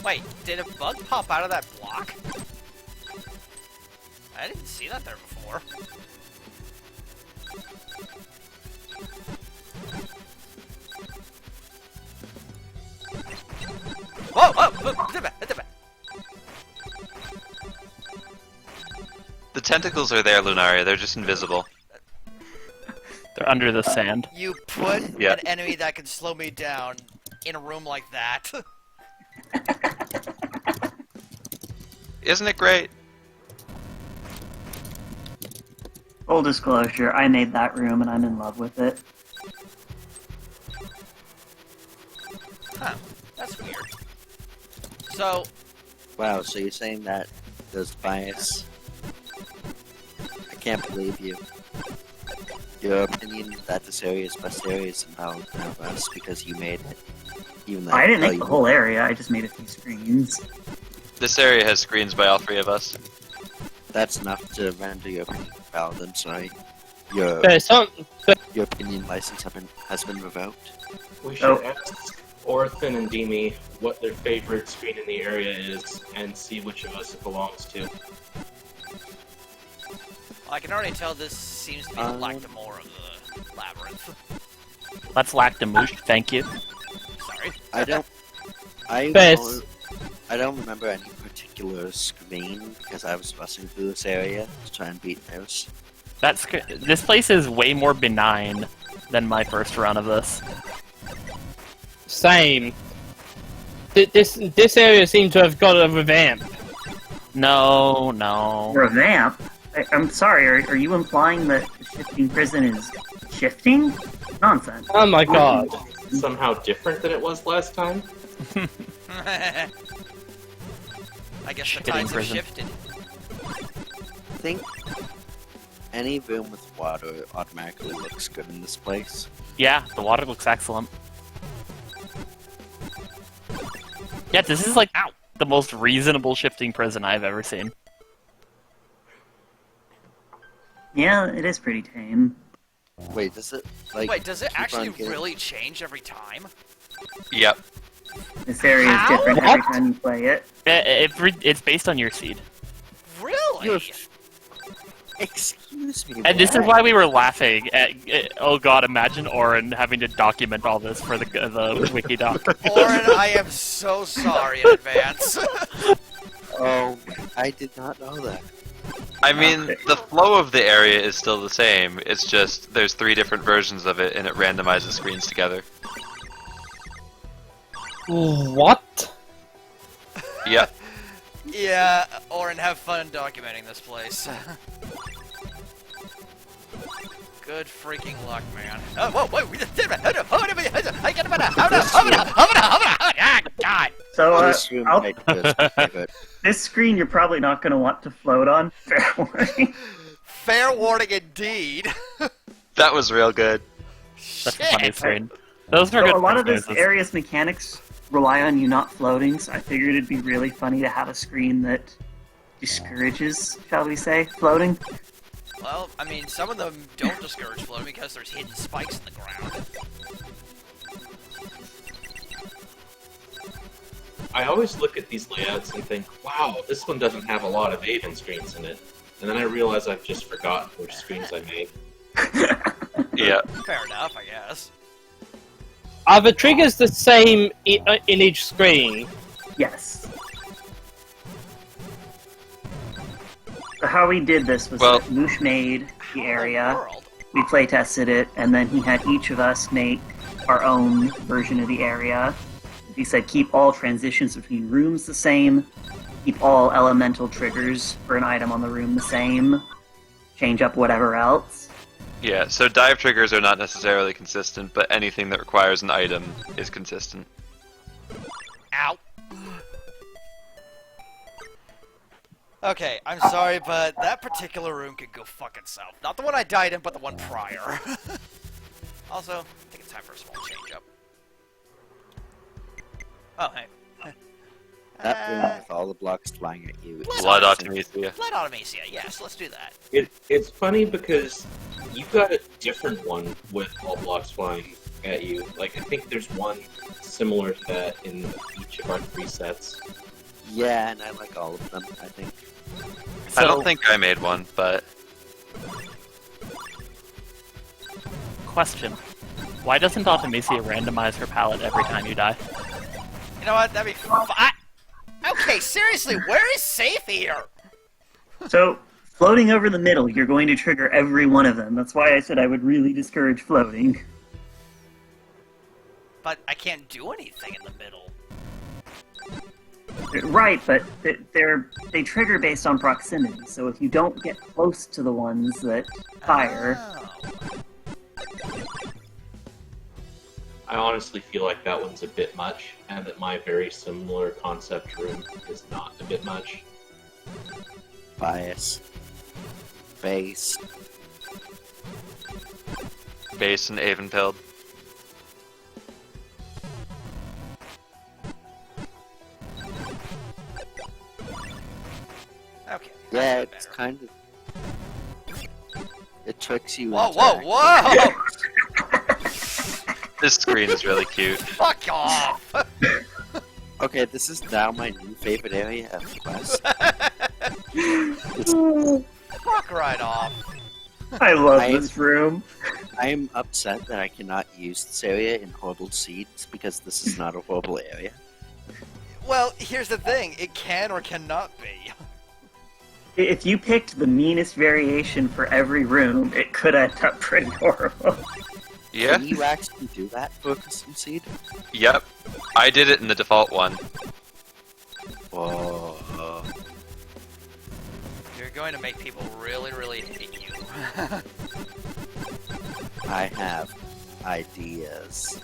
Wait, did a bug pop out of that block? I didn't see that there before. Whoa, whoa! The tentacles are there, Lunaria. They're just invisible. They're under the sand. You put Yeah. an enemy that can slow me down in a room like that. Isn't it great? Full disclosure, I made that room and I'm in love with it. Huh, that's weird. So, Wow, so you're saying that there's bias? I can't believe you. Your opinion that this area is best area is somehow kind of us because you made it. Even though I didn't tell make the you- whole area, I just made a few screens. This area has screens by all three of us. That's enough to render your opinion valid. I'm sorry. Your There's some. your opinion license has been revoked. We should ask Orphan and Demi what their favorite screen in the area is and see which of us it belongs to. I can already tell this seems to be the Lactimore of the Labyrinth. Let's lack the Moosh, thank you. Sorry. I don't. Best. I don't remember any particular screen because I was bussing through this area to try and beat Mouse. This place is way more benign than my first run of this. Same. This area seems to have got a revamp. No, no. Revamp? I'm sorry, are you implying that the shifting prison is shifting? Nonsense. Oh my god. Somehow different than it was last time? I guess the Shitting tides have prison. shifted. I think any room with water automatically looks good in this place. Yeah, the water looks excellent. Yeah, this is like the most reasonable shifting prison I've ever seen. Yeah, it is pretty tame. Wait, does it like? Wait, does it keep actually on getting- really change every time? Yep. This area is How? different every What? time you play it. It's based on your seed. Really? You're- Excuse me. And this is what? why we were laughing at, oh god, imagine Oren having to document all this for the wiki doc. Oren, I am so sorry in advance. Oh, I did not know that. I mean, the flow of the area is still the same. It's just there's 3 different versions of it, and it randomizes screens together. What? Yep. Yeah, Oren, have fun documenting this place. Good freaking luck, man. Oh, whoa, whoa! God! So, This room I'll- might be a favorite. this screen you're probably not going to want to float on. Fair warning. Fair warning indeed. That was real good. That's a funny screen. Those were So good. a lot of this noises. area's mechanics rely on you not floating, so I figured it'd be really funny to have a screen that discourages, shall we say, floating. Well, I mean, some of them don't discourage floating because there's hidden spikes in the ground. I always look at these layouts and think, wow, this one doesn't have a lot of Aiden screens in it. And then I realize I've just forgotten which screens I made. Yeah. Fair enough, I guess. Are the triggers the same in each screen? Yes. So how we did this was Well- that Moosh made the How in area, world? we play tested it, and then he had each of us make our own version of the area. He said keep all transitions between rooms the same, keep all elemental triggers for an item on the room the same, change up whatever else. Yeah, so dive triggers are not necessarily consistent, but anything that requires an item is consistent. Ow. Okay, I'm sorry, but that particular room could go fuck itself. Not the one I died in, but the one prior. Also, I think it's time for a small change up. Oh, hey. That room with all the blocks flying at you. is Blood amazing. Artemisia. Blood Artemisia, yes, let's do that. It's funny because you've got a different one with all blocks flying at you. Like, I think there's one similar to that in each of our 3 sets. Yeah, and I like all of them, I think. I don't So- think I made one, but Question. Why doesn't Artemisia randomize her palette every time you die? You know what? That'd be fun. Okay, seriously, where is safe here? So, floating over the middle, you're going to trigger every one of them. That's why I said I would really discourage floating. But I can't do anything in the middle. Right, but they trigger based on proximity. So if you don't get close to the ones that fire, Oh. I honestly feel like that one's a bit much, and that my very similar concept room is not a bit much. Bias. Base. base and Avenpilled. Okay. Yeah, that's it's better. kind of. It tricks you. Whoa, into whoa, acting. whoa! This screen is really cute. Fuck off! Okay, this is now my new favorite area of the quest. It's, Fuck right off. I love I- this room. I am upset that I cannot use this area in Horrible Seeds because this is not a horrible area. Well, here's the thing. It can or cannot be. If you picked the meanest variation for every room, it could end up pretty horrible. Yeah? Can you actually do that for a custom seed? Yep. I did it in the default one. Whoa. You're going to make people really, really hate you. I have ideas.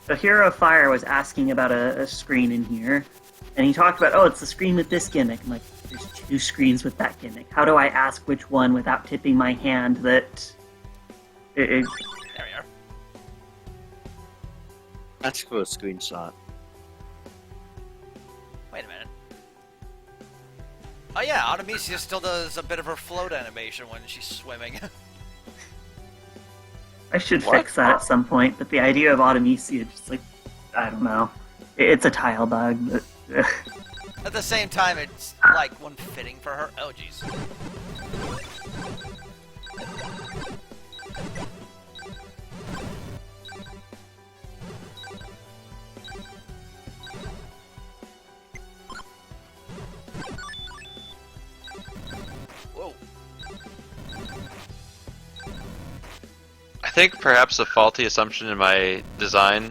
So Hero of Fire was asking about a screen in here, and he talked about, oh, it's the screen with this gimmick. I'm like, there's 2 screens with that gimmick. How do I ask which one without tipping my hand that... There we are. That's for a screenshot. Wait a minute. Oh yeah, Artemisia still does a bit of her float animation when she's swimming. I should What? fix that at some point, but the idea of Artemisia, just like, I don't know. It's a tile bug, but... At the same time, it's like one fitting for her. Oh jeez. Whoa. I think perhaps a faulty assumption in my design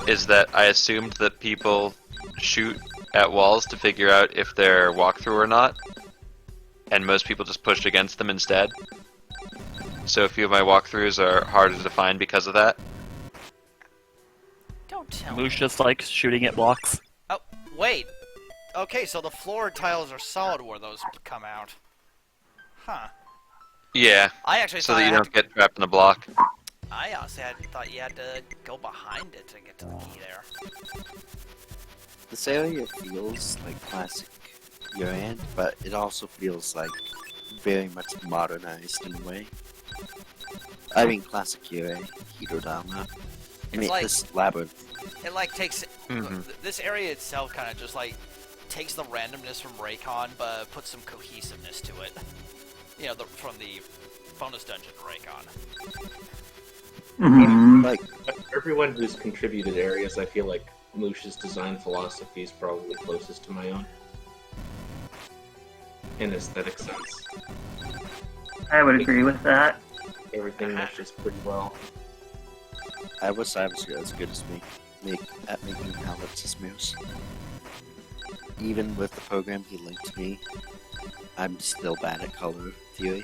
is that I assumed that people shoot at walls to figure out if they're walkthrough or not, and most people just pushed against them instead. So a few of my walkthroughs are harder to find because of that. Don't tell me. Moosh just likes shooting at blocks. Oh, wait. Okay, so the floor tiles are solid where those come out. Huh. Yeah, I actually so thought that you I had don't get trapped in a block. I honestly thought you had to go behind it to get to the key there. This area feels like classic Yurrand, but it also feels like very much modernized in a way. I mean, classic Yurrand, Hidodama. I mean, like- this labyrinth. It like takes Mhm. this area itself kind of just like takes the randomness from Raycon, but puts some cohesiveness to it. You know, from the bonus dungeon Raycon. Mhm. Like, For everyone who's contributed areas, I feel like Moosh's design philosophy is probably closest to my own. In aesthetic sense. I would agree with that. Everything meshes pretty well. I wish I was as good as me at making palettes as Moose. Even with the program he linked me, I'm still bad at color theory.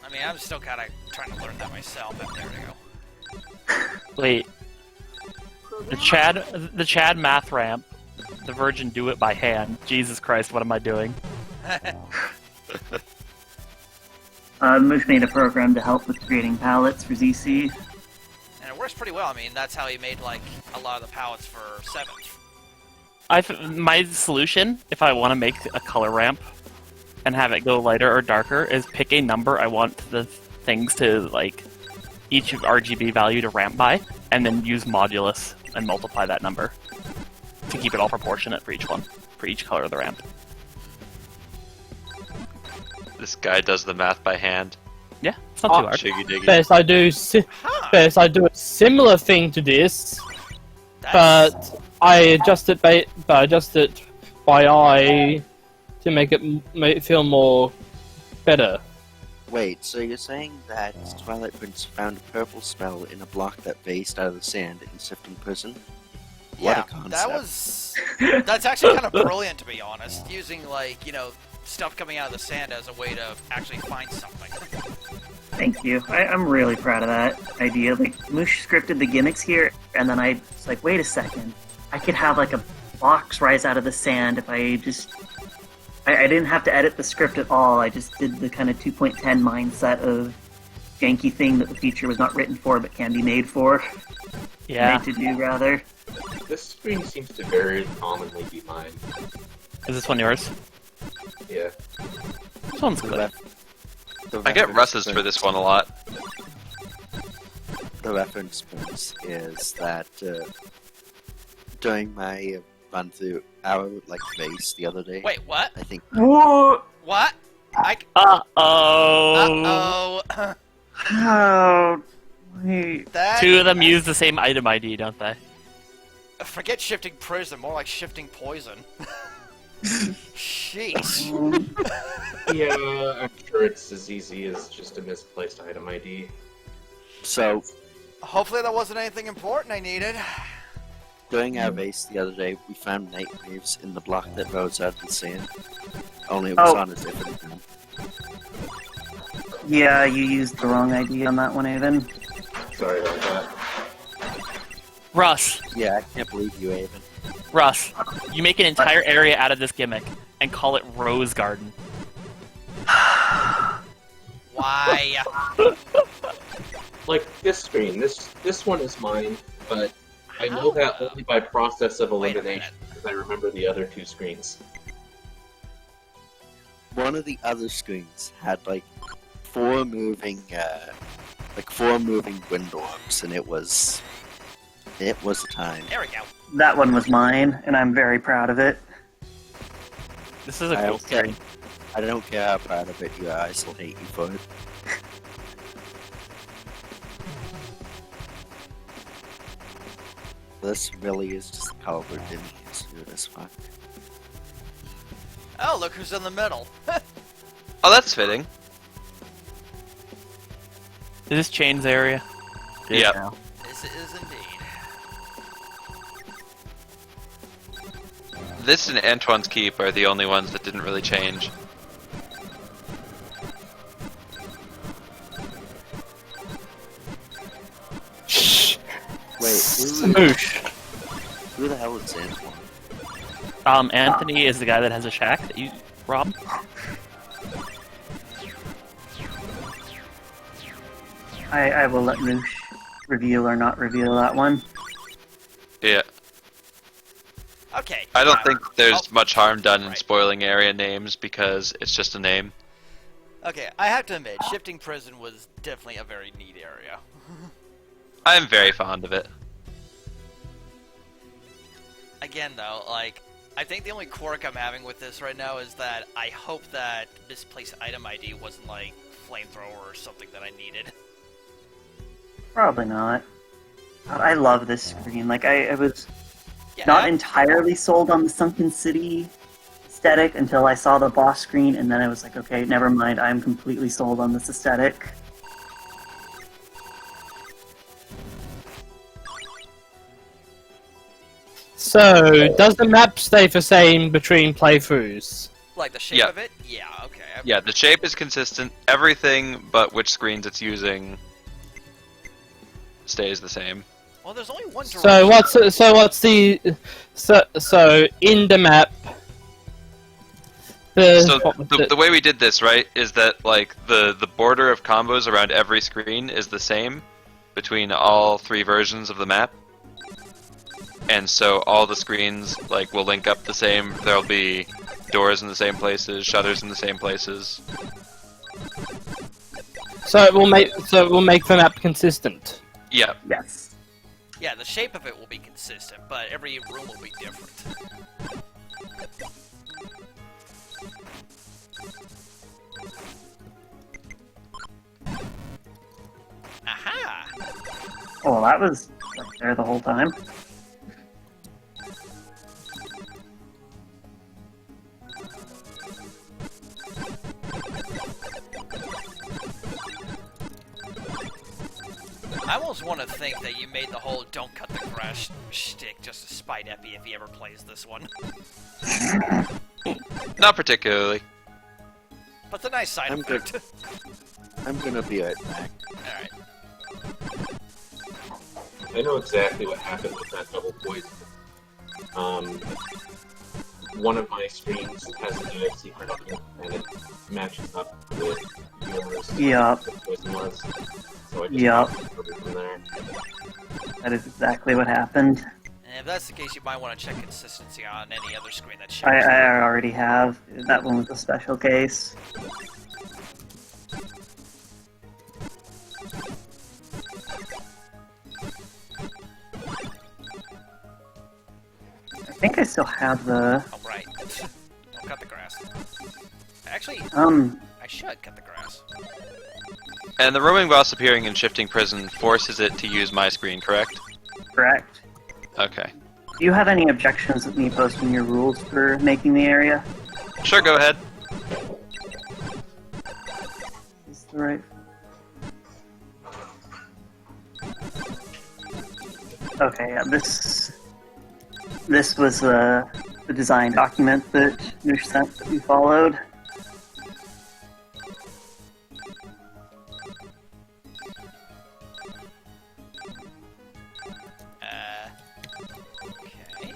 I mean, I'm still kind of trying to learn that myself. But there we go. Wait, the Chad math ramp, the Virgin do it by hand. Jesus Christ, what am I doing? Moosh made a program to help with creating palettes for ZC. And it works pretty well. I mean, that's how he made like a lot of the palettes for 7th. My solution, if I want to make a color ramp and have it go lighter or darker, is pick a number I want the things to like each RGB value to ramp by, and then use modulus and multiply that number to keep it all proportionate for each one, for each color of the ramp. This guy does the math by hand. Yeah, it's not too hard. Shiggy diggy. First I do a similar thing to this, That's- but I adjust it by eye to make it feel more better. Wait, so you're saying that Twilight Prince found a purple spell in a block that phased out of the sand in Sifting Prison? What yeah, a concept. that's actually kind of brilliant, to be honest. Using, like, you know, stuff coming out of the sand as a way to actually find something. Thank you. I'm really proud of that idea. Like, Moosh scripted the gimmicks here, and then I was like, wait a second. I could have, like, a box rise out of the sand if I just... I didn't have to edit the script at all. I just did the kind of 2.10 mindset of janky thing that the feature was not written for, but can be made for. Yeah. Made to do, rather. This screen seems to very commonly be mine. Is this one yours? Yeah. This one's The good. ref- I get Russ's for this one a lot. The reference point is that during my run through our base the other day, Wait, what? I think Whoa! What? Uh-oh! Uh-oh. Oh, wait. That... Two of them use the same item ID, don't they? Forget shifting prison, more like shifting poison. Sheesh. Yeah, I'm sure it's as easy as just a misplaced item ID. so. Hopefully that wasn't anything important I needed. During our base the other day, we found night waves in the block that rose out of the sand. Only it was Oh. on a different one. Yeah, you used the wrong ID on that one, Avon. Sorry about that. Russ, Yeah, I can't believe you, Avon. Russ, you make an entire area out of this gimmick and call it Rose Garden. Why? Like this screen, this one is mine, but I know that only by process of Wait a elimination because I remember the other two screens. One of the other screens had four moving window orbs, and it was a time. There we go. That one was mine, and I'm very proud of it. This is a I cool don't care. screen. I don't care how proud of it you are, I still hate you for it. This really is just the culvert, didn't he? It's as fuck. Oh, look who's in the middle. Oh, that's fitting. Is this Chain's area? It is Yep. now. This is indeed. This and Antoine's Keep are the only ones that didn't really change. Wait, Moosh. who the hell is Antoine? Anthony is the guy that has a shack that you robbed. I will let Moosh reveal or not reveal that one. Yeah. Okay. I don't think there's Oh, much harm done in right. spoiling area names because it's just a name. Okay, I have to admit, shifting prison was definitely a very neat area. I'm very fond of it. Again, though, like, I think the only quirk I'm having with this right now is that I hope that misplaced item ID wasn't like flamethrower or something that I needed. Probably not. I love this screen. Like, I was Yeah, not entirely sold on the Sunken City aesthetic until I saw the boss screen, and then I was like, okay, never mind, I'm completely sold on this aesthetic. So, does the map stay the same between playthroughs? like the shape Yeah. of it. Yeah, okay. Yeah, the shape is consistent. Everything but which screens it's using stays the same. Well, there's only one direction. So in the map? So the way we did this, right, is that like the border of combos around every screen is the same between all three versions of the map. And so all the screens like will link up the same. There'll be doors in the same places, shutters in the same places. So it will make the map consistent. Yeah. Yes. Yeah, the shape of it will be consistent, but every room will be different. Aha! Oh, that was up there the whole time. I almost want to think that you made the whole "don't cut the grass" shtick just to spite Epi if he ever plays this one. Not particularly. But the nice side I'm of good. it. I'm gonna be right back. Alright. I know exactly what happened with that double poison. One of my screens has an UFC production, and it matches up with yours. Yup. The poison was. So I just Yup. copied it from there. That is exactly what happened. And if that's the case, you might want to check consistency on any other screen that shows. I already have. That one was a special case. I think I still have the. Oh, right. Don't cut the grass. Actually, I should cut the grass. And the roaming boss appearing in Shifting Prison forces it to use my screen, correct? Correct. Okay. Do you have any objections with me posting your rules for making the area? Sure, go ahead. Is the right. Okay, yeah, this was the design document that Moosh sent that we followed. Okay.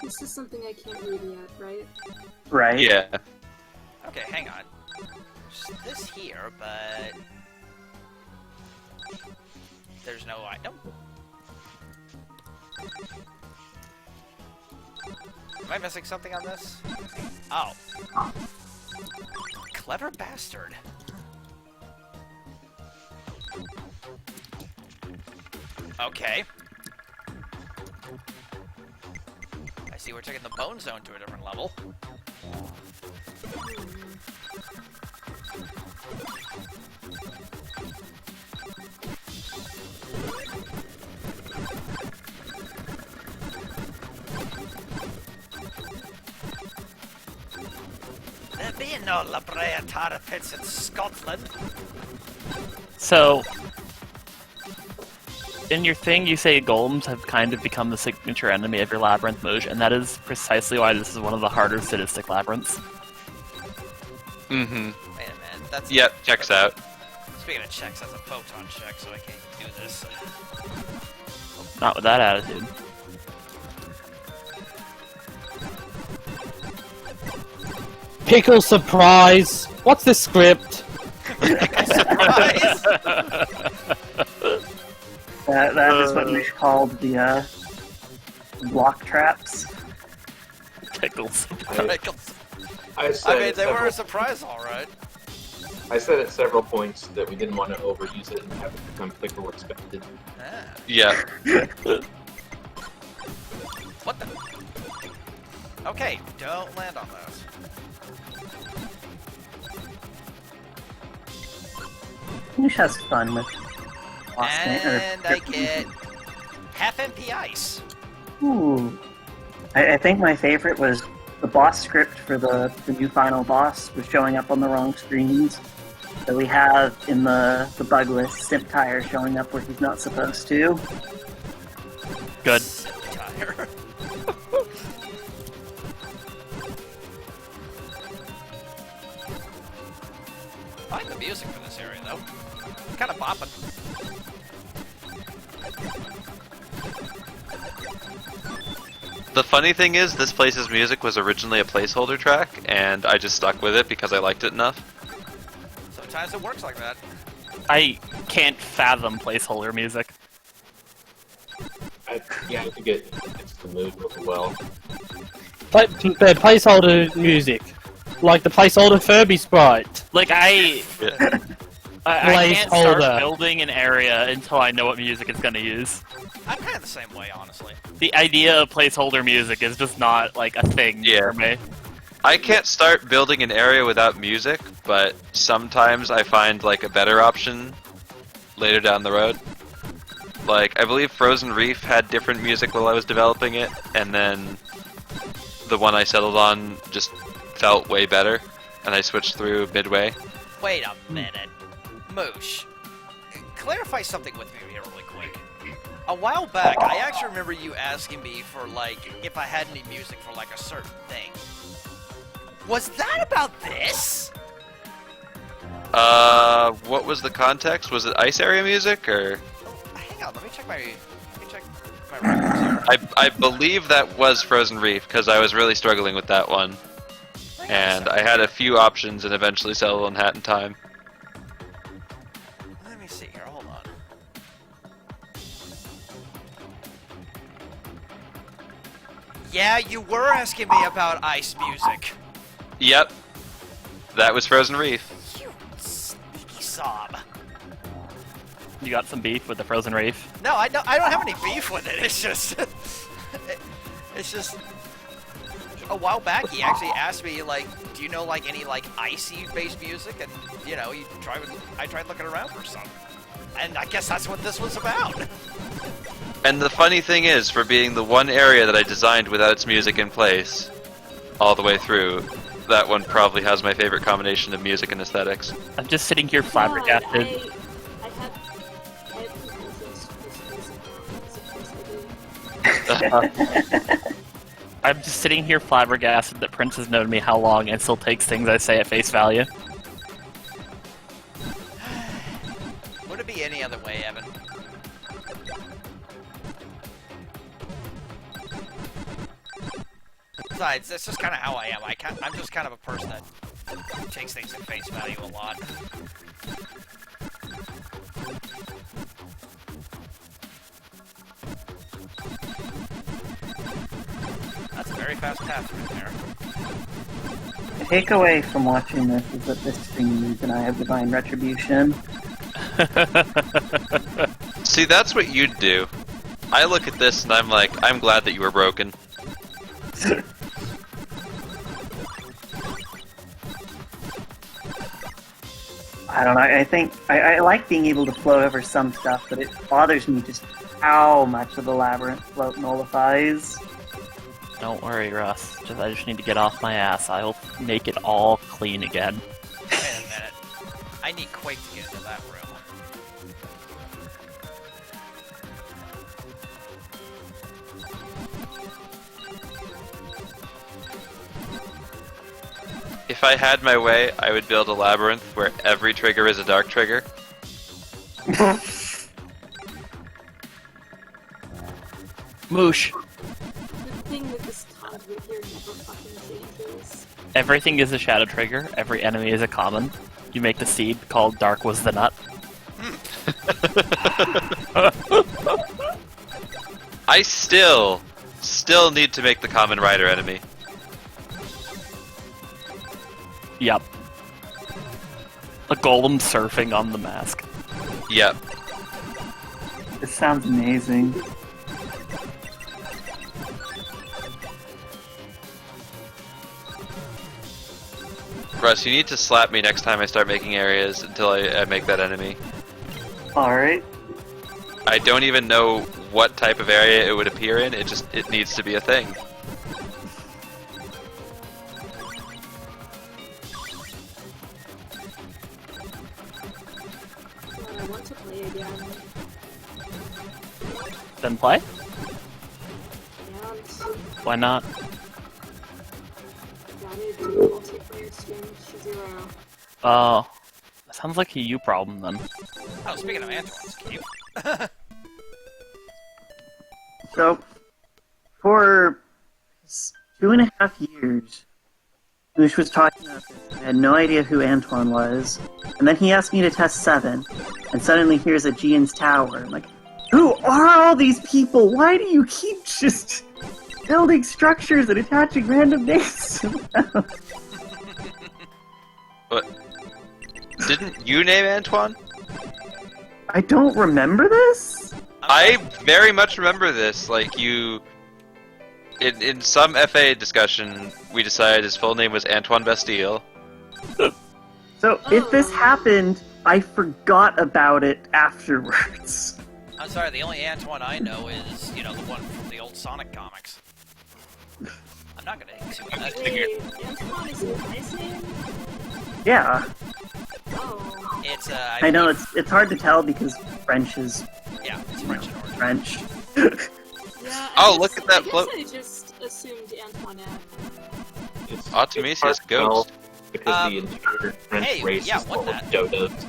This is something I can't read yet, right? Right. Yeah. Okay, hang on. There's this here, but there's no item. Am I missing something on this? Oh. Clever bastard. Okay. I see we're taking the bone zone to a different level. There be no La Brea tar pits in Scotland. So, in your thing, you say golems have kind of become the signature enemy of your labyrinth, Moosh, and that is precisely why this is one of the harder sadistic labyrinths. Mm-hmm. Wait a minute, that's... Yep, checks out. Speaking of checks, that's a photon check, so I can't do this. Not with that attitude. Pickle surprise! What's this script? Surprise! That is what Moosh called the block traps. Pickles. I said I mean, at they were several- a surprise, alright. I said at several points that we didn't want to overuse it and have it become pickle expected. Ah, Yeah. what the? Okay, don't land on those. Moosh has fun with And I get half MP ice. Ooh. I think my favorite was the boss script for the new final boss was showing up on the wrong screens. So we have in the bug list Simp Tire showing up where he's not supposed to. Good. Tire. I like the music for this area, though. Kind of bopping. The funny thing is, this place's music was originally a placeholder track, and I just stuck with it because I liked it enough. Sometimes it works like that. I can't fathom placeholder music. I think it fits the mood really well. The placeholder music. Like the placeholder Furby sprite. Like, Yeah. I can't start Placeholder. building an area until I know what music it's gonna use. I'm kind of the same way, honestly. The idea of placeholder music is just not like a thing Yeah. for me. I can't start building an area without music, but sometimes I find like a better option later down the road. Like, I believe Frozen Reef had different music while I was developing it, and then the one I settled on just felt way better, and I switched through midway. Wait a minute. Moosh, clarify something with me here really quick. A while back, I actually remember you asking me for, like, if I had any music for, like, a certain thing. Was that about this? What was the context? Was it ice area music, or? Oh, hang on, let me check my records here. I believe that was Frozen Reef, because I was really struggling with that one. Hang on a And second. I had a few options and eventually settled on Hat in Time. Let me see here, hold on. Yeah, you were asking me about ice music. Yep. That was Frozen Reef. You sneaky sob. You got some beef with the Frozen Reef? No, I don't have any beef with it. It's just, it's just. A while back, he actually asked me, like, do you know, like, any, like, icy-based music? And, you know, I tried looking around for some. And I guess that's what this was about. And the funny thing is, for being the one area that I designed without its music in place, all the way through, that one probably has my favorite combination of music and aesthetics. I'm just sitting here God, flabbergasted. I have conclusions. I'm just sitting here flabbergasted that Prince has known me how long and still takes things I say at face value. Would it be any other way, Evan? Besides, that's just kind of how I am. I'm just kind of a person that takes things at face value a lot. That's a very fast path through there. The takeaway from watching this is that this thing means and I have divine retribution. See, that's what you'd do. I look at this and I'm like, I'm glad that you were broken. I don't know, I think I like being able to flow over some stuff, but it bothers me just how much of the Labyrinth float nullifies. Don't worry, Russ. I just need to get off my ass. I'll make it all clean again. Wait a minute. I need Quake to get into that room. If I had my way, I would build a labyrinth where every trigger is a dark trigger. Moosh. The thing with this tag right here never fucking changes. Everything is a shadow trigger. Every enemy is a common. You make the seed called Dark was the nut. I still need to make the common rider enemy. Yep. A golem surfing on the mask. Yep. This sounds amazing. Russ, you need to slap me next time I start making areas until I make that enemy. Alright. I don't even know what type of area it would appear in, it needs to be a thing. I want to play again. Then play? And Why not? gotta do multiplayer stream Shizero. Oh. Sounds like a you problem then. Oh, speaking of Antoine's cave. So, for 2.5 years, Moosh was talking about this. I had no idea who Antoine was. And then he asked me to test 7. And suddenly here's a Gian's Tower. I'm like, who are all these people? Why do you keep just building structures and attaching random names to them? But Didn't you name Antoine? I don't remember this. I very much remember this. Like you, in some FA discussion, we decided his full name was Antoine Bastille. So if this happened, I forgot about it afterwards. I'm sorry, the only Antoine I know is, the one from the old Sonic comics. I'm not gonna assume that. Wait, Antoine is a nice name? Yeah, Oh. It's, I know it's hard to tell because French is Yeah, it's French in origin. French. Yeah, Oh, look at that float. I just assumed Antoinette. It's, Artemisia's hard to tell ghost. because the entire French hey, race yeah, is what full of that? dodos.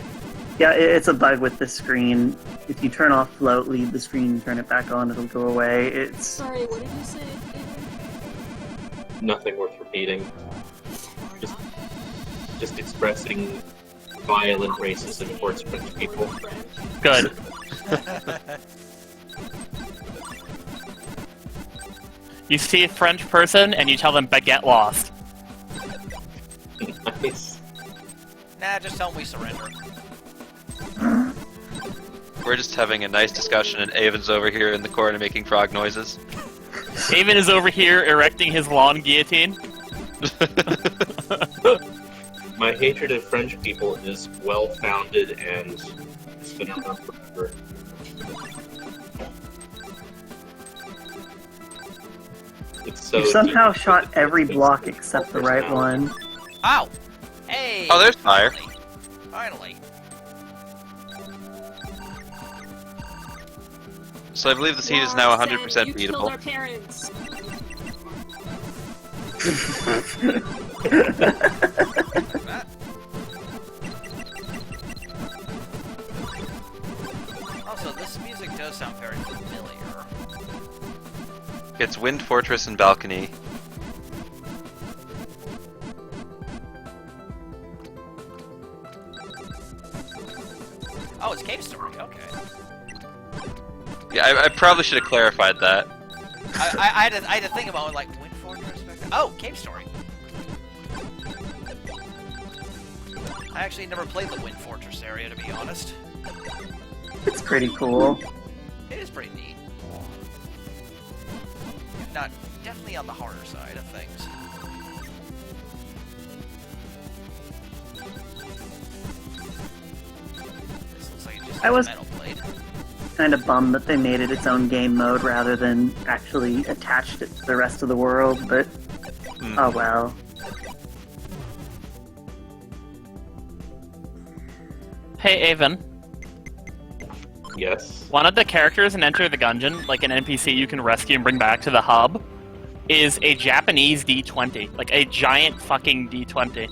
Yeah, it's a bug with the screen. If you turn off float, leave the screen, turn it back on, it'll go away. It's Sorry, what did you say? Nothing worth repeating. Just expressing violent racism towards French people. Good. You see a French person and you tell them baguette lost. Nice. Nah, just tell them we surrender. We're just having a nice discussion, and Avon's over here in the corner making frog noises. Avon is over here erecting his lawn guillotine. My hatred of French people is well-founded and it's been on forever. It's so you somehow deep. shot every block except the right one. Ow! Hey! Oh, there's fire. Finally. So I believe the seed is now 100% You killed beatable. our parents. Also, this music does sound very familiar. It's Wind Fortress and Balcony. Oh, it's Cave Story, okay. Yeah, I probably should have clarified that. I had to think about it, like, Wind Fortress? Oh, Cave Story. I actually never played the Wind Fortress area, to be honest. It's pretty cool. It is pretty neat. Not definitely on the harder side of things. This looks like it just I was- has a metal blade. Kind of bummed that they made it its own game mode rather than actually attached it to the rest of the world, but oh well. Hey, Avon. Yes. One of the characters in Enter the Gungeon, like an NPC you can rescue and bring back to the hub, is a Japanese D20, like a giant fucking D20.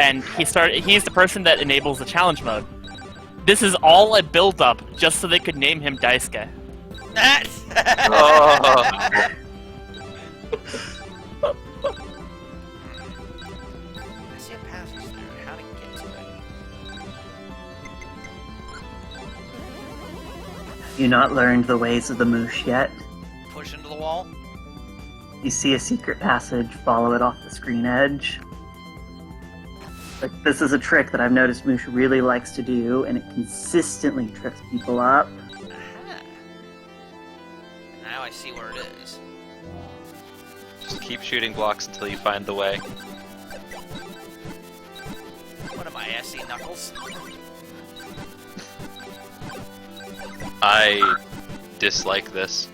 And he's the person that enables the challenge mode. This is all a build-up just so they could name him Daisuke. Oh. I see a passage there. How to get to it? You not learned the ways of the Moosh yet? Push into the wall? You see a secret passage, follow it off the screen edge. Like, this is a trick that I've noticed Moosh really likes to do, and it consistently trips people up. Aha. Now I see where it is. Just keep shooting blocks until you find the way. What am I, SC Knuckles? I dislike this.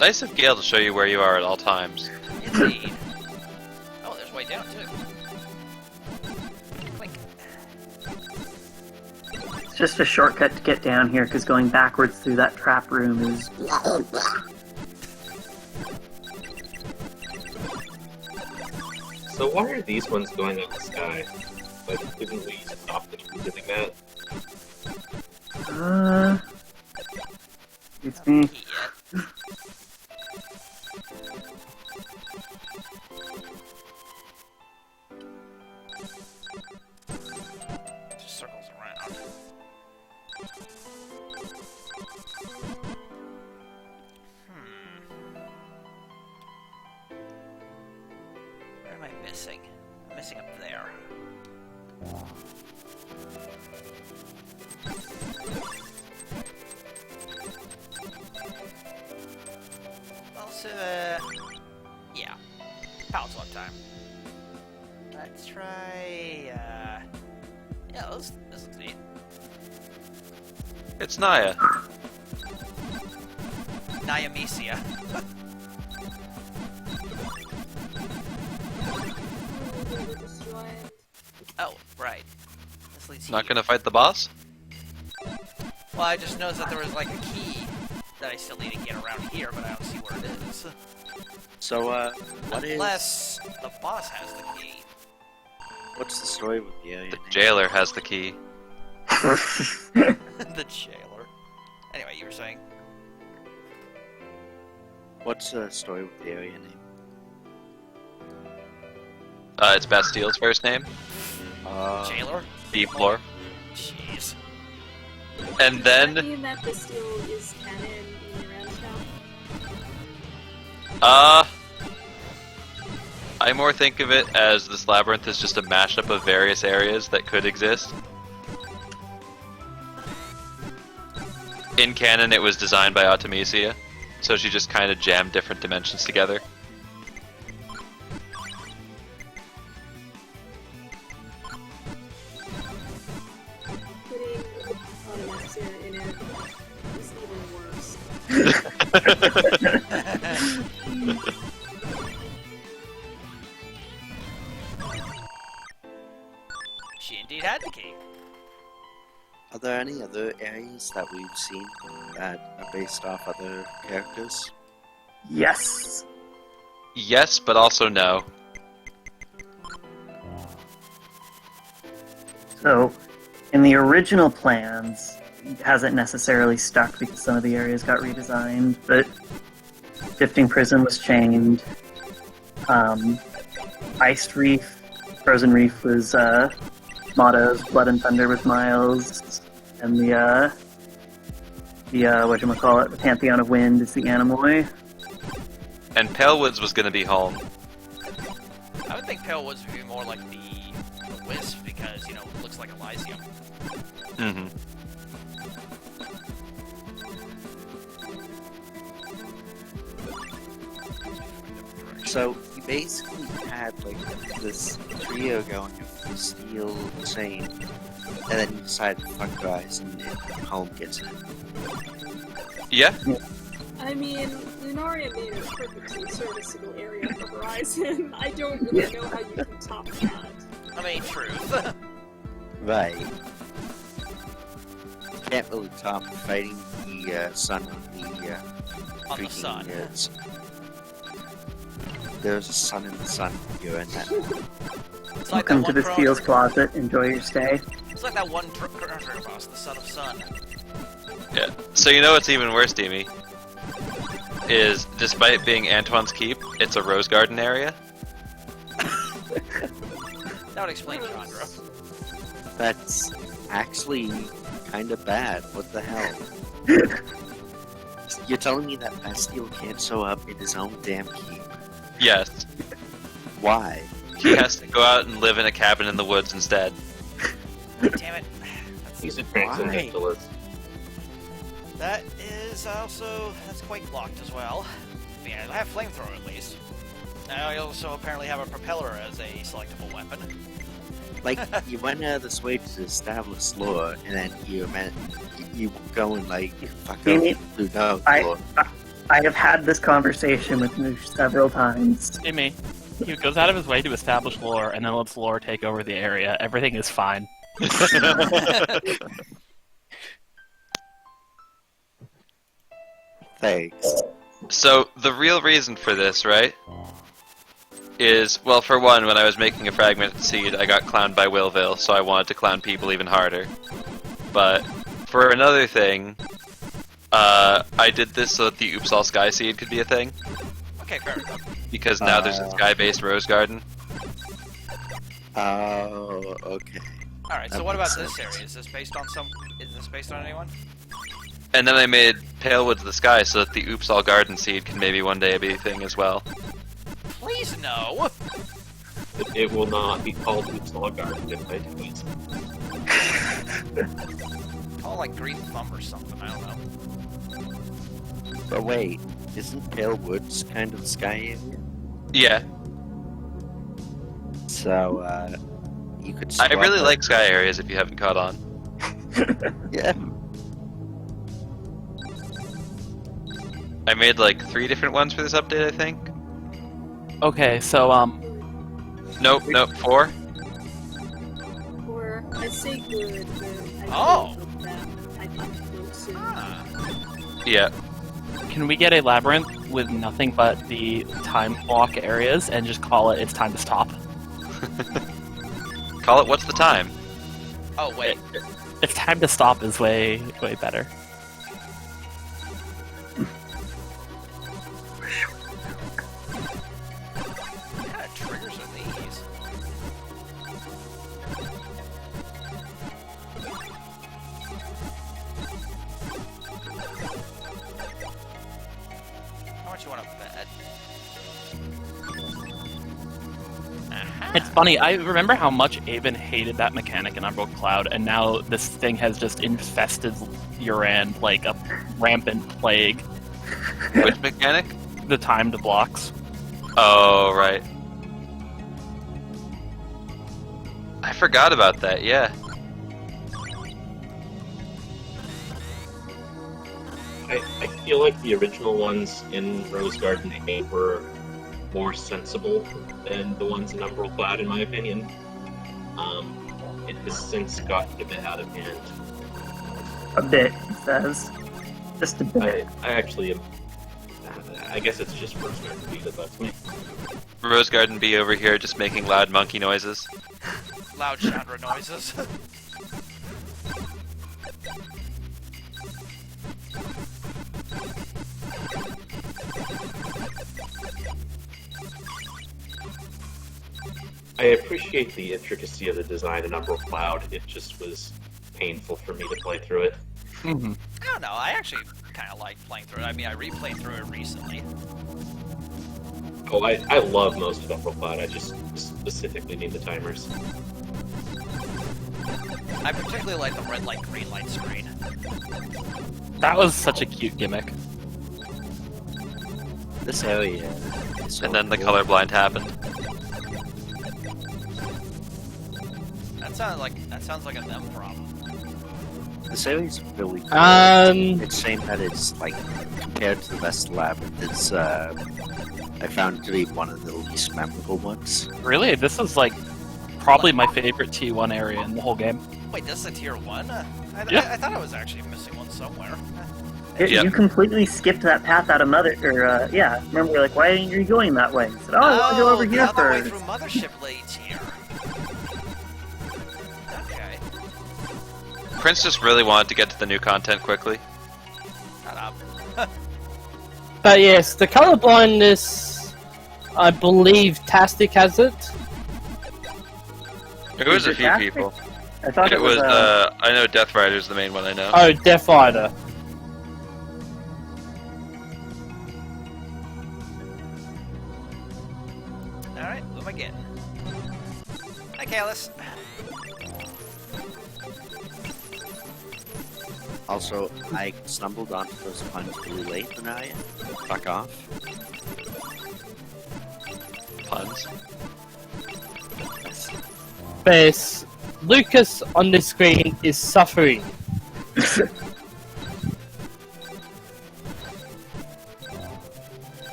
Nice of Gale to show you where you are at all times. Indeed. Oh, there's way down, too. Clink. It's just a shortcut to get down here, because going backwards through that trap room is... So why are these ones going up the sky? Like, didn't we stop them from doing that? It's me. Yet. Just circles around. Hmm. missing? I'm missing up there. Also, yeah. Power swap time. Let's try, yeah, this looks neat. It's Naya. Nyamesia. Oh, right. This leads Not here. gonna fight the boss? Well, I just noticed that there was like a key that I still need to get around here, but I don't see where it is. So, what is... Unless the boss has the key. What's the story with the alien? The jailer has the key. The jailer. Anyway, you were saying? What's the story with the alien name? It's Bastile's first name. Jailer? Deep lore. Jeez. And Does that then, mean that the steel is canon in Yurrand now? I more think of it as this labyrinth is just a mashup of various areas that could exist. In canon, it was designed by Artemisia, so she just kind of jammed different dimensions together. Putting Automaxia in it is even worse. She indeed had the key. Are there any other areas that we've seen that are based off other characters? Yes. Yes, but also no. So, in the original plans, it hasn't necessarily stuck because some of the areas got redesigned, but Shifting Prison was chained. Iced Reef, Frozen Reef was Motto's, Blood and Thunder with Miles, and the whatchamacallit, the Pantheon of Wind is the Anemoy. And Palewoods was gonna be home. I would think Palewoods would be more like the Wisp because, you know, it looks like Elysium. Mm-hmm. So, you basically had, like, this trio going with the steel chain, and then you decide to fuck guys and home gets it. Yeah? I mean, Lunaria made a perfectly serviceable area for Horizon. I don't really know how you can top that. I mean, truth. Right. Can't really top fighting the sun on the On the sun. There's a sun in the sun. You're in that. It's like Welcome that to the one Steel's Closet. Enjoy your stay. It's like that one Chrono boss, the Son of Sun. Yeah. So you know what's even worse, Demi? Is, despite being Antoine's Keep, it's a rose garden area. That would explain genre. That's actually kind of bad. What the hell? You're telling me that Bastille can't show up in his own damn keep? Yes. Why? He has to go out and live in a cabin in the woods instead. Damn it. He's a transcendentalist. That is also, that's quite blocked as well. Yeah, I have flamethrower at least. I also apparently have a propeller as a selectable weapon. Like, you went out of this way to establish lore, and then you go and, like, fuck Amy, up who knows lore. I have had this conversation with Moosh several times. Jimmy, he goes out of his way to establish lore, and then lets lore take over the area. Everything is fine. Thanks. So, the real reason for this, right, is, well, for one, when I was making a fragmented seed, I got clowned by Willville, so I wanted to clown people even harder. But, for another thing, I did this so that the Oops All Sky seed could be a thing, Okay, fair enough. because now there's a sky-based rose garden. Oh, okay. Alright, so That what about makes this sense. area? Is this based on anyone? And then I made Palewoods the Sky so that the Oops All Garden seed can maybe one day be a thing as well. Please no! it will not be called Uppsala Garden if I do it. Call it like Green Thumb or something, I don't know. But wait, isn't Pale Woods kind of sky area? Yeah, So, you could I swap really out- like sky areas if you haven't caught on. Yeah. I made like 3 different ones for this update, I think. Okay, so Nope, 4. Or I say good, but I Oh. feel like that I thought good soon. Ah. Yeah. can we get a labyrinth with nothing but the time block areas and just call it "It's time to stop"? Call it what's the time? Oh, wait. It's time to stop is way better. What kind of triggers are these? How much you want to bet? Aha. It's funny, I remember how much Aben hated that mechanic in Emerald Cloud, and now this thing has just infested Yurrand like a rampant plague. Which mechanic? The timed blocks. Oh, right. I forgot about that, yeah. I feel like the original ones in Rose Garden 8 were more sensible than the ones in Emerald Cloud, in my opinion. It has since gotten a bit out of hand. A bit, he says. Just a bit. I actually am. I guess it's just Rose Garden 8 that bugs me. Rose Garden B over here just making loud monkey noises. Loud genre noises. I appreciate the intricacy of the design in Emerald Cloud. It just was painful for me to play through it. Mm-hmm. I don't know, I actually kind of like playing through it. I mean, I replayed through it recently. Oh, I love most of Emerald Cloud. I just specifically need the timers. I particularly like the red light, green light screen. That was such a cute gimmick. This area is so And then the cool. colorblind happened. That sounds like a them problem. This area's really cool. It's saying that it's, like, compared to the rest of Labyrinth, it's, I found it to be one of the least memorable ones. Really, this is like probably my favorite T1 area in the whole game. Wait, this is a tier 1? Yeah. I thought I was actually missing one somewhere. Yeah. You completely skipped that path out of yeah. Remember, you're like, why aren't you going that way? I said, I want to go over the here other way first. through Mothership leads here. Okay. Prince just really wanted to get to the new content quickly. Shut up. But yes, the color blindness, I believe Tastic has it. It was Is a it few Tastic? people. I thought It was, I know Death Rider's the main one I know. Oh, Death Rider. Alright, who am I getting? Hi, Kalis. Also, I stumbled onto those puns really late in the night. Fuck off. Puns. But Lucas on the screen is suffering.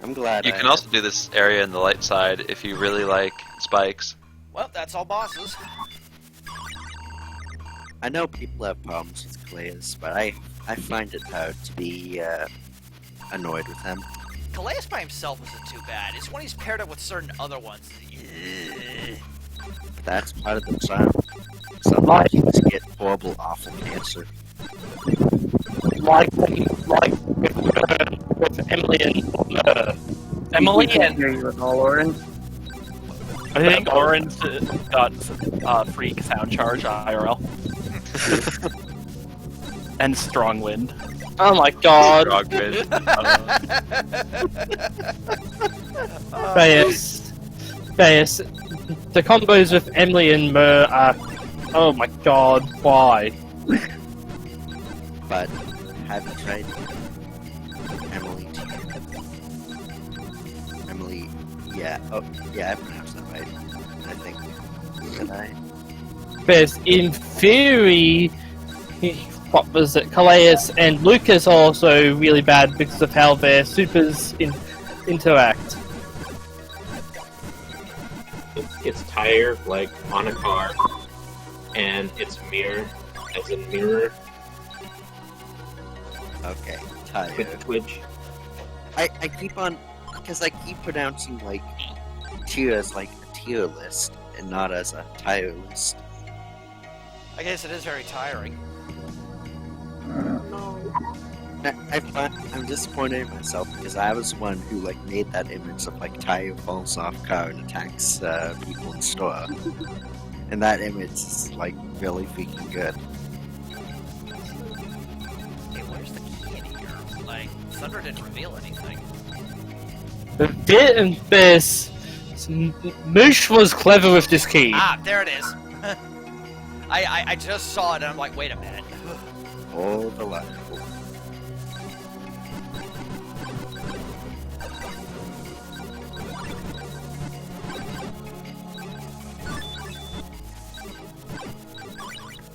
I'm glad You can also do this area in the light side if you really like spikes. Well, that's all bosses. I know people have problems with Clayas, but I find it hard to be annoyed with him. Calais by himself isn't too bad. It's when he's paired up with certain other ones. But that's part of the charm. Some monkeys get horrible, awful cancer. Like with Emily and Emily can't and hear you at all, Oren. I think Orange got free sound charge IRL. And strong wind. Oh my god. Progress. Bayes. The combos with Emily and Mer are... Oh my god, why? But have you tried Emily? Emily, yeah. Oh, yeah, I pronounced that right. I think. Did I? Because in theory, what was it? Calais and Lucas are also really bad because of how their supers interact. It's tire, like on a car, and it's mirror, as in mirror, Okay, tired. with twitch. I keep on, because I keep pronouncing like tier as like a tier list and not as a tire list. I guess it is very tiring. No. I'm disappointed in myself because I was one who like made that image of like Tire falls off car and attacks people in store, and that image is like really freaking good. Hey, where's the key in here? Like, Thunder didn't reveal anything. The bit and this... Moosh was clever with this key. Ah, there it is. I just saw it and I'm like, wait a minute. All the life. I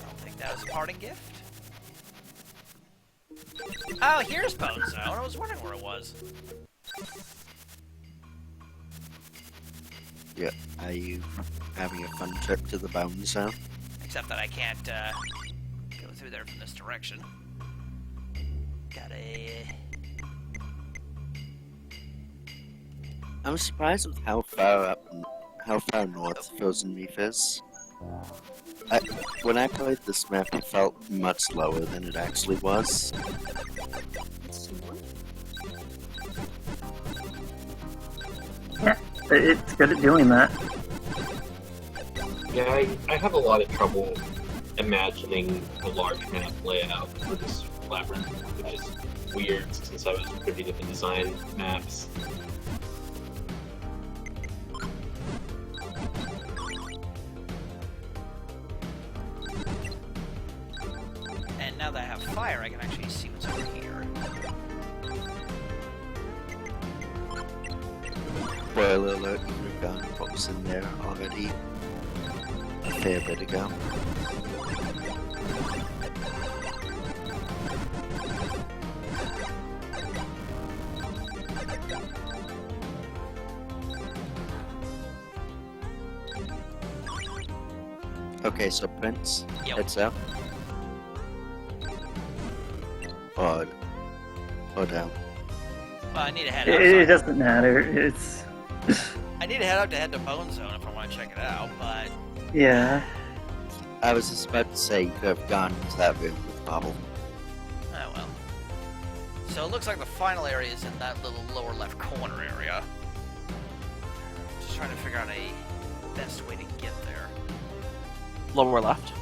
don't think that was a parting gift. Oh, here's Bone Zone. I was wondering where it was. Yeah, are you having a fun trip to the Bone Zone? Except that I can't go through there from this direction. Gotta... I'm surprised with how far north Frozen Reef is. When I played this map, it felt much lower than it actually was. It's good at doing that. Yeah, I have a lot of trouble imagining a large map layout for this labyrinth, which is weird since I was privy to the design maps. And now that I have fire, I can actually see what's over here. Spoiler alert, we've gone what was in there already a fair bit ago. Okay, so Prince, Yo. heads up. Or down. Well, I need to head out. It doesn't matter. It's I need to head out to head to Bone Zone if I want to check it out, but... yeah. I was just about to say you could have gone to that room with Bobble. Oh well. So it looks like the final area is in that little lower left corner area. Just trying to figure out a best way to get there. Lower left.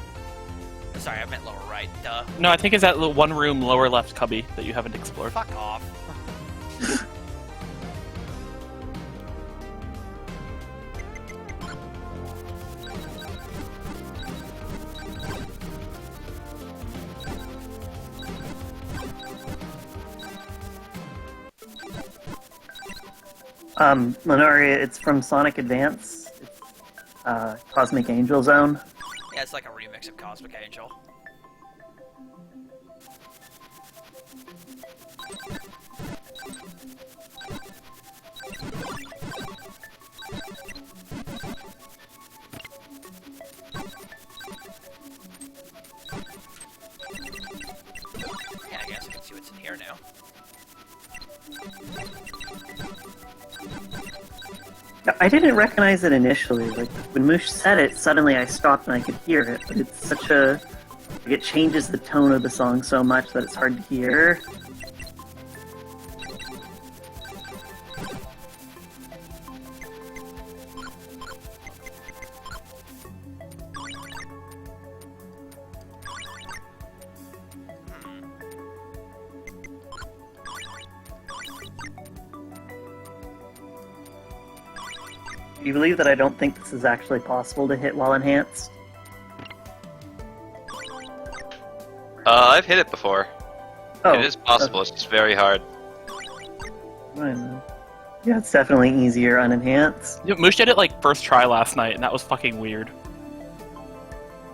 Sorry, I meant lower right. Duh. No, I think it's that little one room lower left cubby that you haven't explored. Fuck off. Lunaria, it's from Sonic Advance. It's Cosmic Angel Zone. Yeah, it's like a remix of Cosmic Angel. Yeah, I guess I can see what's in here now. I didn't recognize it initially. Like when Moosh said it, suddenly I stopped and I could hear it. But it's such a like, it changes the tone of the song so much that it's hard to hear. Do you believe that I don't think this is actually possible to hit while enhanced? I've hit it before. Oh, It is possible, it's just very hard. I know. Yeah, it's definitely easier unenhanced. Yeah, Moosh did it like first try last night, and that was fucking weird.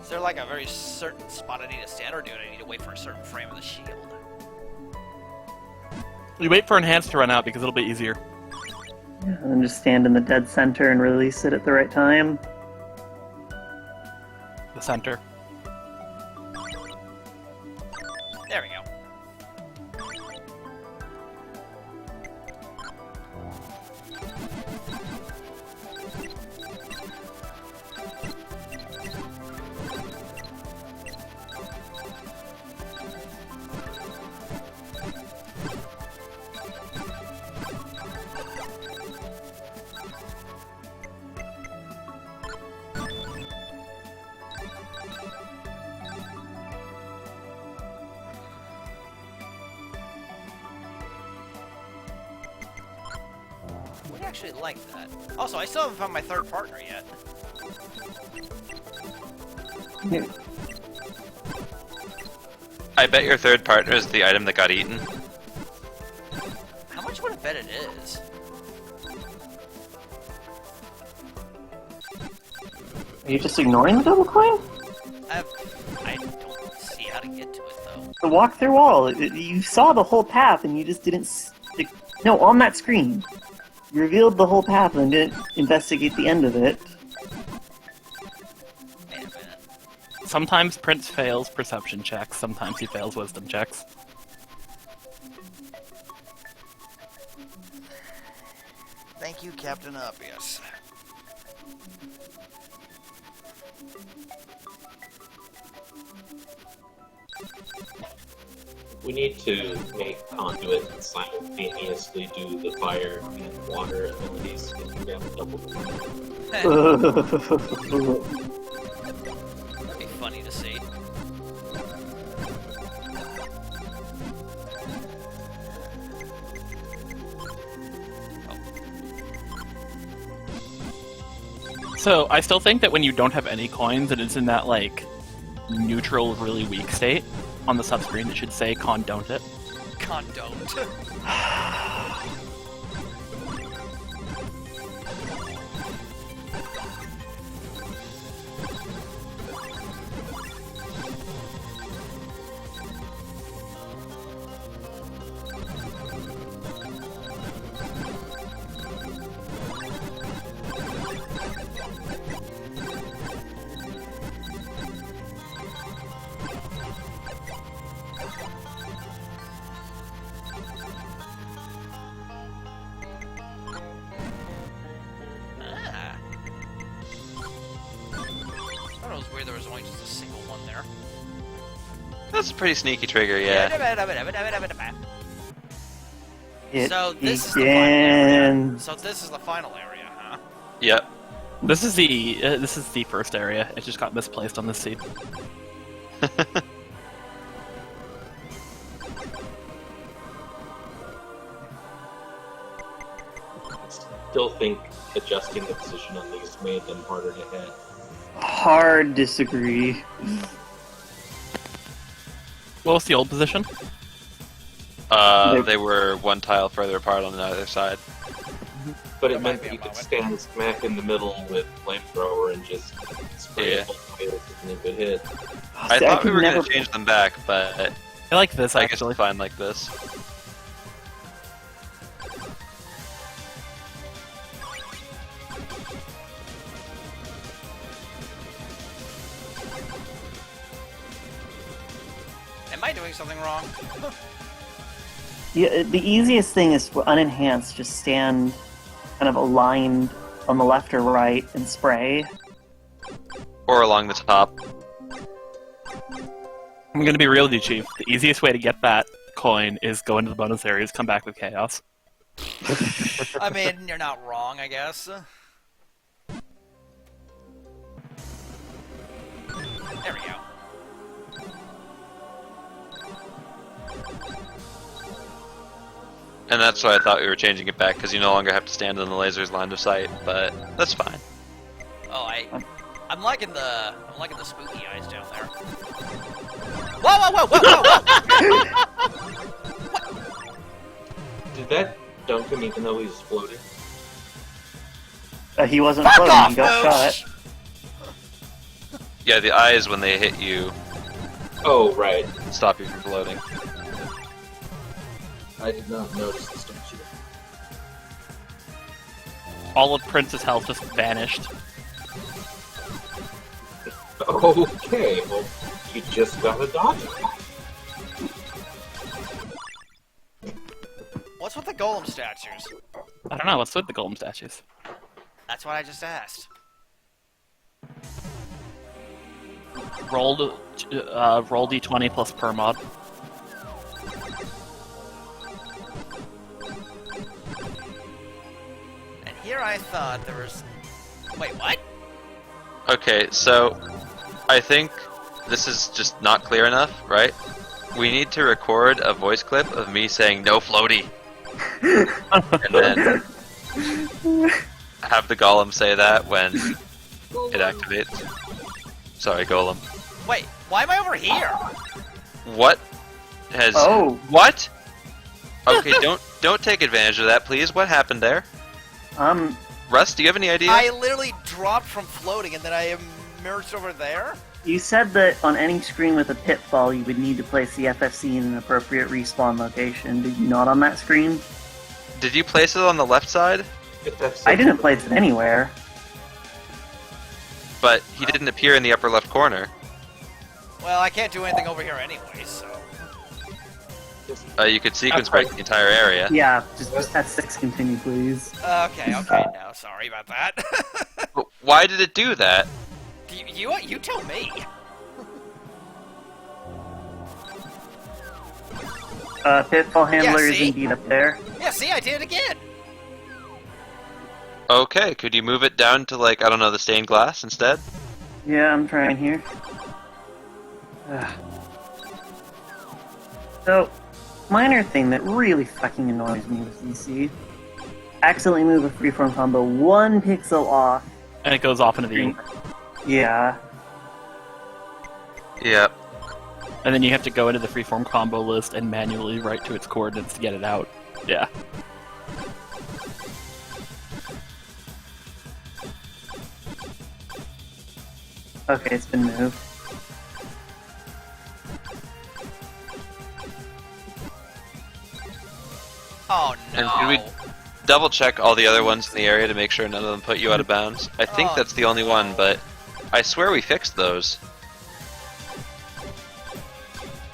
Is there like a very certain spot I need to stand, or do I need to wait for a certain frame of the shield? You wait for enhanced to run out because it'll be easier. Yeah, and then just stand in the dead center and release it at the right time. The center. There we go. I actually like that. Also, I still haven't found my third partner yet. Yeah. I bet your third partner is the item that got eaten. How much would I bet it is? Are you just ignoring the double coin? I don't see how to get to it though. The walk through wall. You saw the whole path and you just didn't stick. No, on that screen. You revealed the whole path and didn't investigate the end of it. Wait a minute. Sometimes Prince fails perception checks, sometimes he fails wisdom checks. Thank you, Captain Obvious. We need to make conduit and simultaneously do the fire and water abilities if you grab a double. That'd be funny to see. So, I still think that when you don't have any coins and it's in that, like, neutral, really weak state, on the subscreen it should say condoned it. Condoned. Weird there was only just a single one there. That's a pretty sneaky trigger, yeah. So this is the final begins. area. So this is the final area, huh? Yep. This is the first area. It just got misplaced on this seat. Still think adjusting the position on these made them harder to hit. Hard disagree. What was the old position? They were one tile further apart on the other side. But it That meant might be that you a could moment. stand smack in the middle with flamethrower and just spray Yeah. it both ways and a good hit. I See, thought we could were never- gonna change them back, but I like this, I guess actually. it's fine like this. Am I doing something wrong? The easiest thing is for unenhanced, just stand kind of aligned on the left or right and spray. Or along the top. I'm gonna be real with you, Chief. The easiest way to get that coin is go into the bonus areas, come back with chaos. I mean, you're not wrong, I guess. There we go. And that's why I thought we were changing it back, because you no longer have to stand in the laser's line of sight, but that's fine. Oh, I'm liking the spooky eyes down there. Whoa, whoa, whoa, whoa, whoa, whoa! Did that dunk him even though he was floating? He wasn't Fuck floating, off, he got Moosh! shot. Yeah, the eyes, when they hit you, Oh, right. stop you from floating. I did not notice the statue. All of Prince's health just vanished. Okay, well, you just got a dodge. What's with the golem statues? I don't know, what's with the golem statues? That's what I just asked. Roll d20 plus per mod. And here I thought there was... Wait, what? Okay, so I think this is just not clear enough, right? We need to record a voice clip of me saying no floaty, and then have the golem say that when it activates. Sorry, golem. Wait, why am I over here? What has? Oh. What? Okay, don't take advantage of that, please. What happened there? Russ, do you have any idea? I literally dropped from floating and then I emerged over there? You said that on any screen with a pitfall, you would need to place the FFC in an appropriate respawn location. Did you not on that screen? Did you place it on the left side? I didn't place it anywhere. But he didn't appear in the upper left corner. Well, I can't do anything over here anyway, so... You could sequence break the entire area. Yeah, just at 6 continue, please. Okay, no, sorry about that. But why did it do that? You tell me. Pitfall handler is see? indeed up there. Yeah, see, I did it again. Okay, could you move it down to, like, I don't know, the stained glass instead? Yeah, I'm trying here. So, minor thing that really fucking annoys me with DC. Accidentally move a freeform combo 1 pixel off. And it goes off into the ink. Yeah. Yep. And then you have to go into the freeform combo list and manually write to its coordinates to get it out. Yeah. Okay, it's been moved. Oh no. And could we double check all the other ones in the area to make sure none of them put you out of bounds? I think Oh, that's the only one, but I swear we fixed those.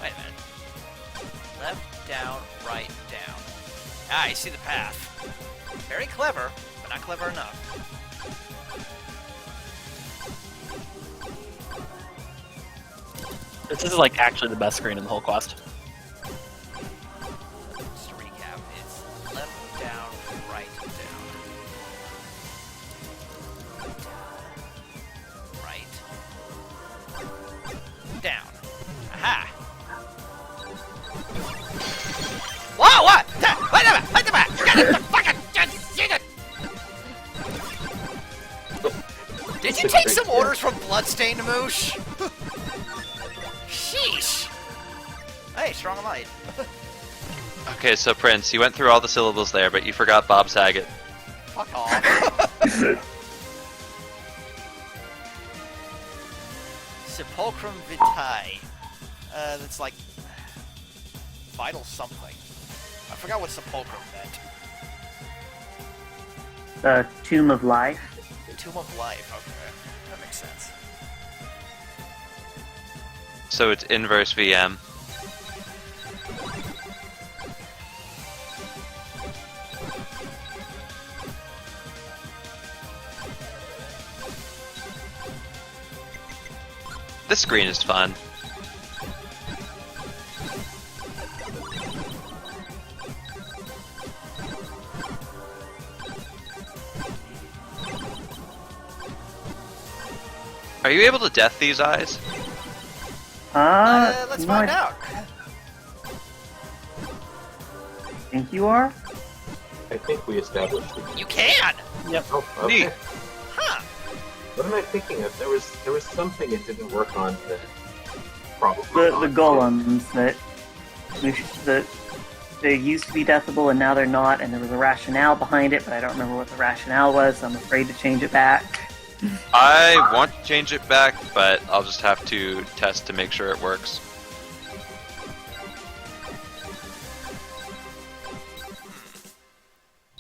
Wait a minute. Left, down, right, down. Ah, I see the path. Very clever, but not clever enough. This is like actually the best screen in the whole quest. Just to recap, it's left, down, right, down. Right. Down. Aha! Whoa, what? What the fucking... Did you take some orders from Bloodstained, Moosh? Sheesh! Hey, strong light. Okay, so Prince, you went through all the syllables there, but you forgot Bob Saget. Fuck off. Sepulchrum vitae. That's like... vital something. I forgot what sepulchrum meant. The Tomb of Life. Tomb of Life, okay. That makes sense. So it's inverse VM. This screen is fun. Are you able to death these eyes? Let's no, find out. think you are? I think we established it. You can! Oh, okay. Neat. Huh. What am I thinking of? There was something it didn't work on that probably The golems that they used to be deathable and now they're not, and there was a rationale behind it, but I don't remember what the rationale was, so I'm afraid to change it back. I want to change it back, but I'll just have to test to make sure it works.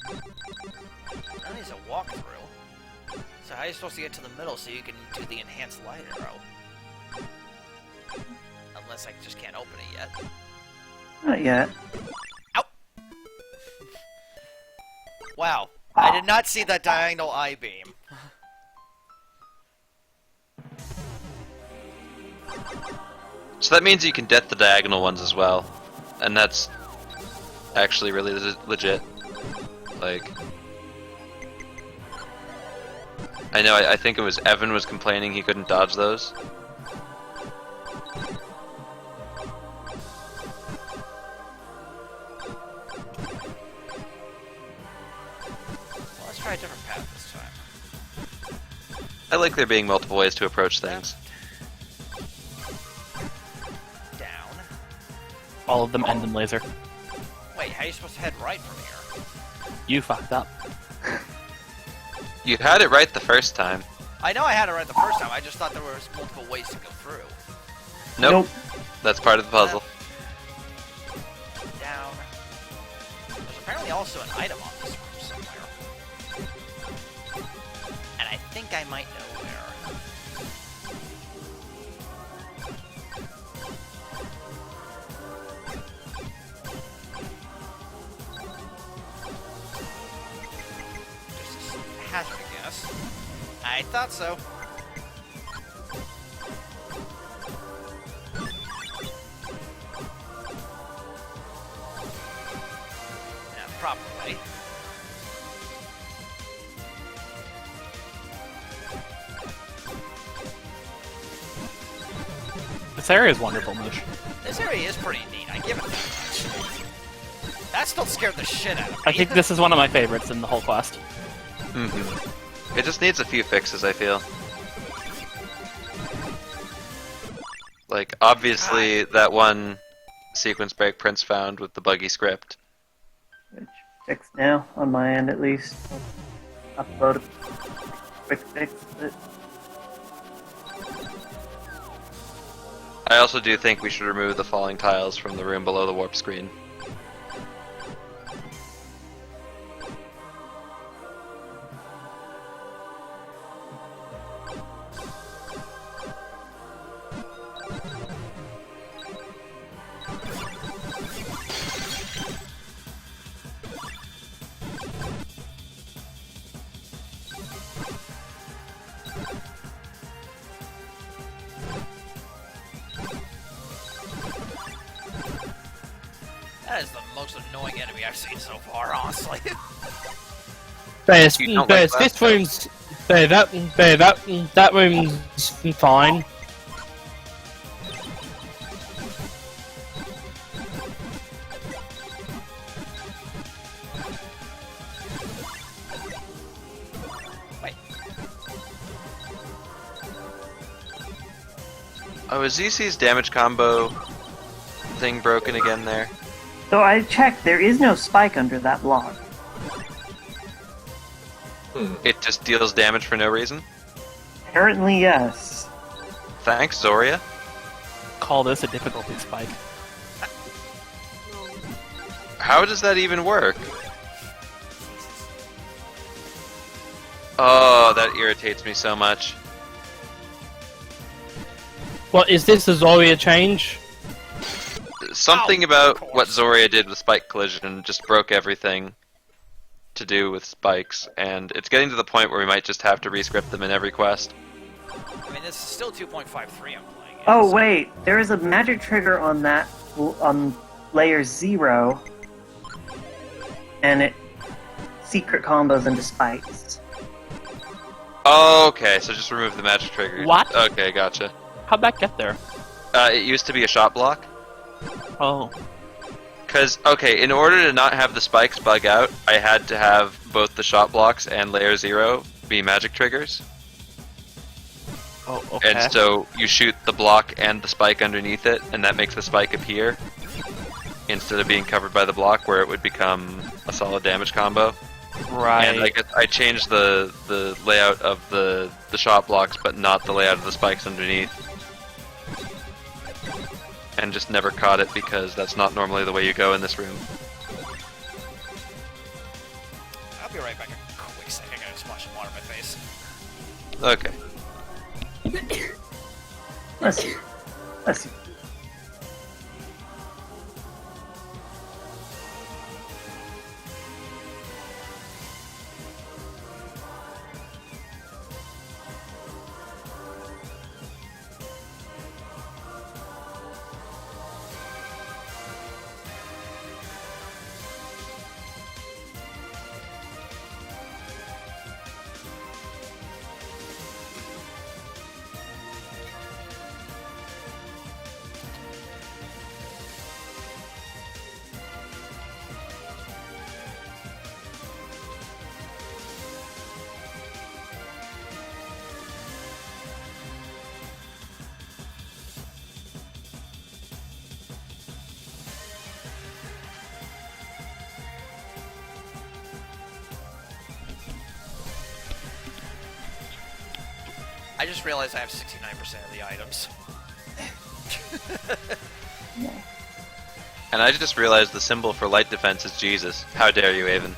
That is a walkthrough. So how are you supposed to get to the middle so you can do the enhanced light arrow? Unless I just can't open it yet. Not yet. Ow! Wow. I did not see that diagonal eye beam. So that means you can death the diagonal ones as well, and that's actually really legit. Like, I know, I think it was Evan was complaining he couldn't dodge those. Well, let's try a different path this time. I like there being multiple ways to approach things. Down. All of them end in laser. Wait, how are you supposed to head right from here? You fucked up. You had it right the first time. I know I had it right the first time, I just thought there was multiple ways to go through. Nope. That's part of the puzzle. Down. There's apparently also an item on this room somewhere. And I think I might know where. Just a hazard guess. I thought so. Proper way. This area is wonderful, Moosh. This area is pretty neat, I give it that much. That still scared the shit out of me. I think this is one of my favorites in the whole quest. It just needs a few fixes, I feel. Like, obviously, that one sequence break Prince found with the buggy script. Which fixed now, on my end at least. Upload a quick fix. But I also do think we should remove the falling tiles from the room below the warp screen. That is the most annoying enemy I've seen so far, honestly. There's You don't like this room's that room's fine. Wait, Oh, is ZC's damage combo thing broken again there? so I checked, there is no spike under that block. It just deals damage for no reason? Apparently, yes. Thanks, Zoria. Call this a difficulty spike. How does that even work? Oh, that irritates me so much. What is this, a Zoria change? Something Ow, about of course. what Zoria did with Spike Collision just broke everything to do with spikes, and it's getting to the point where we might just have to rescript them in every quest. I mean, this is still 2.53 I'm playing. Oh wait, there is a magic trigger on that on layer 0, and it secret combos into spikes. Okay, so just remove the magic trigger. What? Okay, gotcha. How'd that get there? It used to be a shot block, Oh. Because, okay, in order to not have the spikes bug out, I had to have both the shot blocks and layer 0 be magic triggers. Oh, okay. And so you shoot the block and the spike underneath it, and that makes the spike appear, instead of being covered by the block where it would become a solid damage combo. Right. And I changed the layout of the shot blocks, but not the layout of the spikes underneath. And just never caught it because that's not normally the way you go in this room. I'll be right back a quick second. I gotta splash some water in my face. Okay. Let's see. Let's see. I just realized I have 69% of the items. And I just realized the symbol for light defense is Jesus. How dare you, Avon?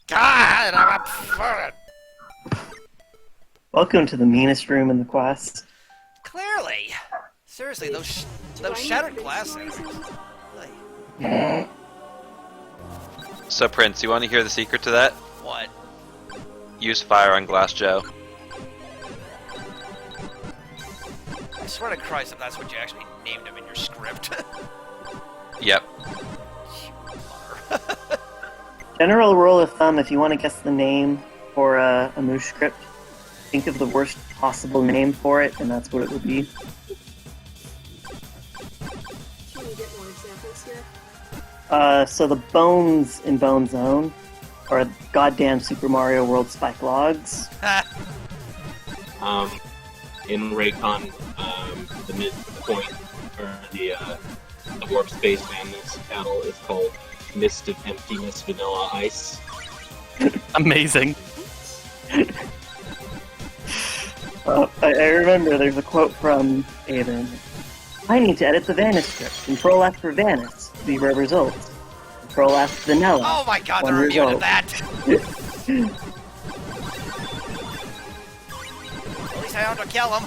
God, I'm up for it. Welcome to the meanest room in the quest. Clearly. Seriously, those Do I shattered need glass base things. raisins? Really? So, Prince, you want to hear the secret to that? What? Use fire on Glass Joe. I swear to Christ if that's what you actually named him in your script. Yep. General rule of thumb, if you want to guess the name for a Moosh script, think of the worst possible name for it, and that's what it will be. Can we get more examples here? So the bones in Bone Zone are goddamn Super Mario World spike logs. In Raycon, the midpoint, or the warp space madness battle is called Mist of Emptiness Vanilla Ice. Amazing. I remember there's a quote from Avon. I need to edit the Vanis script. Control F for Vanis. 0 results. Control F Vanilla. Oh my god, 1 they're immune to result. that! At least I don't have to kill him.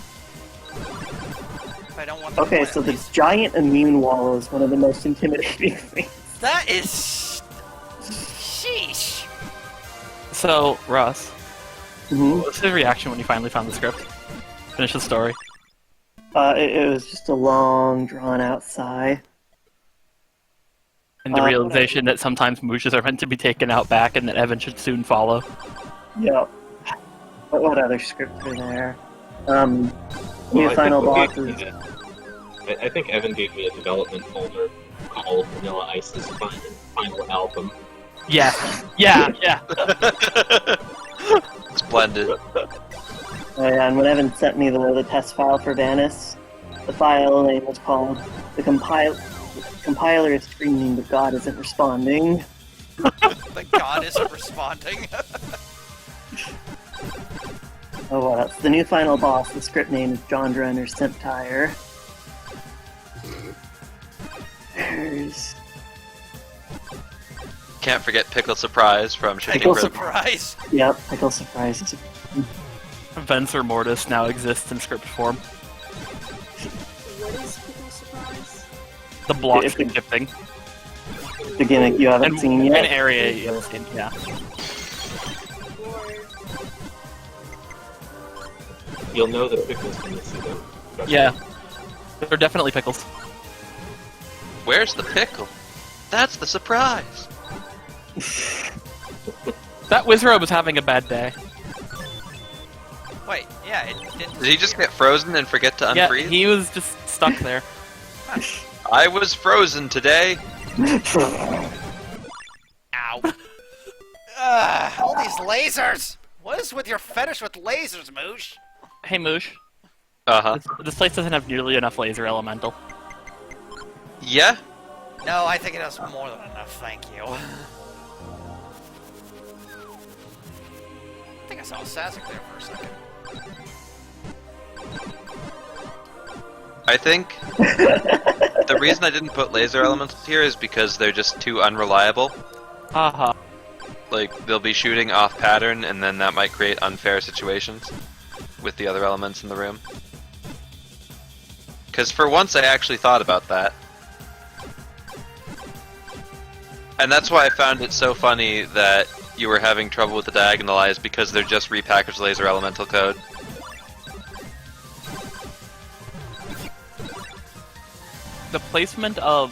If I don't want them to Okay, win, so at the least. giant immune wall is one of the most intimidating things. That is... Sheesh. So, Russ, Mm-hmm. what was his reaction when you finally found the script? Finish the story. It was just a long, drawn-out sigh. And the realization that sometimes mooshes are meant to be taken out back and that Evan should soon follow. Yep. But what other scripts are there? New I final think bosses. I think Evan gave me a development folder called Vanilla Ice's final album. Yeah. Yeah, yeah. Splendid. Oh yeah, and when Evan sent me the test file for Vanis, the file name was called the compiler is screaming, but God isn't responding. The god isn't responding. Oh, what else? The new final boss, the script name is Jondren or Simptire. There's... Can't forget Pickle Surprise from Shifting Pickle Rhythm. Surprise! Yep, Pickle Surprises. Venser Mortis now exists in script form. What is Pickle Surprise? The block If it- shifting. The gimmick you haven't And seen yet. an area you haven't seen, yeah. Or You'll know the pickles when you see them. Yeah. They're definitely pickles. Where's the pickle? That's the surprise. That Wizrobe was having a bad day. Wait, yeah, it didn't... Did he just get frozen and forget to Yeah, unfreeze? he was just stuck there. I was frozen today. Ow. All these lasers! What is with your fetish with lasers, Moosh? Hey, Moosh. Uh-huh. This place doesn't have nearly enough laser elemental. Yeah? No, I think it has more than enough, thank you. I think I saw Sasek there for a second. I think the reason I didn't put laser elementals here is because they're just too unreliable. Haha. Like, they'll be shooting off pattern, and then that might create unfair situations with the other elements in the room. Because for once I actually thought about that. And that's why I found it so funny that you were having trouble with the diagonalize, because they're just repackaged laser elemental code. The placement of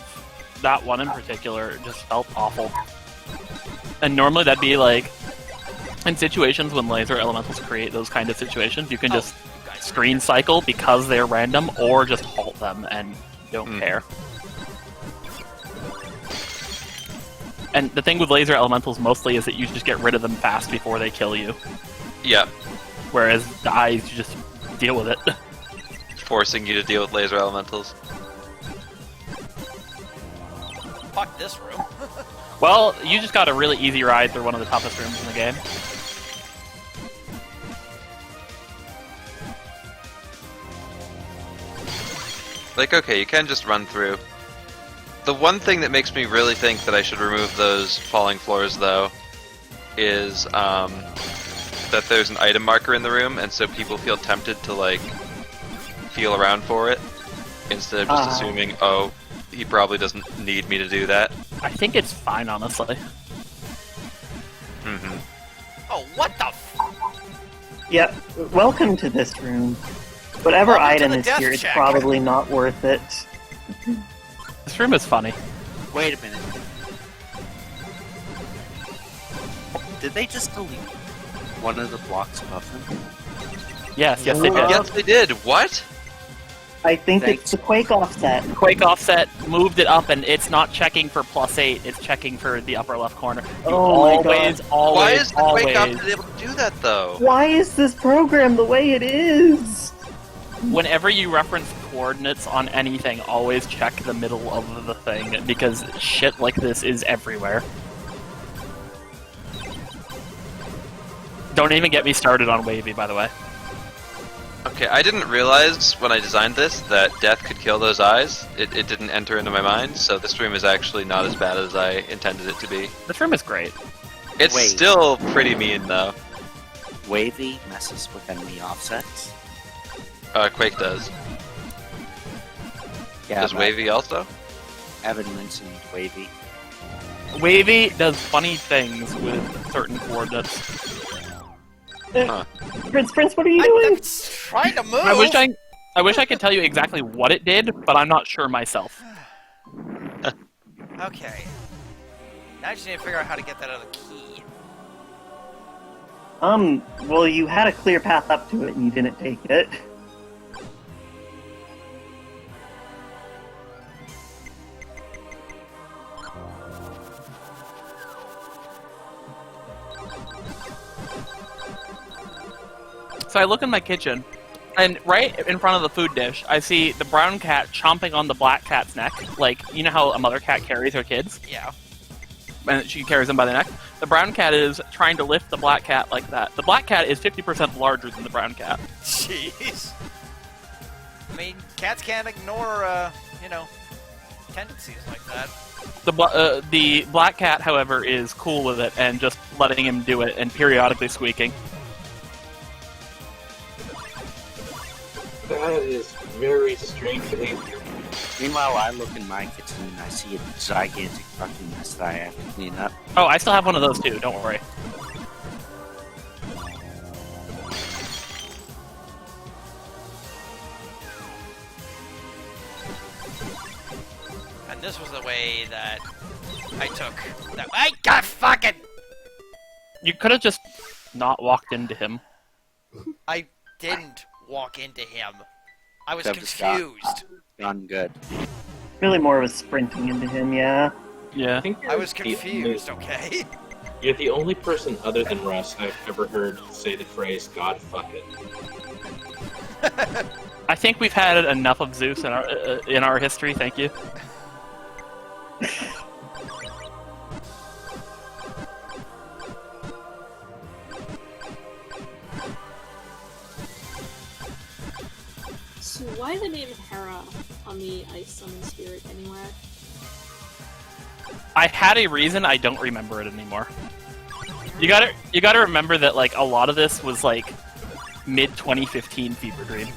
that one in particular just felt awful. And normally that'd be like, in situations when laser elementals create those kind of situations, you can just screen cycle because they're random, or just halt them and don't care. And the thing with laser elementals mostly is that you just get rid of them fast before they kill you. Yeah. Whereas the eyes, you just deal with it. Forcing you to deal with laser elementals. Fuck this room. Well, you just got a really easy ride through one of the toughest rooms in the game. Like, okay, you can just run through. The one thing that makes me really think that I should remove those falling floors, though, is that there's an item marker in the room, and so people feel tempted to, like, feel around for it, instead of just assuming, oh, he probably doesn't need me to do that. I think it's fine, honestly. Mm-hmm. Oh, what the f- Yep. Welcome to this room. Whatever Welcome to item the is death here, it's check. probably not worth it. This room is funny. Wait a minute. Did they just delete one of the blocks above them? Yes, yes they did. Yes, they did. What? I think Thanks. it's the Quake offset. Quake offset moved it up, and it's not checking for +8, it's checking for the upper left corner. You Oh my always, God. always, Why is the Quake always, Opted able to do that, though? Why is this program the way it is? whenever you reference coordinates on anything, always check the middle of the thing, because shit like this is everywhere. Don't even get me started on Wavy, by the way. Okay, I didn't realize when I designed this that death could kill those eyes. It didn't enter into my mind, so this room is actually not as bad as I intended it to be. This room is great. It's Wait. still pretty mean, though. Wavy messes with enemy offsets. Quake does. Yeah, Does but Wavy also? Evan mentioned Wavy. Wavy does funny things with certain coordinates. Huh. Prince, what are you doing? I'm trying to move. I wish I could tell you exactly what it did, but I'm not sure myself. Okay. Now I just need to figure out how to get that other key. Well, you had a clear path up to it and you didn't take it. So I look in my kitchen, and right in front of the food dish, I see the brown cat chomping on the black cat's neck. Like, you know how a mother cat carries her kids? Yeah. And she carries them by the neck? The brown cat is trying to lift the black cat like that. The black cat is 50% larger than the brown cat. Jeez. I mean, cats can't ignore, tendencies like that. The black cat, however, is cool with it and just letting him do it and periodically squeaking. That is very strange behavior. Meanwhile, I look in my kitchen and I see a gigantic fucking mess that I have to clean up. Oh, I still have one of those too, don't worry. And this was the way that I took that. I got fucking. You could have just not walked into him. I didn't walk into him. I was Except for Scott. confused. gone good. Really more of a sprinting into him, yeah. Yeah. I think I was you're the confused, okay? You're the only person other than Russ I've ever heard say the phrase "God fuck it." I think we've had enough of Zeus in our history. Thank you. So why the name Hera on the Ice Summon Spirit anyway? I had a reason. I don't remember it anymore. You gotta remember that like a lot of this was like mid 2015 Fever Dream.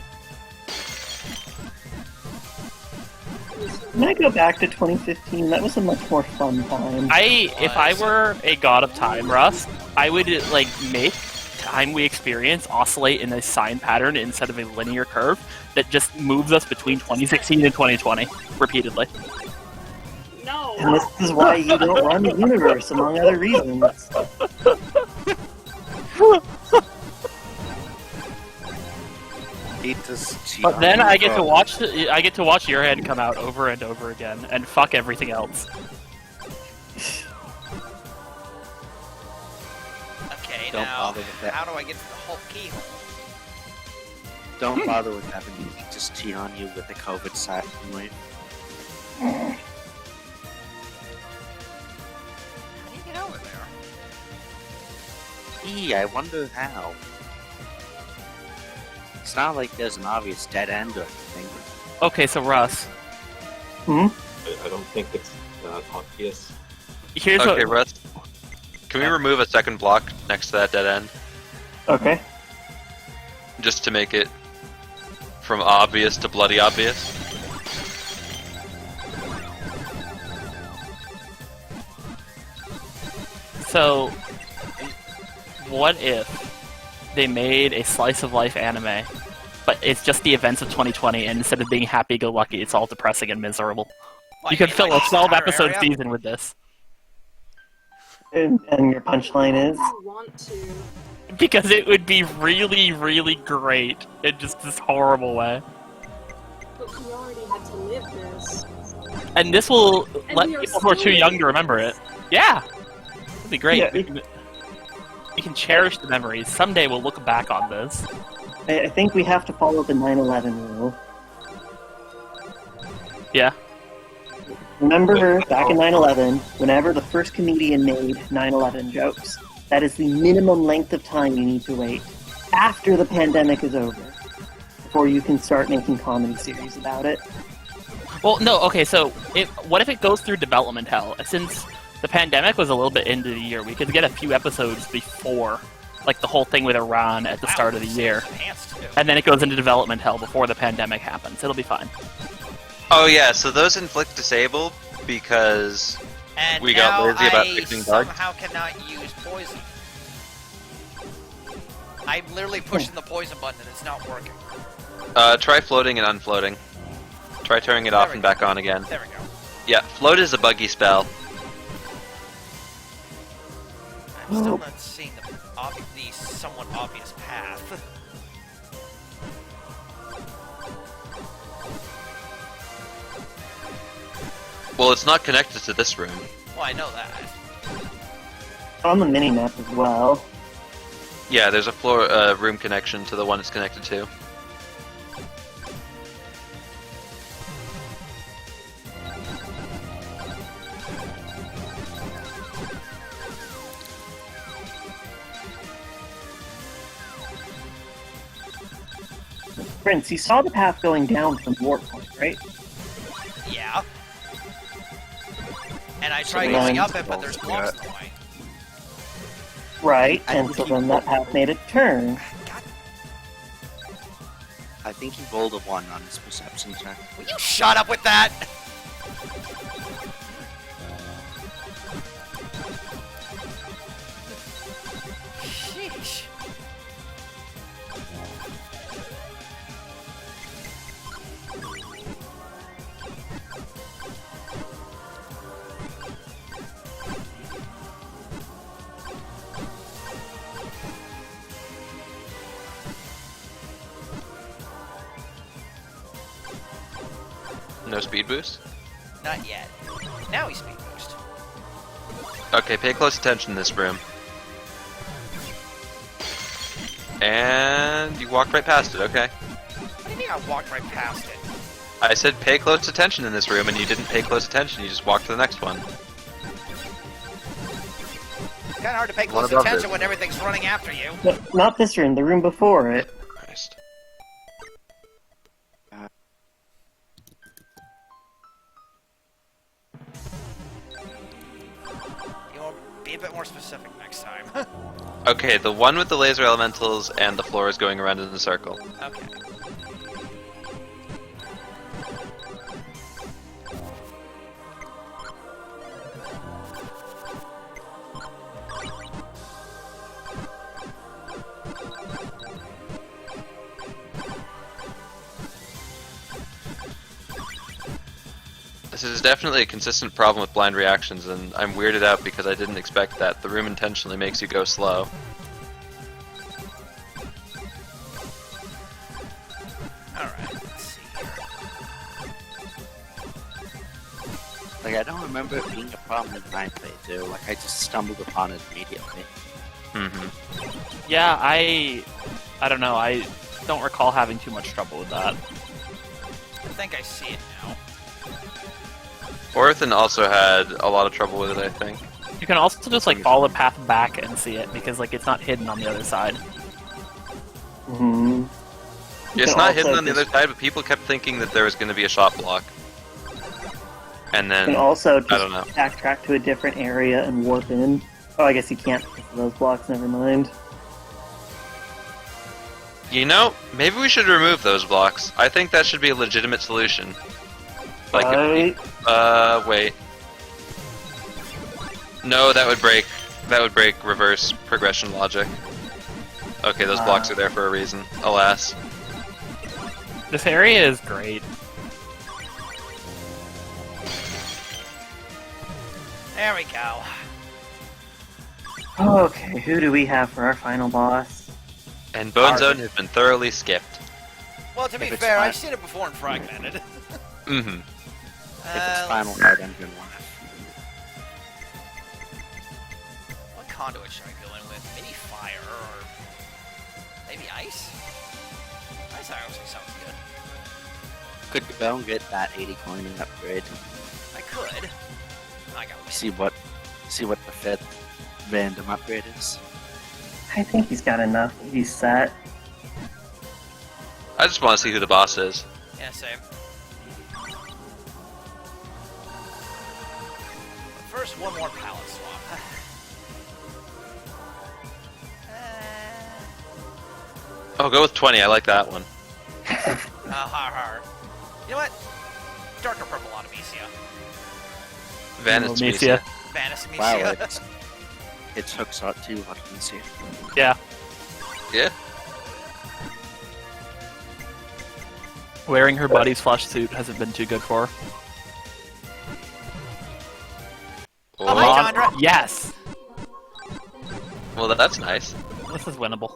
When I go back to 2015, that was a much more fun time. If I were a god of time, Russ, I would like make time we experience oscillate in a sine pattern instead of a linear curve that just moves us between 2016 and 2020 repeatedly. No! And this is why you don't run the universe, among other reasons. But then I get to watch Yurrand come out over and over again and fuck everything else. Okay, Don't now, bother with that. how do I get to the Hulk keyhole? Don't bother with having me just cheat on you with the COVID side. Anyway. How do you get over there? I wonder how. It's not like there's an obvious dead end or anything. Okay, so Russ, Hmm? I don't think it's obvious. here's Okay, what Russ. Can we remove a second block next to that dead end? Okay. Just to make it from obvious to bloody obvious? So, what if they made a slice of life anime, but it's just the events of 2020, and instead of being happy-go-lucky, it's all depressing and miserable? What, You could mean, fill like a 12-episode Terraria? season with this. And your punchline is? I want to. Because it would be really, really great in just this horrible way. But we already had to live this. And this will And let we are people who are still too young to living remember it. Yeah! It'd be great. Yeah, We can cherish the memories. Someday we'll look back on this. I think we have to follow the 9/11 rule. Yeah. Remember, back in 9/11, whenever the first comedian made 9/11 jokes, that is the minimum length of time you need to wait after the pandemic is over before you can start making comedy series about it. Well, no, okay, so what if it goes through development hell? Since the pandemic was a little bit into the year, we could get a few episodes before, like the whole thing with Iran at the start of the year. Enhanced too. And then it goes into development hell before the pandemic happens. It'll be fine. Oh yeah, so those inflict disable because And we got now lazy about I fixing bugs. somehow cannot use poison. I'm literally pushing the poison button and it's not working. Try floating and unfloating. Try turning it There off we and go. back on again. There we go. Yeah, float is a buggy spell. I'm still not seeing the somewhat obvious path. Well, it's not connected to this room. Well, I know that. On the mini-map as well. Yeah, there's a floor room connection to the one it's connected to. Prince, you saw the path going down from Warp Point, right? Yeah. And I tried we going need up to it, but there's go blocks through in the way. Right, I and think so you- then that path made a turn. I think he rolled a 1 on his perception check. Will you shut up with that? Sheesh. No speed boost? Not yet. Now he's speed boost. Okay, pay close attention in this room. And you walked right past it, okay. What do you mean I walked right past it? I said pay close attention in this room, and you didn't pay close attention, you just walked to the next one. It's kinda hard to pay What close about attention this? when everything's running after you. No, not this room, the room before it. Christ. You will be a bit more specific next time. Okay, the one with the laser elementals and the floor is going around in a circle. Okay. This is definitely a consistent problem with blind reactions, and I'm weirded out because I didn't expect that. The room intentionally makes you go slow. Alright, let's see here. Like, I don't remember it being a problem in my playthrough. Like, I just stumbled upon it immediately. Mm-hmm. Yeah, I don't know. I don't recall having too much trouble with that. I think I see it now. Orthan also had a lot of trouble with it, I think. You can also just like follow the path back and see it because like it's not hidden on the other side. Hmm. It's can not also hidden on the just- other side, but people kept thinking that there was going to be a shot block. And You then, can also I just don't know. backtrack to a different area and warp in. Oh, I guess you can't because of those blocks, never mind. You know, maybe we should remove those blocks. I think that should be a legitimate solution. Like, Right. wait. No, that would break reverse progression logic. Okay, those blocks are there for a reason. Alas. This area is great. There we go. Okay, who do we have for our final boss? And Bone Zone has been thoroughly skipped. Well, to be If it's fair, fine. I've seen it before in Fragmented. Mm-hmm. If it's final let's- hard, I'm gonna want it. What conduit should I go in with? Maybe fire, or maybe ice? Ice actually sounds good. Could go and get that 80 coin and upgrade. I could. I got See what the fifth random upgrade is. I think he's got enough. He's set. I just want to see who the boss is. Yeah, same. But first, one more palette swap. Oh, go with 20. I like that one. Har. You know what? Darker purple on Amicia. Vanis Amicia. Vanis Wow, Amicia. it's hooks out too, what can you see? Yeah. Yeah. Wearing her buddy's flush suit hasn't been too good for her. Oh, hi, Chandra. Yes! Well, that's nice. This is winnable.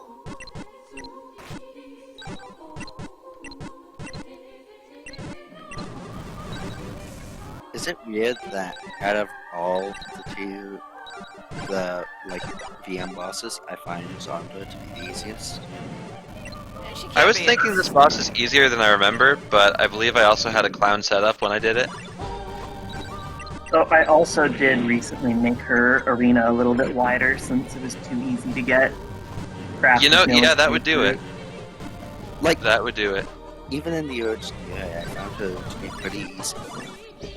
Is it weird that out of all the like VM bosses, I find Zonda to be the easiest? Yeah, she I can't was be- thinking this boss is easier than I remember, but I believe I also had a clown setup when I did it. So I also did recently make her arena a little bit wider since it was too easy to get. Craft You know, skills yeah, that to would do through. it. Like, That would do it. even in the original, yeah, I found her to be pretty easy.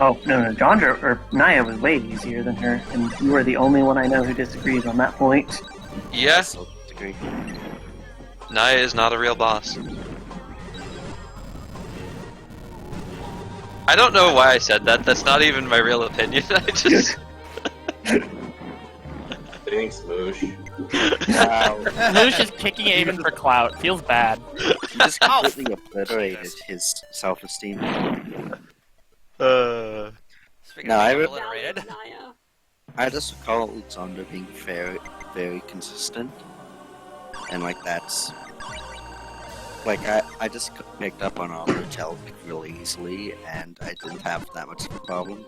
Oh, no, Jandra, or Naya was way easier than her, and you are the only one I know who disagrees on that point. Yeah, So, degree. Naya is not a real boss. I don't know why I said that. That's not even my real opinion. I just... Thanks, Moosh. Wow, Moosh is kicking Aven for clout. Feels bad. he just Oh, completely obliterated Jesus. his self-esteem. Speaking No, of I being re- obliterated. Naya. I just recall Alexander being very, very consistent, and like that's Like, I just picked up on Auto Tell really easily, and I didn't have that much of a problem.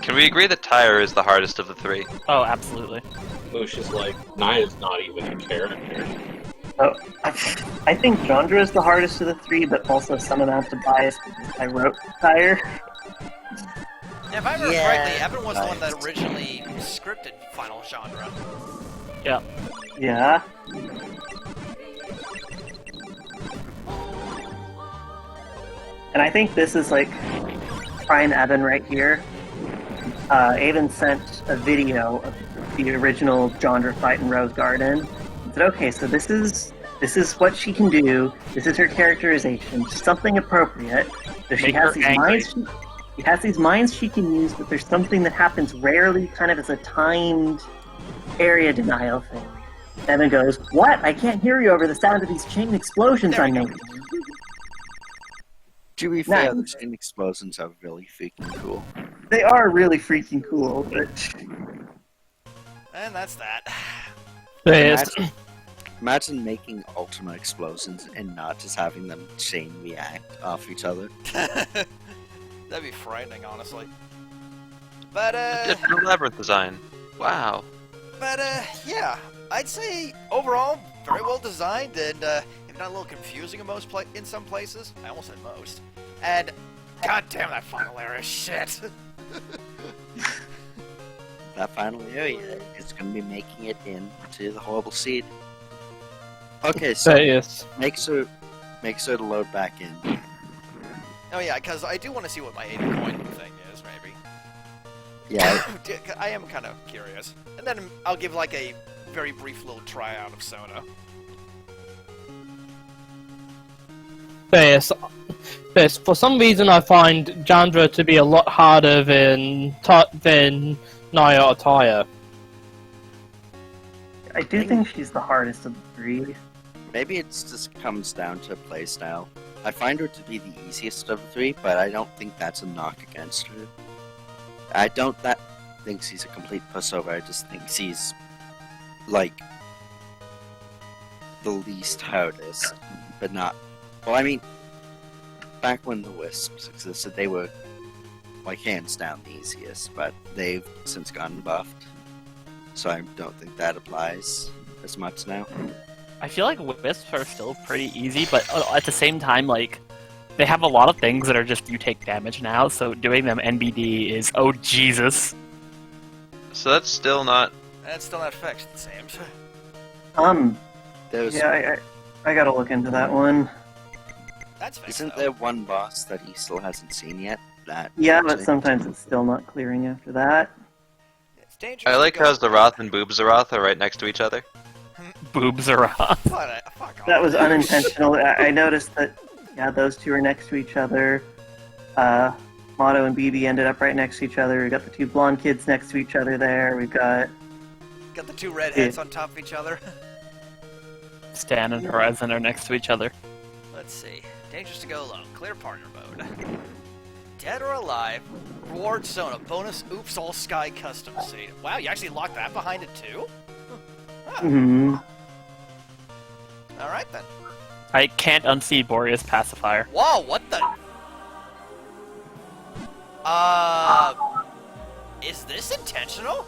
Can we agree that Tyre is the hardest of the three? Oh, absolutely. Moosh is like, Naya's not even a character. Oh, I think Chandra is the hardest of the three, but also some amount of bias because I wrote Tyre. Yeah, if I remember Yeah, correctly, Evan was the one that biased. originally scripted Final Genre. Yeah. Yeah. And I think this is like Prime Evan right here. Evan sent a video of the original genre fight in Rose Garden. He said, okay, so this is what she can do. This is her characterization. Something appropriate. So she Make has her these angry. minds. She has these minds she can use, but there's something that happens rarely, kind of as a timed area denial thing. Evan goes, "What? I can't hear you over the sound of these chain explosions There we I'm go. making." To be fair, Nice. the chain explosions are really freaking cool. They are really freaking cool, but And that's that. Yes. Imagine making Ultima explosions and not just having them chain react off each other. That'd be frightening, honestly. But, Different labyrinth design. Wow. yeah, I'd say overall very well designed and if not a little confusing in some places. I almost said most. And god damn that final area shit. That final area is going to be making it into the horrible seed. Okay, so Yes. make sure to load back in. Oh yeah, because I do want to see what my 80 coin thing is, maybe. Yeah, I am kind of curious. And then I'll give like a very brief little tryout of Sona. Yes. Yes. For some reason, I find Jandra to be a lot harder than Naya or Tyre. I do think she's the hardest of the three. maybe it just comes down to playstyle. I find her to be the easiest of the three, but I don't think that's a knock against her. I don't think she's a complete pushover. I just think she's like the least hardest, but not. Well, I mean, back when the Wisps existed, they were like hands down the easiest, but they've since gotten buffed, so I don't think that applies as much now. I feel like Wisps are still pretty easy, but at the same time, like, they have a lot of things that are just you take damage now, so doing them NBD is, oh Jesus. So that's still not. That's still not fixed, it seems. There's Yeah, I gotta look into that one. That's fixed, isn't though. there one boss that he still hasn't seen yet? That Yeah, but sometimes it's still not clearing after that. It's dangerous I like to go- how Zeroth and Boobzeroth are right next to each other. Boobs are off. Fuck off. That was unintentional. I noticed that, yeah, those two are next to each other. Motto and BB ended up right next to each other. We got the two blonde kids next to each other there. We've got... Got the two redheads on top of each other. Stan and Horizon are next to each other. Let's see. Dangerous to go alone. Clear partner mode. Dead or alive. Reward Sona. Bonus Oops All Sky custom seed. Wow, you actually locked that behind it too? Huh. Mhm. Alright then. I can't unsee Boreas Pacifier. Whoa, what the? Is this intentional?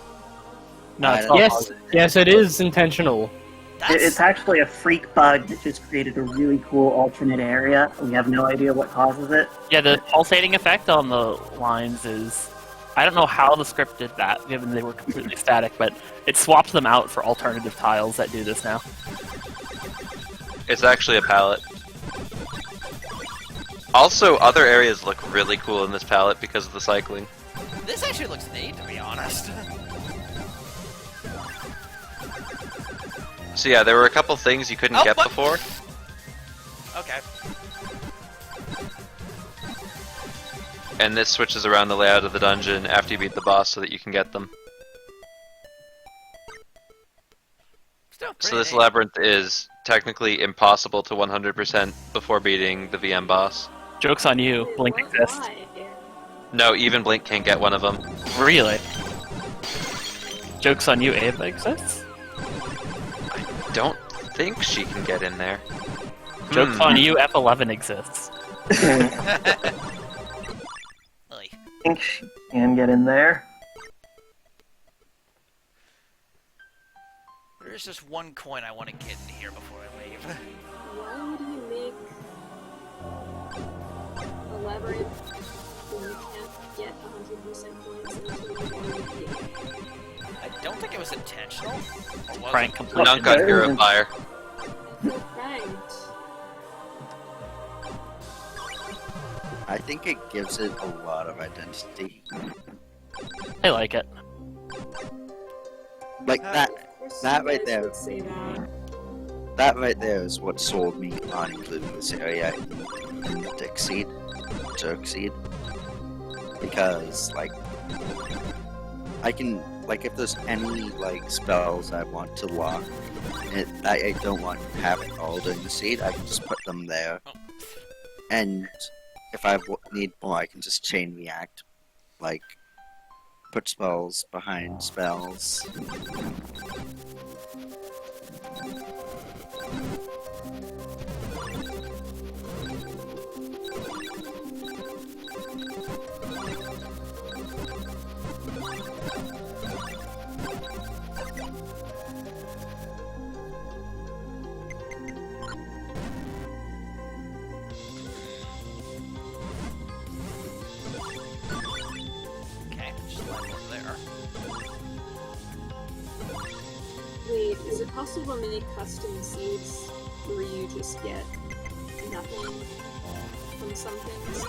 No, I it's don't not. Yes, yes, it is intentional. It's actually a freak bug that just created a really cool alternate area. We have no idea what causes it. Yeah, the pulsating effect on the lines is... I don't know how the script did that, given they were completely static, but it swapped them out for alternative tiles that do this now. It's actually a palette. Also, other areas look really cool in this palette because of the cycling. This actually looks neat, to be honest. So yeah, there were a couple things you couldn't Oh, get what? before. Okay. And this switches around the layout of the dungeon after you beat the boss so that you can get them. Still So pretty this neat. labyrinth is technically impossible to 100% before beating the VM boss. Joke's on you, Blink exists. Why? No, even Blink can't get one of them. Really? Joke's on you, Ava exists? Don't think she can get in there. Joke's on you, F11 exists. Oy. I think she can get in there. There's just one coin I want to get in here before I leave. Why would you make a labyrinth when you can't get 100% points into the game? I don't think it was intentional. Or was Prank it? complete. Dunk on Hero Fire. You're pranked. I think it gives it a lot of identity. I like it. Like that. Of course That you right guys there. would say that. That right there is what sold me on including this area in the Dick Seed, Jerk Seed. Because, like, I can, like, if there's any, like, spells I want to lock, that I don't want to have it all during the seed, I can just put them there. And if I need more, I can just chain react. Like, put spells behind spells. Okay, just one more there. Wait, is it possible to make custom seeds where you just get nothing from some things?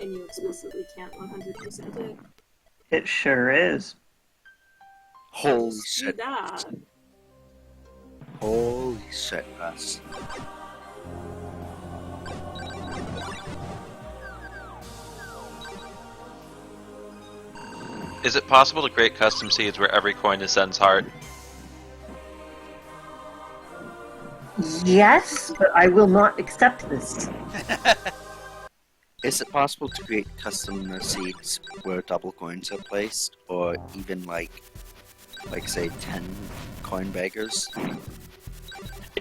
And you explicitly can't 100% it? It sure is. Holy Do shit. that. Holy shit, Russ. Is it possible to create custom seeds where every coin is Zen's heart? Yes, but I will not accept this. Is it possible to create custom seeds where double coins are placed, or even like say 10 coin beggars?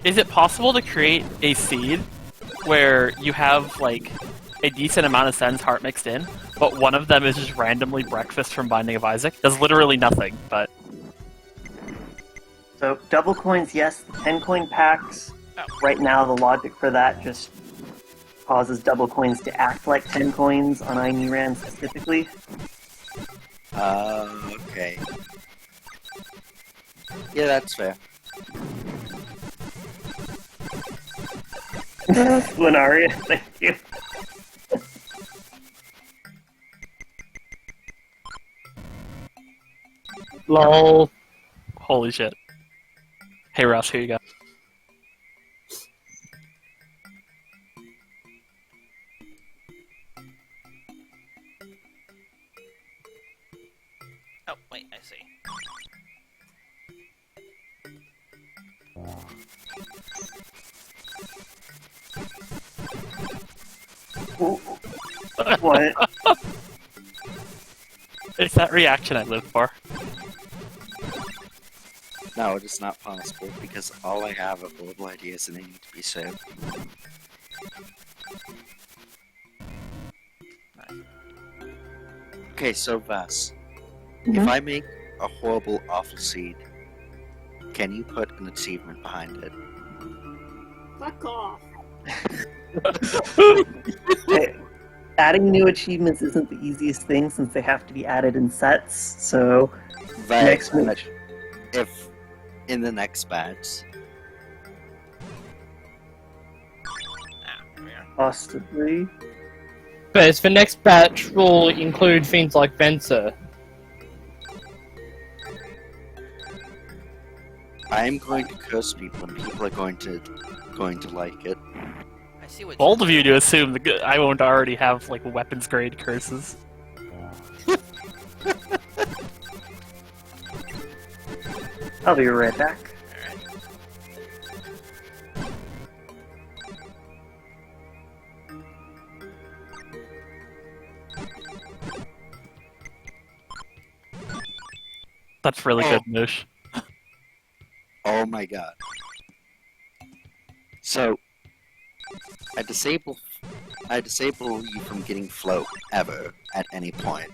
Is it possible to create a seed where you have like a decent amount of Sen's heart mixed in, but one of them is just randomly breakfast from Binding of Isaac? Does literally nothing, but So double coins, yes. The 10 coin packs. Oh. Right now, the logic for that just causes double coins to act like 10 coins on Yuurand specifically. Okay. Yeah, that's fair. Lunaria, thank you. Lol. holy shit. Hey Russ, here you go. Oh, wait, I see. What? It's that reaction I live for. No, it is not possible, because all I have are horrible ideas and they need to be saved. Okay, so Vas, if I make a horrible, awful seed, can you put an achievement behind it? Fuck off. Hey, adding new achievements isn't the easiest thing since they have to be added in sets, so Right, next but match. if in the next batch, Ah, here we are. Possibly. But as the next batch will include things like Venser. I am going to curse people and people are going to like it. I see what Bold of you to assume I won't already have like weapons grade curses. I'll be right back. Alright. That's really Oh. good, Moosh. Oh my god. So, I disable you from getting float ever at any point,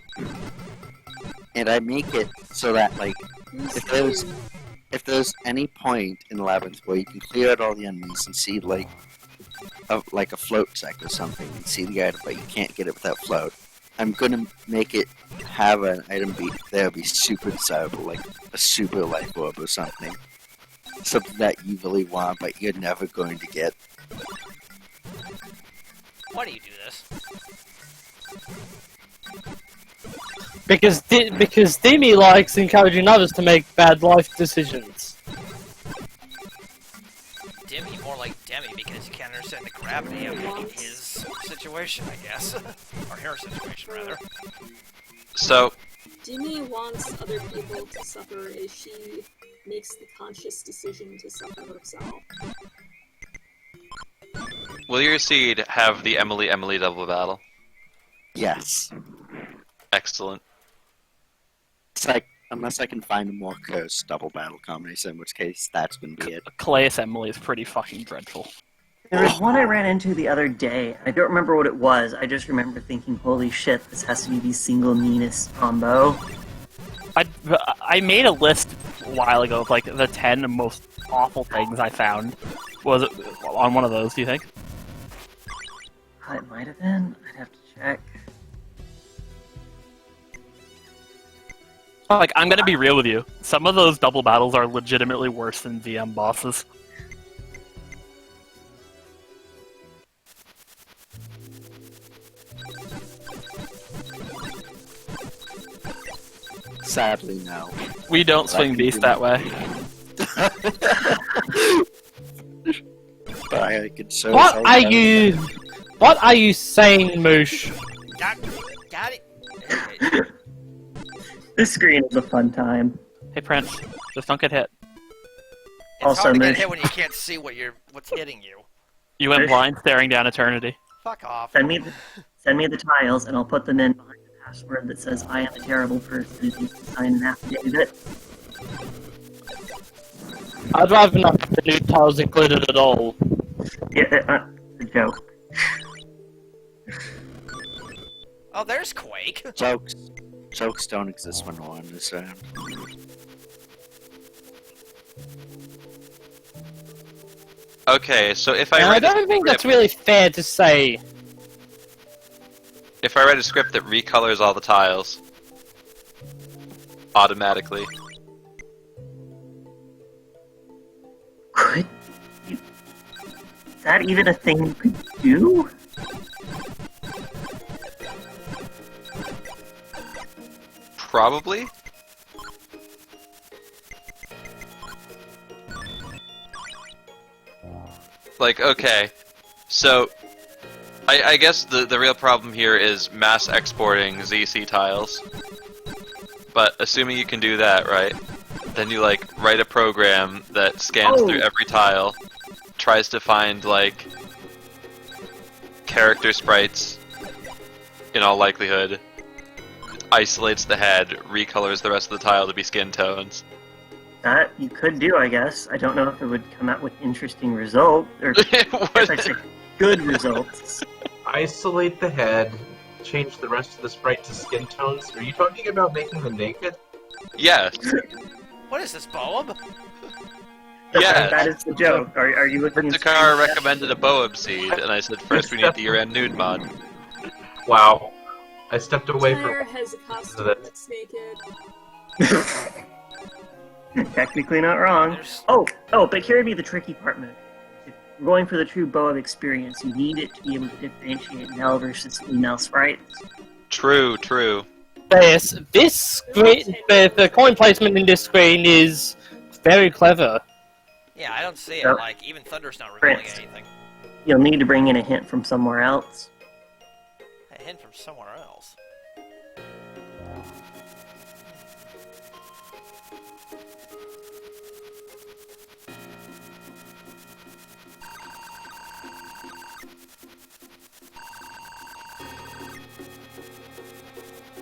and I make it so that like if there's any point in the labyrinth where you can clear out all the enemies and see like a float sec or something and see the item, but you can't get it without float, I'm gonna make it have an item be super desirable, like a super life orb or something. Something that you really want, but you're never going to get. Why do you do this? Because Demi likes encouraging others to make bad life decisions. Demi, more like Demi, because you can't understand the gravity of his situation, I guess. Or her situation, rather. So, Demi wants other people to suffer as she makes the conscious decision to suffer herself. will your seed have the Emily double battle? Yes. Excellent. It's like, unless I can find a more cursed double battle combination, in which case that's gonna be it. Calais Emily is pretty fucking dreadful. There was one I ran into the other day. I don't remember what it was. I just remember thinking, holy shit, this has to be the single meanest combo. I made a list a while ago of like the 10 most awful things I found. Was it on one of those, do you think? It might have been. I'd have to check. Like, I'm gonna be real with you. Some of those double battles are legitimately worse than VM bosses. Sadly, no. We don't swing beast that way. But I could so What say are that- you? What are you saying, Moosh? Got it. This screen is a fun time. Hey Prince, just don't get hit. It's Also, hard to get Moosh- hit when you can't see what's hitting you. You went Fish? blind staring down eternity. Fuck off. Send me the tiles, and I'll put them in behind the password that says I am a terrible person and needs to sign an affidavit. I'd rather not have the new tiles included at all. Yeah, a joke. Oh, there's Quake. Jokes don't exist when no one is around. Okay, so if I And I read don't think that's really fair to say. if I read a script that recolors all the tiles automatically, Could you... Is that even a thing you could do? probably. Like, okay, so I guess the real problem here is mass exporting ZC tiles. But assuming you can do that, right? Then you like write a program that scans through every tile, tries to find like character sprites in all likelihood, isolates the head, recolors the rest of the tile to be skin tones. That you could do, I guess. I don't know if it would come out with interesting results, or as I say, good results. Isolate the head, change the rest of the sprite to skin tones. Are you talking about making them naked? Yes. What is this poem? Yeah. That is the joke. Are you looking at Takara recommended a Boab seed, and I said first we need the Yurrand nude mod. Wow. I stepped away Tyre from has a costume that. that's naked. Technically not wrong. There's- Oh, but here would be the tricky part, man. If you're going for the true Boab experience, you need it to be able to differentiate male versus female sprites. True, true. Yes, this screen, the coin placement in this screen is very clever. Yeah, I don't see it. Yep. Like, even Thunder's not revealing Prince. anything. You'll need to bring in a hint from somewhere else. A hint from somewhere else.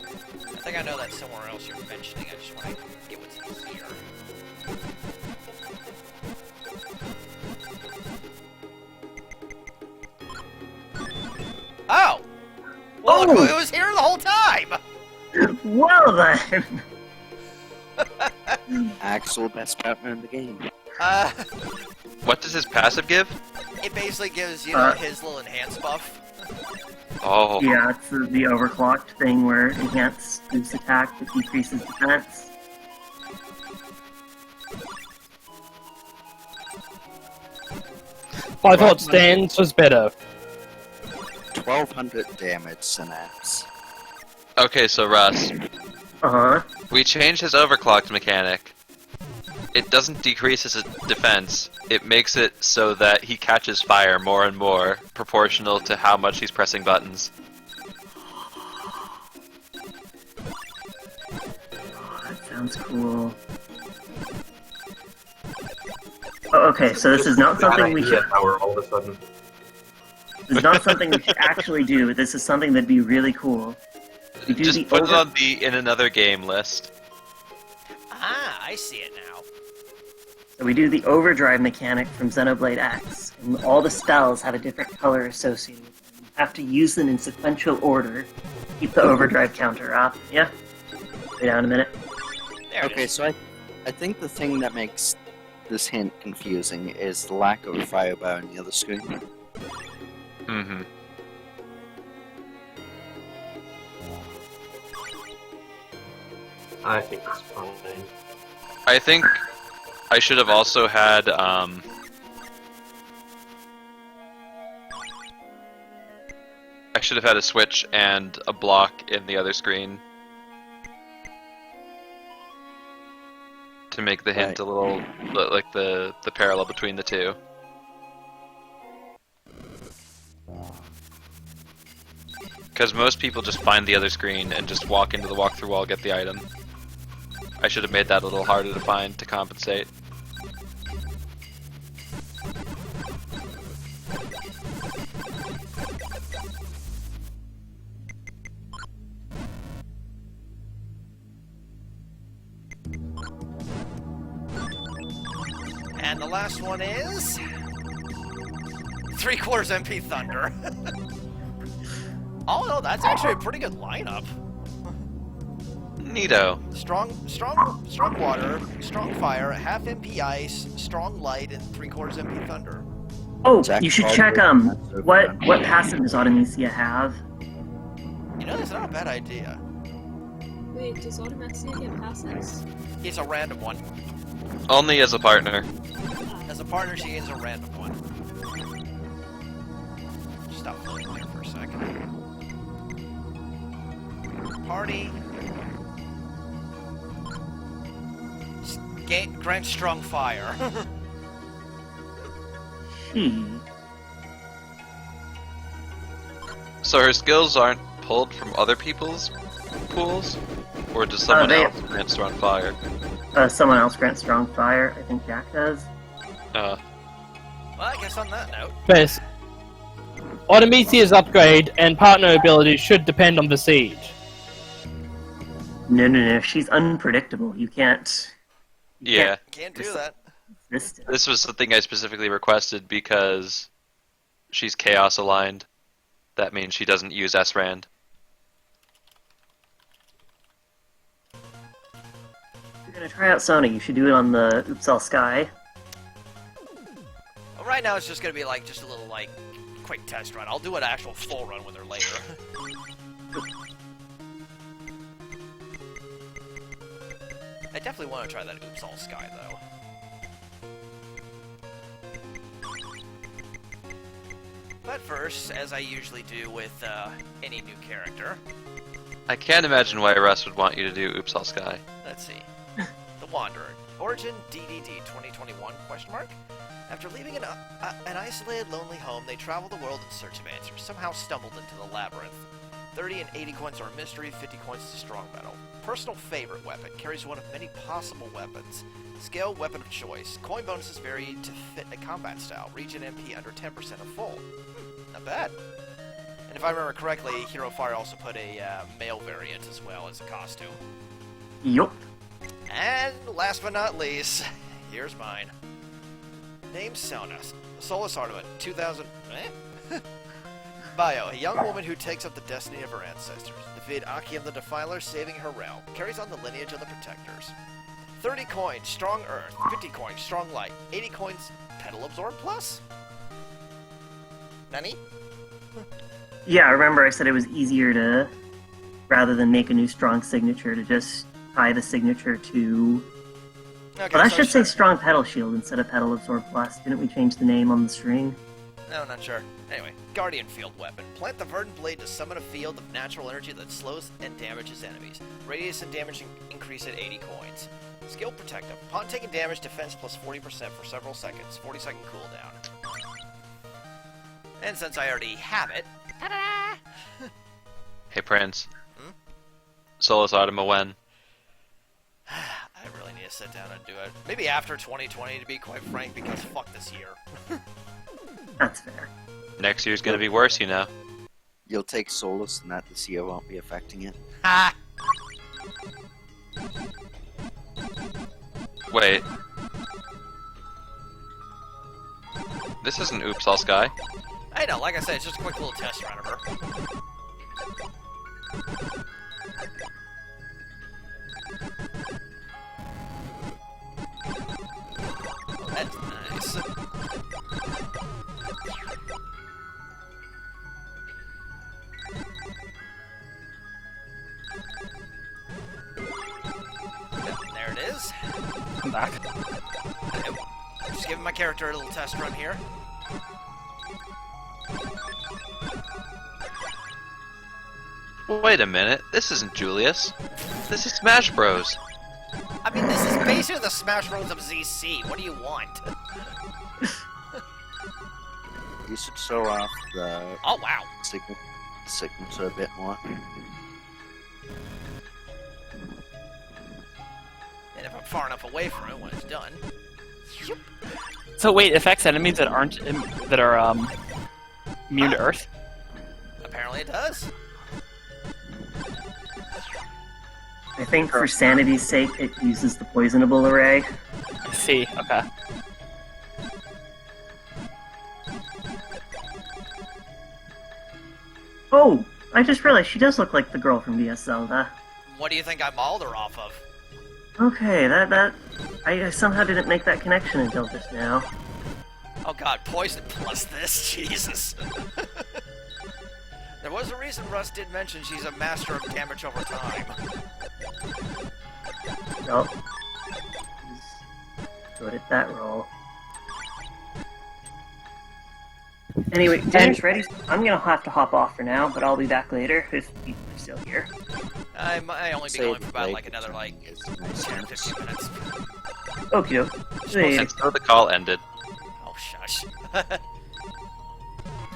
I think I know that somewhere else you're mentioning. I just want to get what's here. Oh! Look, it was here the whole time! Well then! Axel, best partner in the game. What does his passive give? It basically gives, you know, his little enhanced buff. Oh. Yeah, it's the overclocked thing where enhance boosts attack but decreases defense. I thought Stan's was better. 1200 damage synapse. Okay, so Russ, Uh-huh. we changed his overclocked mechanic. It doesn't decrease his defense. It makes it so that he catches fire more and more, proportional to how much he's pressing buttons. Oh, that sounds cool. Oh, okay, so this is not something we should... Power all of a sudden. This is not something we should actually do. This is something that'd be really cool. We do Just the put it over- on the in another game list. Ah, I see it now. So we do the overdrive mechanic from Xenoblade X, and all the spells have a different color associated with them. You have to use them in sequential order. Keep the overdrive counter up. Yeah? Wait down a minute. There it Okay, is. so I think the thing that makes this hint confusing is the lack of a fire bar on the other screen. Mm-hmm. I think it's fine. I think I should have also had, I should have had a switch and a block in the other screen. To make the hint Right. a little, like the parallel between the two. Because most people just find the other screen and just walk into the walkthrough wall, get the item. I should have made that a little harder to find to compensate. And the last one is... 3/4 MP Thunder. Oh no, that's actually a pretty good lineup. Neato. Strong water, strong fire, half MP ice, strong light, and 3/4 MP thunder. Oh, Jack you should Baldwin, check, that's so what fun. passive does Artemisia have? You know, that's not a bad idea. Wait, does Automaxia get passes? It's a random one. Only as a partner. As a partner, she gains a random one. Stop floating there for a second. Party. Grant strong fire. So her skills aren't pulled from other people's pools? Or does someone they- else grant strong fire? Someone else grants strong fire. I think Jack does. Well, I guess on that note, Best. Artemisia's upgrade and partner abilities should depend on the siege. No. She's unpredictable. You can't. Yeah. can't do that. Resist it. This was something I specifically requested because she's chaos aligned. That means she doesn't use SRAND. If you're gonna try out Sony, you should do it on the Oops All Sky. Well, right now, it's just gonna be like just a little like quick test run. I'll do an actual full run with her later. I definitely want to try that Oops All Sky though. But first, as I usually do with any new character, I can't imagine why Russ would want you to do Oops All Sky. let's see. The Wanderer. Origin DDD 2021? Question mark? After leaving an isolated, lonely home, they travel the world in search of answers. Somehow stumbled into the Labyrinth. 30 and 80 coins are a mystery, 50 coins is strong metal. Personal favorite weapon. Carries one of many possible weapons. Scale weapon of choice. Coin bonuses vary to fit a combat style. Regen MP under 10% of full. Not bad. And if I remember correctly, Hero Fire also put a male variant as well as a costume. Yup. And last but not least, here's mine. Name Sona. Solus Armament, 2000. Bio, a young woman who takes up the destiny of her ancestors. Defeat Akim the Defiler, saving her realm. Carries on the lineage of the Protectors. 30 coins, Strong Earth. 50 coins, Strong Light. 80 coins, Petal Absorb Plus? Nani? Yeah, I remember I said it was easier to, rather than make a new strong signature, to just tie the signature to... Okay, But I so should say Strong Petal Shield instead of Petal Absorb Plus. Didn't we change the name on the string? No, not sure. Anyway, Guardian Field Weapon. Plant the Verdant Blade to summon a field of natural energy that slows and damages enemies. Radius and damage increase at 80 coins. Skill Protective. Upon taking damage, defense plus 40% for several seconds. 40-second cooldown. And since I already have it... Ta-da! Hey, Prince. Solus Artima when? I really need to sit down and do it. Maybe after 2020, to be quite frank, because fuck this year. That's fair. Next year's gonna be worse, you know. You'll take solace in that this year won't be affecting it. Ha! Wait. This isn't Oops All Sky. I know, like I said, it's just a quick little test run of her. Oh, that's nice. Yep, there it is. I'm back. Yep. Just giving my character a little test run here. Wait a minute, this isn't Julius. This is Smash Bros. I mean, this is basically the Smash Bros of ZC. What do you want? You should show off the Oh, wow. signature a bit more. And if I'm far enough away from it when it's done. Shoop. So wait, affects enemies that aren't that are immune to Earth. Apparently it does. I think for sanity's sake, it uses the poisonable array. I see. Okay. Oh, I just realized she does look like the girl from DS Zelda. What do you think I mauled her off of? Okay, I somehow didn't make that connection until just now. Oh god, poison plus this? Jesus. There was a reason Russ did mention she's a master of damage over time. Well, he's good at that role. Anyway, dinner's ready. I'm gonna have to hop off for now, but I'll be back later if people are still here. I might only be going for about like another like 10 or 15 minutes. Okie doke. See And so the call ended. Oh shush.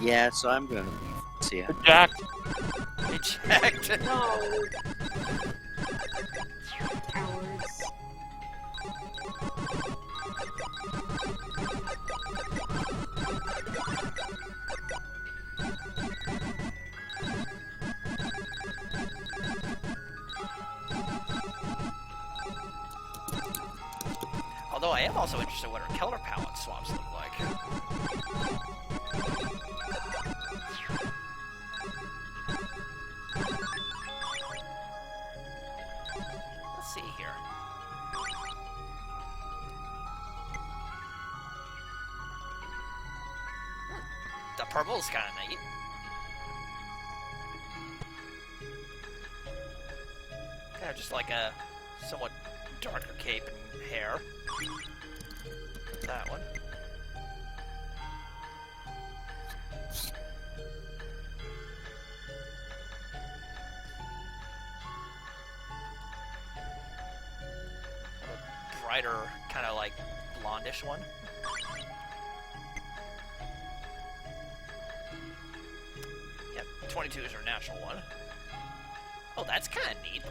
Yeah, so I'm gonna leave. See ya. Jacked. Eject. No. Cowards. Although I am also interested in what her color palette swaps look like. Let's see here. The purple's kind of neat. Kind of just like a somewhat darker cape and hair. That one. A brighter, kind of like blondish one. Yep, 22 is her natural one. Oh, that's kind of neat.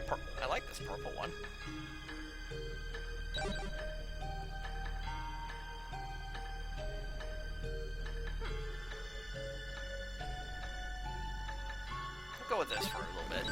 I like this purple one. We'll go with this for a little bit.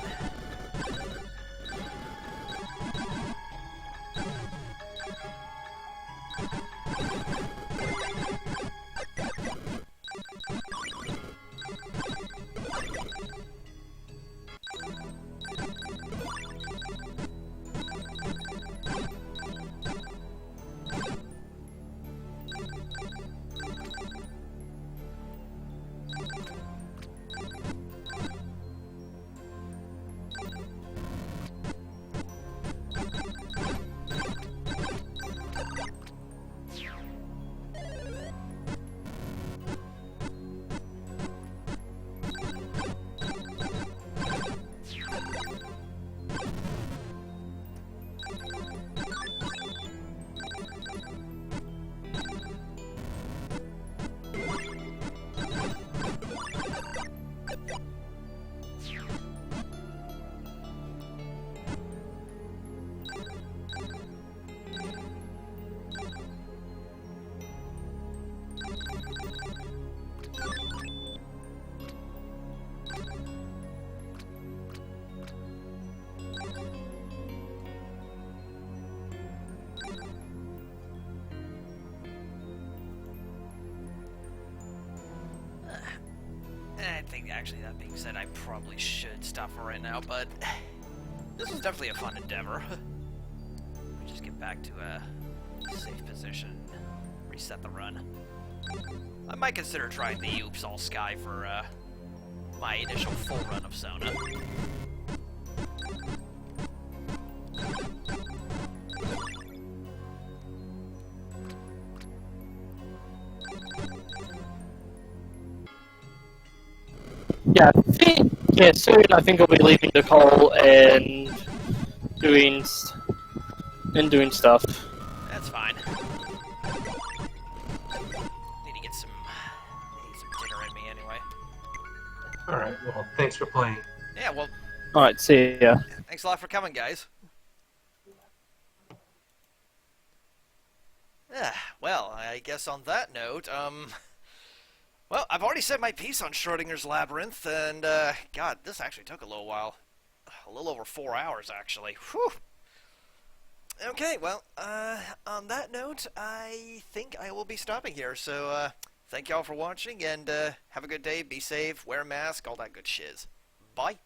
actually, that being said, I probably should stop for right now, but this was definitely a fun endeavor. Let me just get back to a safe position, reset the run. I might consider trying the Oops All Sky for my initial full run of Sona. Yeah, soon I think I'll be leaving Nicole and doing stuff. That's fine. Need some dinner in me anyway. Alright, well, thanks for playing. Yeah, well, Alright, see ya. thanks a lot for coming, guys. Well, I guess on that note, well, I've already said my piece on Schrodinger's Labyrinth, and, God, this actually took a little while. A little over 4 hours, actually. Whew! Okay, well, on that note, I think I will be stopping here, so, thank y'all for watching, and, have a good day, be safe, wear a mask, all that good shiz. Bye!